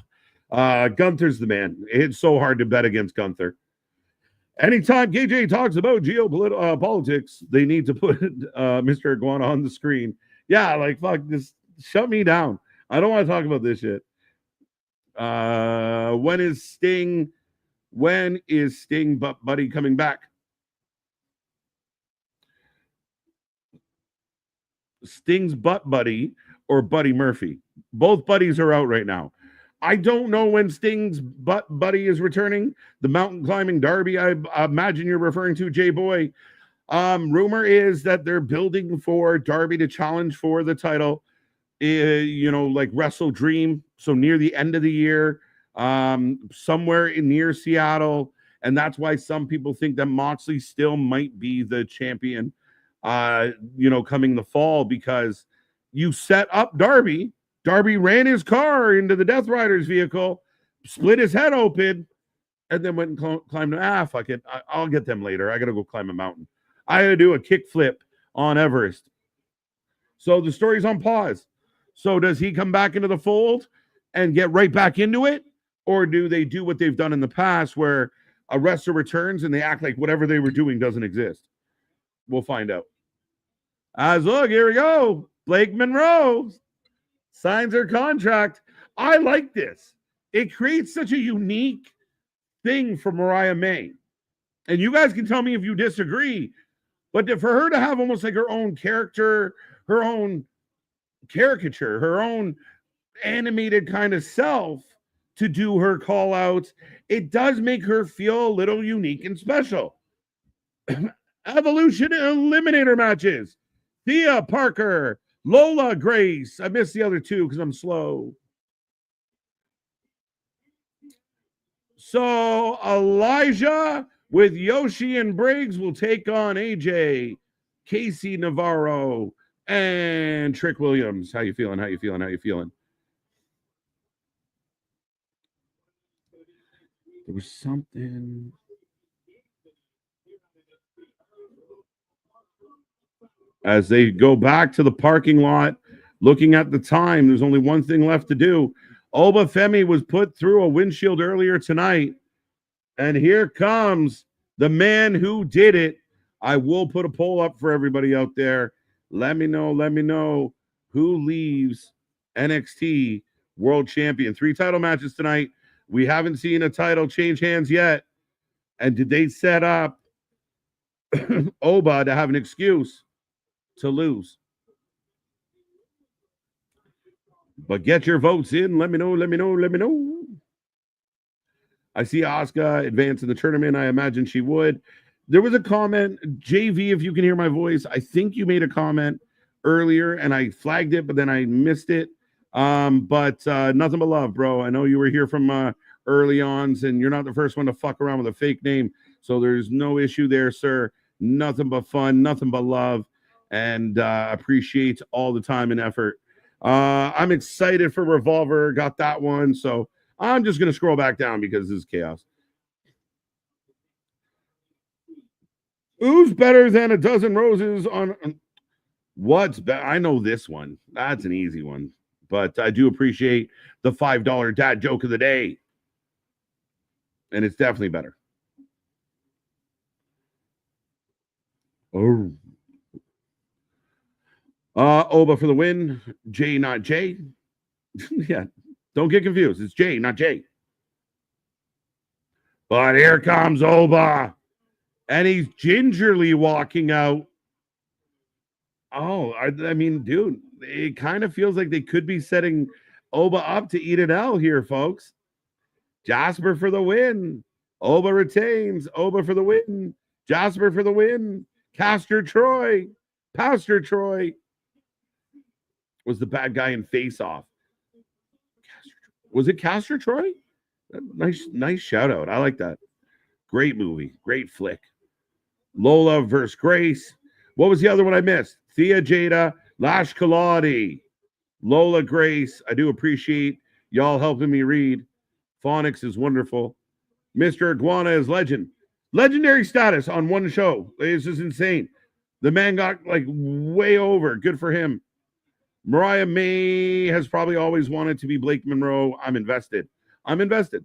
Gunther's the man. It's so hard to bet against Gunther. Anytime KJ talks about geopolitics, they need to put Mr. Iguana on the screen. Yeah, like fuck, just shut me down. I don't want to talk about this shit. When is Sting Buddy coming back? Sting's butt buddy or Buddy Murphy? Both buddies are out right now. I don't know when Sting's butt buddy is returning. The mountain climbing derby, I imagine you're referring to, J-Boy. Rumor is that they're building for Darby to challenge for the title, like Wrestle Dream. So near the end of the year, somewhere near Seattle. And that's why some people think that Moxley still might be the champion, coming the fall, because you set up Darby. Darby ran his car into the Death Rider's vehicle, split his head open, and then went and climbed. Fuck it. I'll get them later. I got to go climb a mountain. I had to do a kickflip on Everest. So the story's on pause. So does he come back into the fold and get right back into it? Or do they do what they've done in the past where a wrestler returns and they act like whatever they were doing doesn't exist? We'll find out. Look, here we go. Blake Monroe signs her contract. I like this. It creates such a unique thing for Mariah May. And you guys can tell me if you disagree, but for her to have almost like her own character, her own caricature, her own animated kind of self to do her call outs, it does make her feel a little unique and special. Evolution Eliminator matches. Thea Parker, Lola Grace. I missed the other two because I'm slow. So Elijah with Yoshi and Briggs will take on AJ, Casey Navarro, and Trick Williams. How you feeling? How you feeling? How you feeling? There was something. As they go back to the parking lot, looking at the time, there's only one thing left to do. Oba Femi was put through a windshield earlier tonight. And here comes the man who did it. I will put a poll up for everybody out there. Let me know who leaves NXT World Champion. 3 title matches tonight. We haven't seen a title change hands yet. And did they set up Oba to have an excuse to lose? But get your votes in. Let me know. I see Asuka advance in the tournament. I imagine she would. There was a comment, JV, if you can hear my voice. I think you made a comment earlier and I flagged it, but then I missed it. But nothing but love, bro. I know you were here from early on, and you're not the first one to fuck around with a fake name. So there's no issue there, sir. Nothing but fun, nothing but love, and appreciate all the time and effort. I'm excited for Revolver. Got that one. So I'm just going to scroll back down because this is chaos. Who's better than a dozen roses on what's better? I know this one. That's an easy one. But I do appreciate the $5 dad joke of the day. And it's definitely better. Oh. Oba for the win. J, not J. Yeah. Don't get confused. It's J, not J. But here comes Oba. And he's gingerly walking out. Oh, I mean, dude, it kind of feels like they could be setting Oba up to eat an L here, folks. Jasper for the win. Oba retains. Oba for the win. Jasper for the win. Pastor Troy was the bad guy in Face Off. Was it Castor Troy? Nice shout out. I like that. Great movie. Great flick. Lola versus Grace. What was the other one I missed? Thea Jada, Lash Kaladi, Lola Grace. I do appreciate y'all helping me read. Phonics is wonderful. Mr. Iguana is legendary status on one show. It's just insane. The man got like way over. Good for him. Mariah May has probably always wanted to be Blake Monroe. I'm invested. I'm invested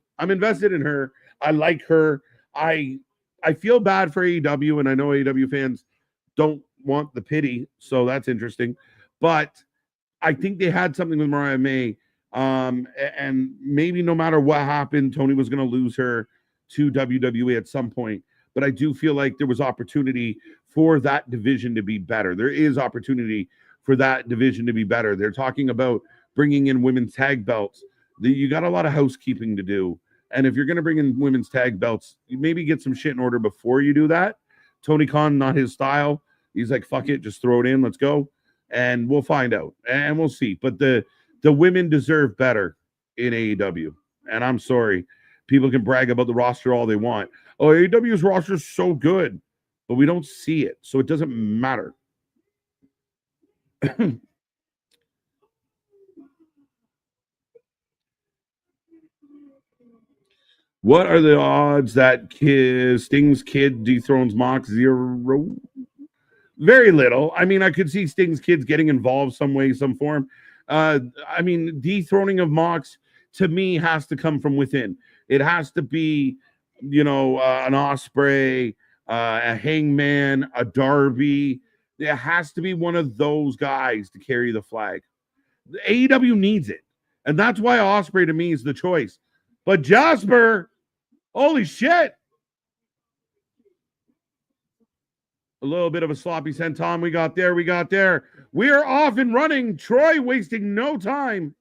in her. I like her. I feel bad for AEW, and I know AEW fans don't want the pity, so that's interesting. But I think they had something with Mariah May. And maybe no matter what happened, Tony was going to lose her to WWE at some point. But I do feel like there was opportunity for that division to be better. There is opportunity for that division to be better. They're talking about bringing in women's tag belts. You got a lot of housekeeping to do. And if you're going to bring in women's tag belts, you maybe get some shit in order before you do that. Tony Khan, not his style. He's like, fuck it, just throw it in. Let's go. And we'll find out. And we'll see. But the women deserve better in AEW. And I'm sorry. People can brag about the roster all they want. Oh, AEW's roster is so good. But we don't see it. So it doesn't matter. What are the odds that Sting's kid dethrones Mox? 0? Very little. I mean, I could see Sting's kids getting involved some way, some form. I mean, dethroning of Mox to me has to come from within. It has to be, an Ospreay, a Hangman, a Darby. There has to be one of those guys to carry the flag. The AEW needs it. And that's why Ospreay to me is the choice. But Jasper, holy shit. A little bit of a sloppy senton. We got there. We are off and running. Troy wasting no time.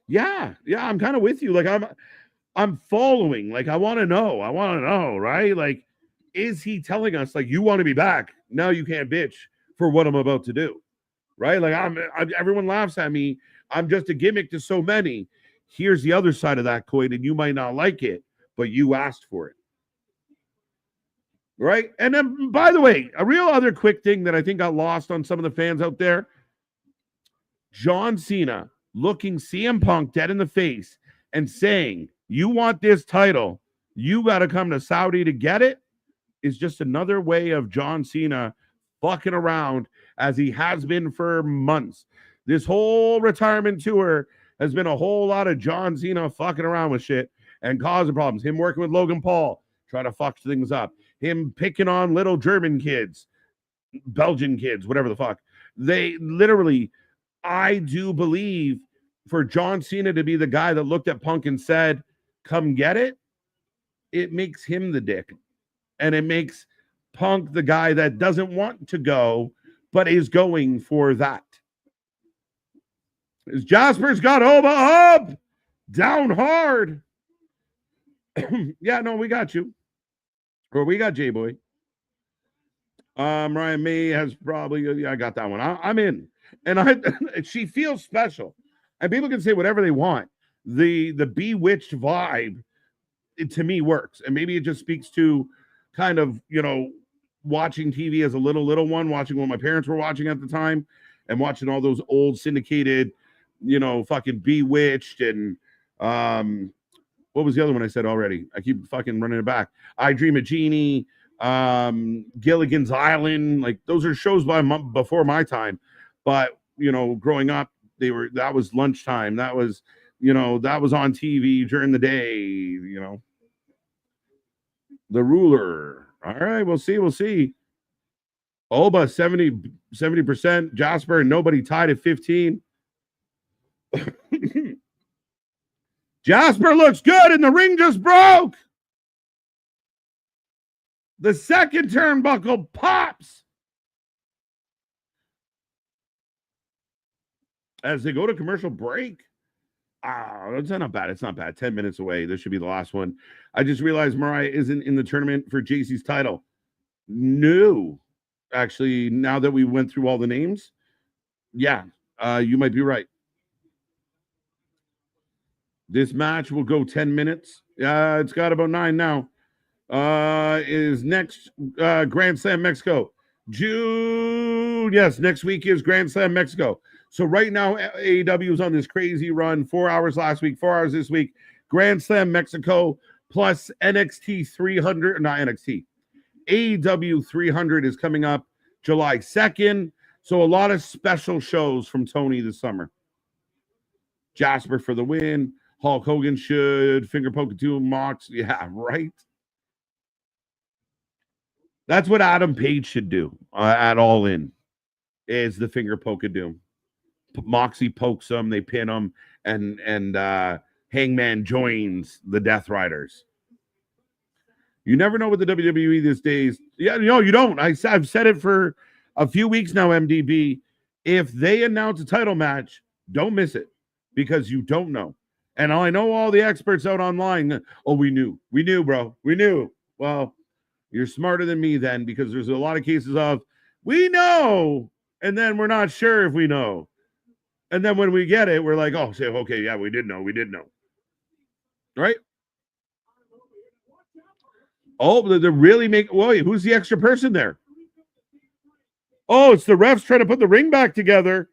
Yeah, I'm kind of with you. Like I'm following. Like I want to know, right? Like, is he telling us like you want to be back? Now you can't bitch for what I'm about to do, right? Like everyone laughs at me. I'm just a gimmick to so many. Here's the other side of that coin, and you might not like it, but you asked for it. Right? And then, by the way, a real other quick thing that I think got lost on some of the fans out there, John Cena looking CM Punk dead in the face and saying, you want this title, you got to come to Saudi to get it, is just another way of John Cena fucking around as he has been for months. This whole retirement tour has been a whole lot of John Cena fucking around with shit and causing problems. Him working with Logan Paul, trying to fuck things up. Him picking on little German kids, Belgian kids, whatever the fuck. They literally, I do believe for John Cena to be the guy that looked at Punk and said, come get it, it makes him the dick. And it makes Punk the guy that doesn't want to go, but is going for that. Jasper's got Oba up, down hard. Yeah, no, we got you. Or we got J-Boy. Ryan May has probably, I got that one. I'm in. And she feels special. And people can say whatever they want. The bewitched vibe, to me, works. And maybe it just speaks to kind of, watching TV as a little one, watching what my parents were watching at the time, and watching all those old syndicated, fucking Bewitched and what was the other one I said already? I keep fucking running it back. I Dream of Jeannie, Gilligan's Island. Like those are shows before my time, but growing up, that was lunchtime. That was that was on TV during the day. The Ruler. All right, we'll see. Oba 70%. Jasper and nobody tied at 15. Jasper looks good and the ring just broke. The second turnbuckle pops as they go to commercial break. It's not bad. It's not bad. 10 minutes away. This should be the last one. I just realized Mariah isn't in the tournament for JC's title. No. Actually, now that we went through all the names, yeah, you might be right. This match will go 10 minutes. It's got about 9 now. Is next Grand Slam Mexico. June. Yes, next week is Grand Slam Mexico. So right now, AEW is on this crazy run. 4 hours last week, 4 hours this week. Grand Slam Mexico plus NXT 300, not NXT. AEW 300 is coming up July 2nd. So a lot of special shows from Tony this summer. Jasper for the win. Hulk Hogan should finger poke to Mox. Yeah, right. That's what Adam Page should do at All In, is the finger poke of doom. Moxie pokes them, they pin them, and Hangman joins the Death Riders. You never know with the WWE these days. Yeah, no, you don't. I've said it for a few weeks now, MDB. If they announce a title match, don't miss it, because you don't know. And I know all the experts out online. Oh, we knew, bro. We knew. Well, you're smarter than me then, because there's a lot of cases of we know, and then we're not sure if we know. And then when we get it, we're like, oh, say, okay, yeah, we did know. Right? Oh, they're really making. Wait, who's the extra person there? Oh, it's the refs trying to put the ring back together.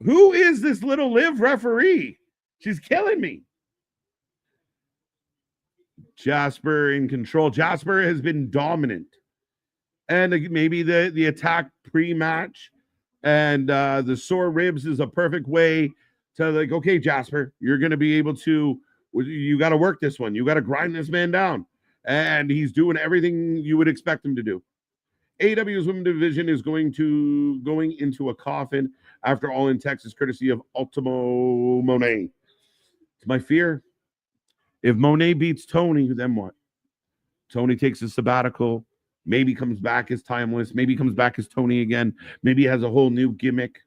Who is this little Liv referee? She's killing me. Jasper in control. Jasper has been dominant. And maybe the attack pre-match and the sore ribs is a perfect way to, like, okay, Jasper, you're going to be able to, you got to work this one. You got to grind this man down. And he's doing everything you would expect him to do. AEW's women's division is going into a coffin after All In Texas, courtesy of Ultimo Monet. It's my fear. If Monet beats Tony, then what? Tony takes a sabbatical, maybe comes back as Timeless, maybe comes back as Tony again, maybe has a whole new gimmick.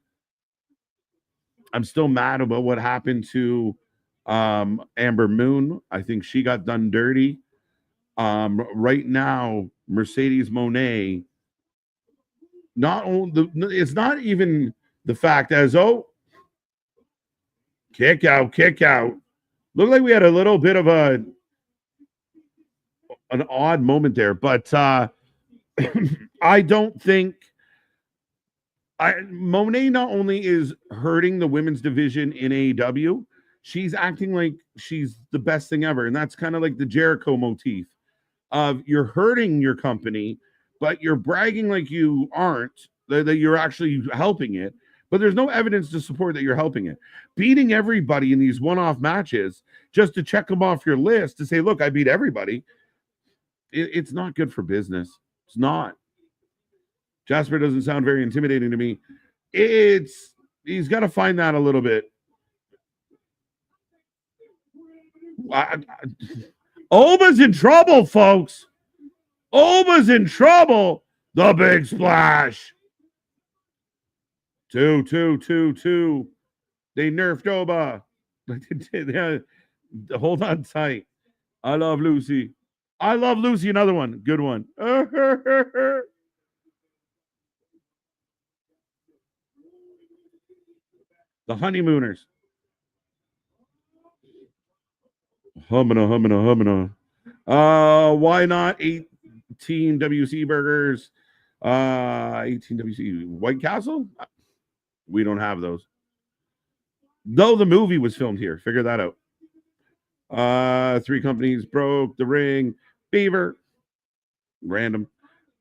I'm still mad about what happened to Amber Moon. I think she got done dirty. Right now, Mercedes Monet, it's not even the fact as, kick out. Looked like we had a little bit of an odd moment there, but I don't think Monet not only is hurting the women's division in AEW, she's acting like she's the best thing ever. And that's kind of like the Jericho motif of you're hurting your company, but you're bragging like you aren't, that you're actually helping it. But there's no evidence to support that you're helping it. Beating everybody in these one-off matches just to check them off your list to say, look, I beat everybody. It's not good for business. It's not. Jasper doesn't sound very intimidating to me. He's got to find that a little bit. Oba's in trouble, folks. Oba's in trouble. The big splash. 2. They nerfed Oba. Hold on tight. I love Lucy. Another one. Good one. The honeymooners. Humana. Why not 18 WC burgers? 18 WC White Castle? We don't have those. Though the movie was filmed here. Figure that out. 3 companies broke the ring. Beaver. Random.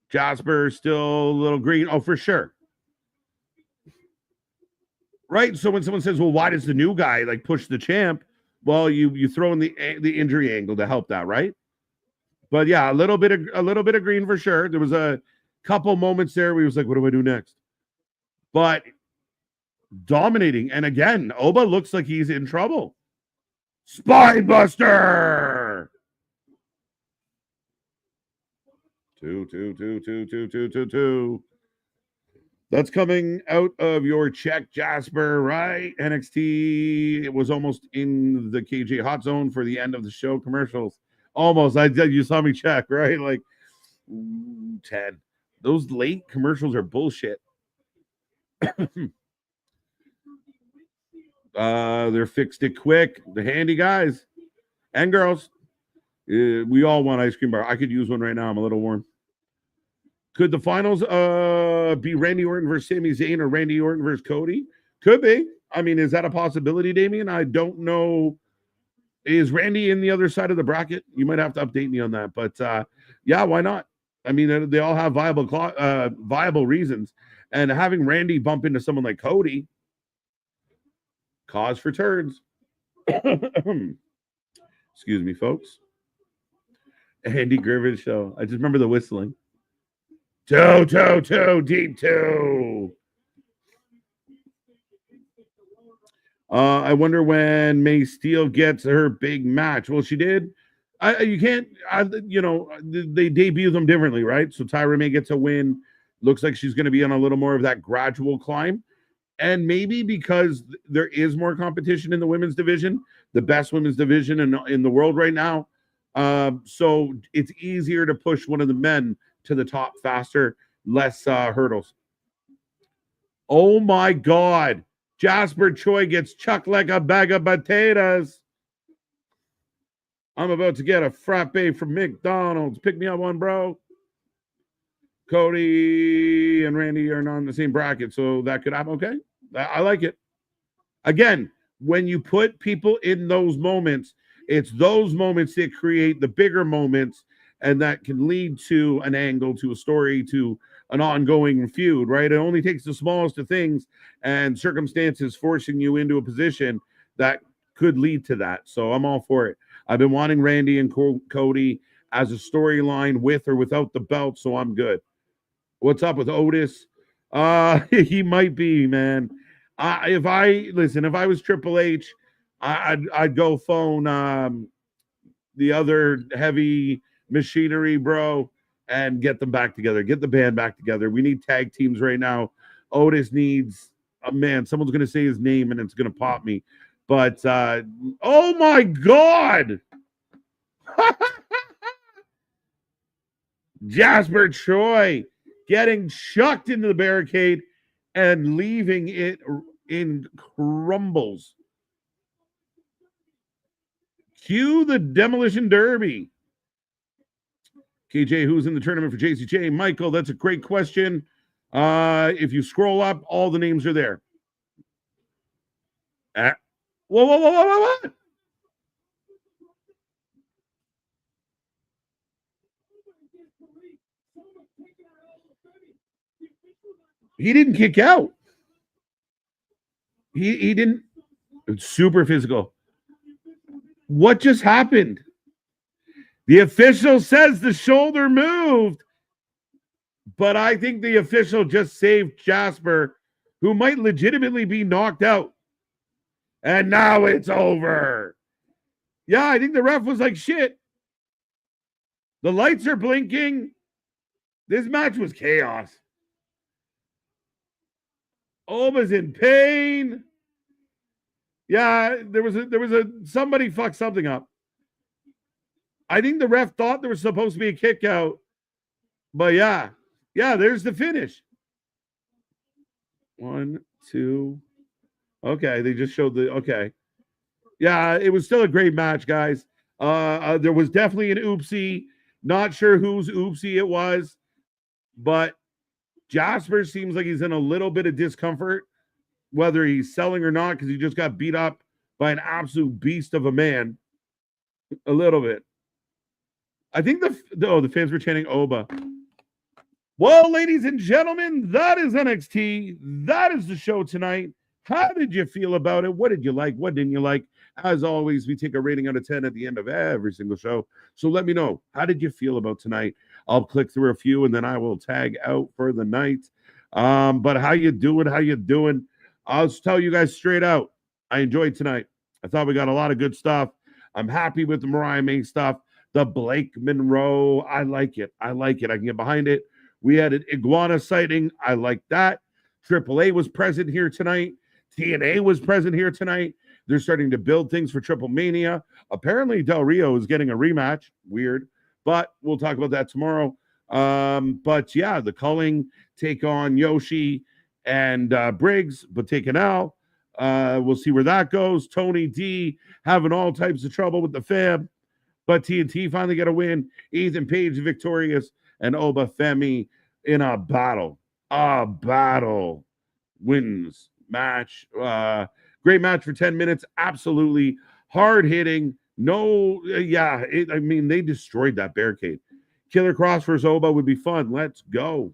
Jasper still a little green. Oh, for sure. Right? So when someone says, well, why does the new guy like push the champ? Well, you throw in the injury angle to help that, right? But yeah, a little bit of green for sure. There was a couple moments there where he was like, what do I do next? But dominating. And again, Oba looks like he's in trouble. Spinebuster. 2. That's coming out of your check, Jasper, right? NXT, it was almost in the KJ hot zone for the end of the show commercials. Almost. You saw me check, right? Like 10. Those late commercials are bullshit. They're fixed it quick. The handy guys and girls. We all want ice cream bar. I could use one right now. I'm a little warm. Could the finals be Randy Orton versus Sami Zayn or Randy Orton versus Cody? Could be. I mean, is that a possibility, Damien? I don't know Is Randy in the other side of the bracket? You might have to update me on that. But yeah, why not? I mean, they all have viable reasons. And having Randy bump into someone like Cody, cause for turns. Excuse me, folks. Andy Griffith show. I just remember the whistling. Toe, toe, toe, deep toe. I wonder when May Steele gets her big match. Well, she did. You can't, they debut them differently, right? So Tyra May gets a win. Looks like she's going to be on a little more of that gradual climb. And maybe because there is more competition in the women's division, the best women's division in the world right now. So it's easier to push one of the men to the top faster, less hurdles. Oh my God. Jasper Choi gets chucked like a bag of potatoes. I'm about to get a frappe from McDonald's. Pick me up one, bro. Cody and Randy are not in the same bracket, so that could happen. Okay. I like it. Again, when you put people in those moments, it's those moments that create the bigger moments, and that can lead to an angle, to a story, to an ongoing feud, right? It only takes the smallest of things and circumstances forcing you into a position that could lead to that. So I'm all for it. I've been wanting Randy and Cody as a storyline with or without the belt, so I'm good. What's up with Otis? He might be, man. If I was Triple H, I'd go phone the other heavy machinery, bro, and get them back together. Get the band back together. We need tag teams right now. Otis needs a man. Someone's going to say his name and it's going to pop me. But, oh my God. Jasper Choi getting chucked into the barricade and leaving it in crumbles. Cue the Demolition Derby. KJ, who's in the tournament for JCJ? Michael, that's a great question. If you scroll up, all the names are there. Whoa. He didn't kick out. He didn't. It's super physical. What just happened? The official says the shoulder moved, but I think the official just saved Jasper, who might legitimately be knocked out. And now it's over. Yeah, I think the ref was like, shit. The lights are blinking. This match was chaos. Oba's in pain. Yeah, there was a somebody fucked something up. I think the ref thought there was supposed to be a kick out. But yeah, there's the finish. 1, 2. Okay, they just showed the okay. Yeah, it was still a great match, guys. There was definitely an oopsie. Not sure whose oopsie it was, but Jasper seems like he's in a little bit of discomfort, whether he's selling or not, because he just got beat up by an absolute beast of a man. A little bit. I think the fans were chanting Oba. Well, ladies and gentlemen, that is NXT. That is the show tonight. How did you feel about it? What did you like? What didn't you like? As always, we take a rating out of 10 at the end of every single show. So let me know. How did you feel about tonight? I'll click through a few and then I will tag out for the night. But how you doing? How you doing? I'll just tell you guys straight out. I enjoyed tonight. I thought we got a lot of good stuff. I'm happy with the Mariah May stuff. The Blake Monroe. I like it. I can get behind it. We had an iguana sighting. I like that. AAA was present here tonight. TNA was present here tonight. They're starting to build things for Triple Mania. Apparently, Del Rio is getting a rematch. Weird. But we'll talk about that tomorrow. But yeah, the Culling take on Yoshi and Briggs, but take an L. We'll see where that goes. Tony D having all types of trouble with the fam. But TNT finally got a win. Ethan Page victorious. And Oba Femi in a battle. Wins match. Great match for 10 minutes. Absolutely hard-hitting, No, yeah, I mean, they destroyed that barricade. Killer Cross versus Oba would be fun. Let's go.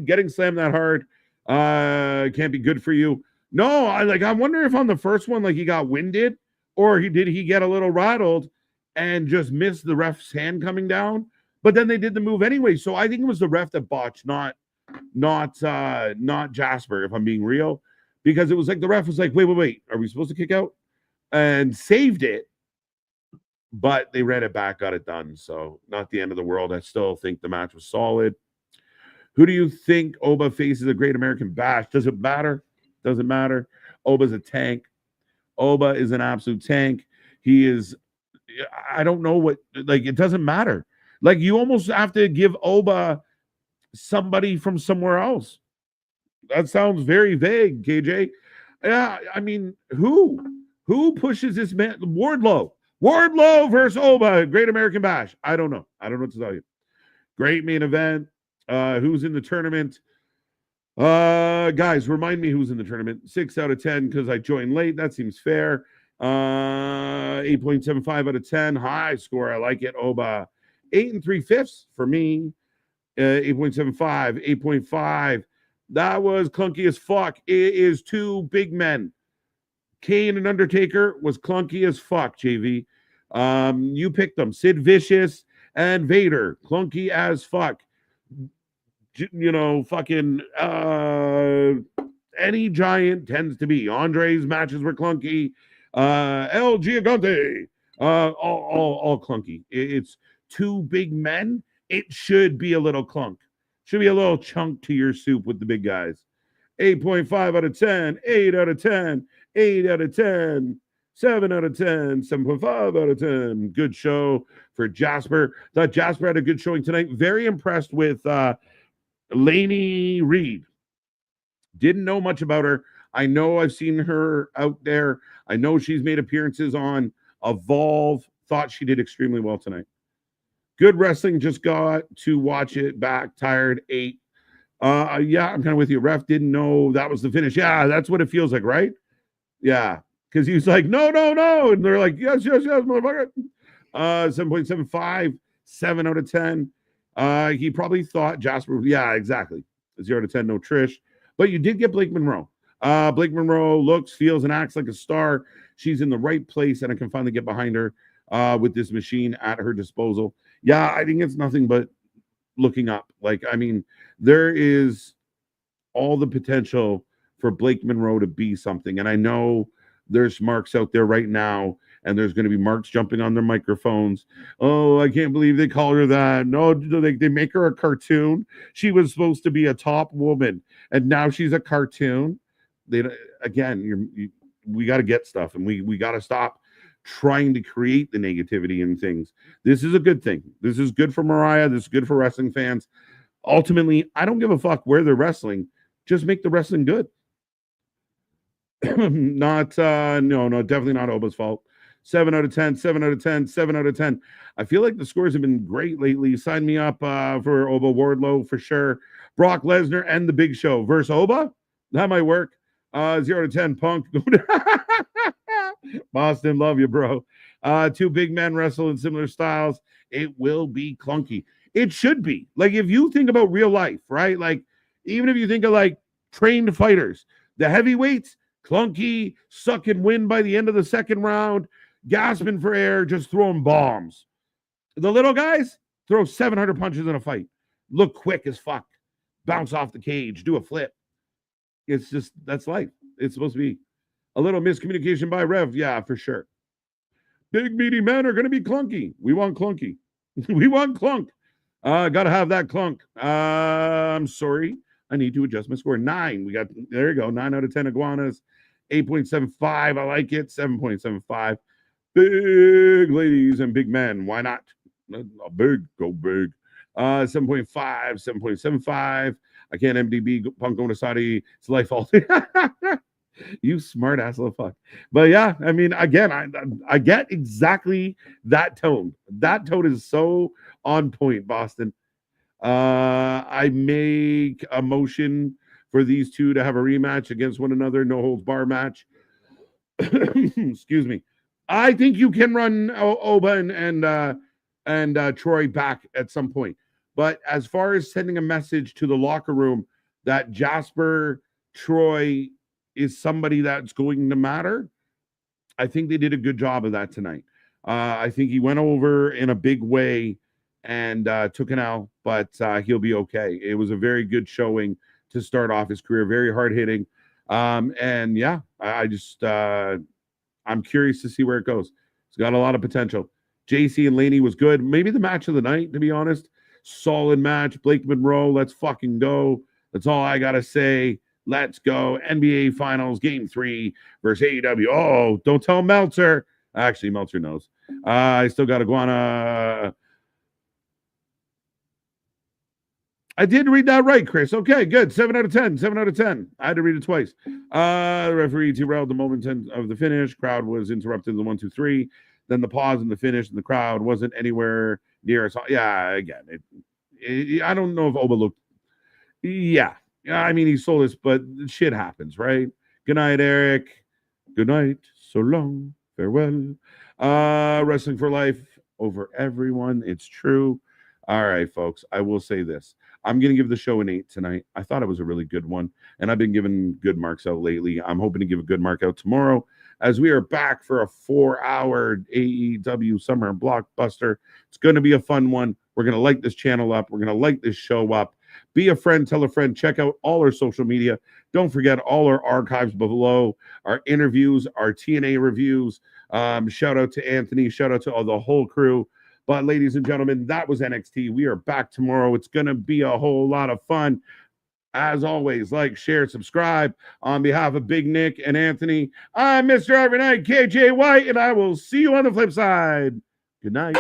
Getting slammed that hard can't be good for you. No, I wonder if on the first one, like, he got winded, or he get a little rattled and just missed the ref's hand coming down. But then they did the move anyway. So I think it was the ref that botched, not Jasper, if I'm being real. Because it was like the ref was like, wait, are we supposed to kick out? And saved it, but they ran it back, got it done. So not the end of the world. I still think the match was solid. Who do you think Oba faces a Great American Bash? Does it matter? Doesn't matter. Oba's a tank. Oba is an absolute tank. He is, I don't know what, like, it doesn't matter. Like, you almost have to give Oba somebody from somewhere else. That sounds very vague, KJ. Yeah, I mean, who pushes this man? Wardlow versus Oba, Great American Bash. I don't know what to tell you. Great main event. Who's in the tournament? Guys, remind me who's in the tournament. 6 out of 10 because I joined late. That seems fair. 8.75 out of 10. High score. I like it. Oba. 8 3/5 for me. 8.75, 8.5. That was clunky as fuck. It is two big men. Kane and Undertaker was clunky as fuck, JV. You picked them. Sid Vicious and Vader. Clunky as fuck. You know, fucking any giant tends to be. Andre's matches were clunky. El Gigante. All clunky. It's two big men. It should be a little clunk. Should be a little chunk to your soup with the big guys. 8.5 out of 10, 8 out of 10, 8 out of 10, 7 out of 10, 7.5 out of 10. Good show for Jasper. Thought Jasper had a good showing tonight. Very impressed with Lainey Reed. Didn't know much about her. I know I've seen her out there. I know she's made appearances on Evolve. Thought she did extremely well tonight. Good wrestling. Just got to watch it back. Tired. 8. Yeah, I'm kind of with you. Ref didn't know that was the finish. Yeah, that's what it feels like, right? Yeah, because he was like, no. And they're like, yes, motherfucker. 7.75, 7 out of 10. He probably thought Jasper, yeah, exactly. 0 to 10, no Trish. But you did get Blake Monroe. Blake Monroe looks, feels, and acts like a star. She's in the right place, and I can finally get behind her with this machine at her disposal. Yeah, I think it's nothing but looking up. Like, I mean, there is all the potential for Blake Monroe to be something. And I know there's marks out there right now, and there's going to be marks jumping on their microphones. Oh, I can't believe they called her that. No, they make her a cartoon. She was supposed to be a top woman, and now she's a cartoon. We got to get stuff, and we got to stop trying to create the negativity in things. This is a good thing. This is good for Mariah. This is good for wrestling fans. Ultimately, I don't give a fuck where they're wrestling. Just make the wrestling good. No, definitely not Oba's fault. 7 out of 10, 7 out of 10, 7 out of 10. I feel like the scores have been great lately. Sign me up for Oba Wardlow for sure. Brock Lesnar and the Big Show versus Oba. That might work. 0 to 10, Punk. Boston, love you, bro. Two big men wrestle in similar styles. It will be clunky. It should be. Like, if you think about real life, right? Like, even if you think of, like, trained fighters, the heavyweights, clunky, suck and win by the end of the second round, gasping for air, just throwing bombs. The little guys throw 700 punches in a fight. Look quick as fuck. Bounce off the cage. Do a flip. It's just, that's life. It's supposed to be a little miscommunication by Rev. Yeah, for sure. Big, meaty men are going to be clunky. We want clunky. We want clunk. Got to have that clunk. I'm sorry. I need to adjust my score. 9. There you go. 9 out of 10 iguanas. 8.75. I like it. 7.75. Big ladies and big men. Why not? Big, go big. 7.5, 7.75. I can't MDB Punk Onasati. It's life altered. You smart ass little fuck. But yeah, I mean, again, I get exactly that tone. That tone is so on point, Boston. I make a motion for these two to have a rematch against one another, no holds bar match. Excuse me. I think you can run Oba and Troy back at some point. But as far as sending a message to the locker room that Jasper Troy is somebody that's going to matter, I think they did a good job of that tonight. I think he went over in a big way and took an L, but he'll be okay. It was a very good showing to start off his career, very hard hitting. And yeah, I just I'm curious to see where it goes. It's got a lot of potential. JC and Laney was good. Maybe the match of the night, to be honest. Solid match. Blake Monroe, let's fucking go. That's all I got to say. Let's go. NBA Finals, Game 3 versus AEW. Oh, don't tell Meltzer. Actually, Meltzer knows. I still got Iguana. I did read that right, Chris. Okay, good. 7 out of 10. 7 out of 10. I had to read it twice. The referee derailed the moment of the finish. Crowd was interrupted in the 1, 2, 3. Then the pause and the finish, and the crowd wasn't anywhere near us. Yeah, again, I don't know if Oba looked. Yeah, I mean, he sold us, but shit happens, right? Good night, Eric. Good night. So long. Farewell. Wrestling for life over everyone. It's true. All right, folks. I will say this. I'm going to give the show an 8 tonight. I thought it was a really good one, and I've been giving good marks out lately. I'm hoping to give a good mark out tomorrow as we are back for a 4-hour AEW Summer Blockbuster. It's going to be a fun one. We're going to light this channel up. We're going to light this show up. Be a friend, tell a friend. Check out all our social media. Don't forget all our archives below, our interviews, our TNA reviews. Shout out to Anthony. Shout out to all the whole crew. But ladies and gentlemen, that was NXT. We are back tomorrow. It's going to be a whole lot of fun. As always, like, share, subscribe. On behalf of Big Nick and Anthony, I'm Mr. Every Night, KJ White, and I will see you on the flip side. Good night.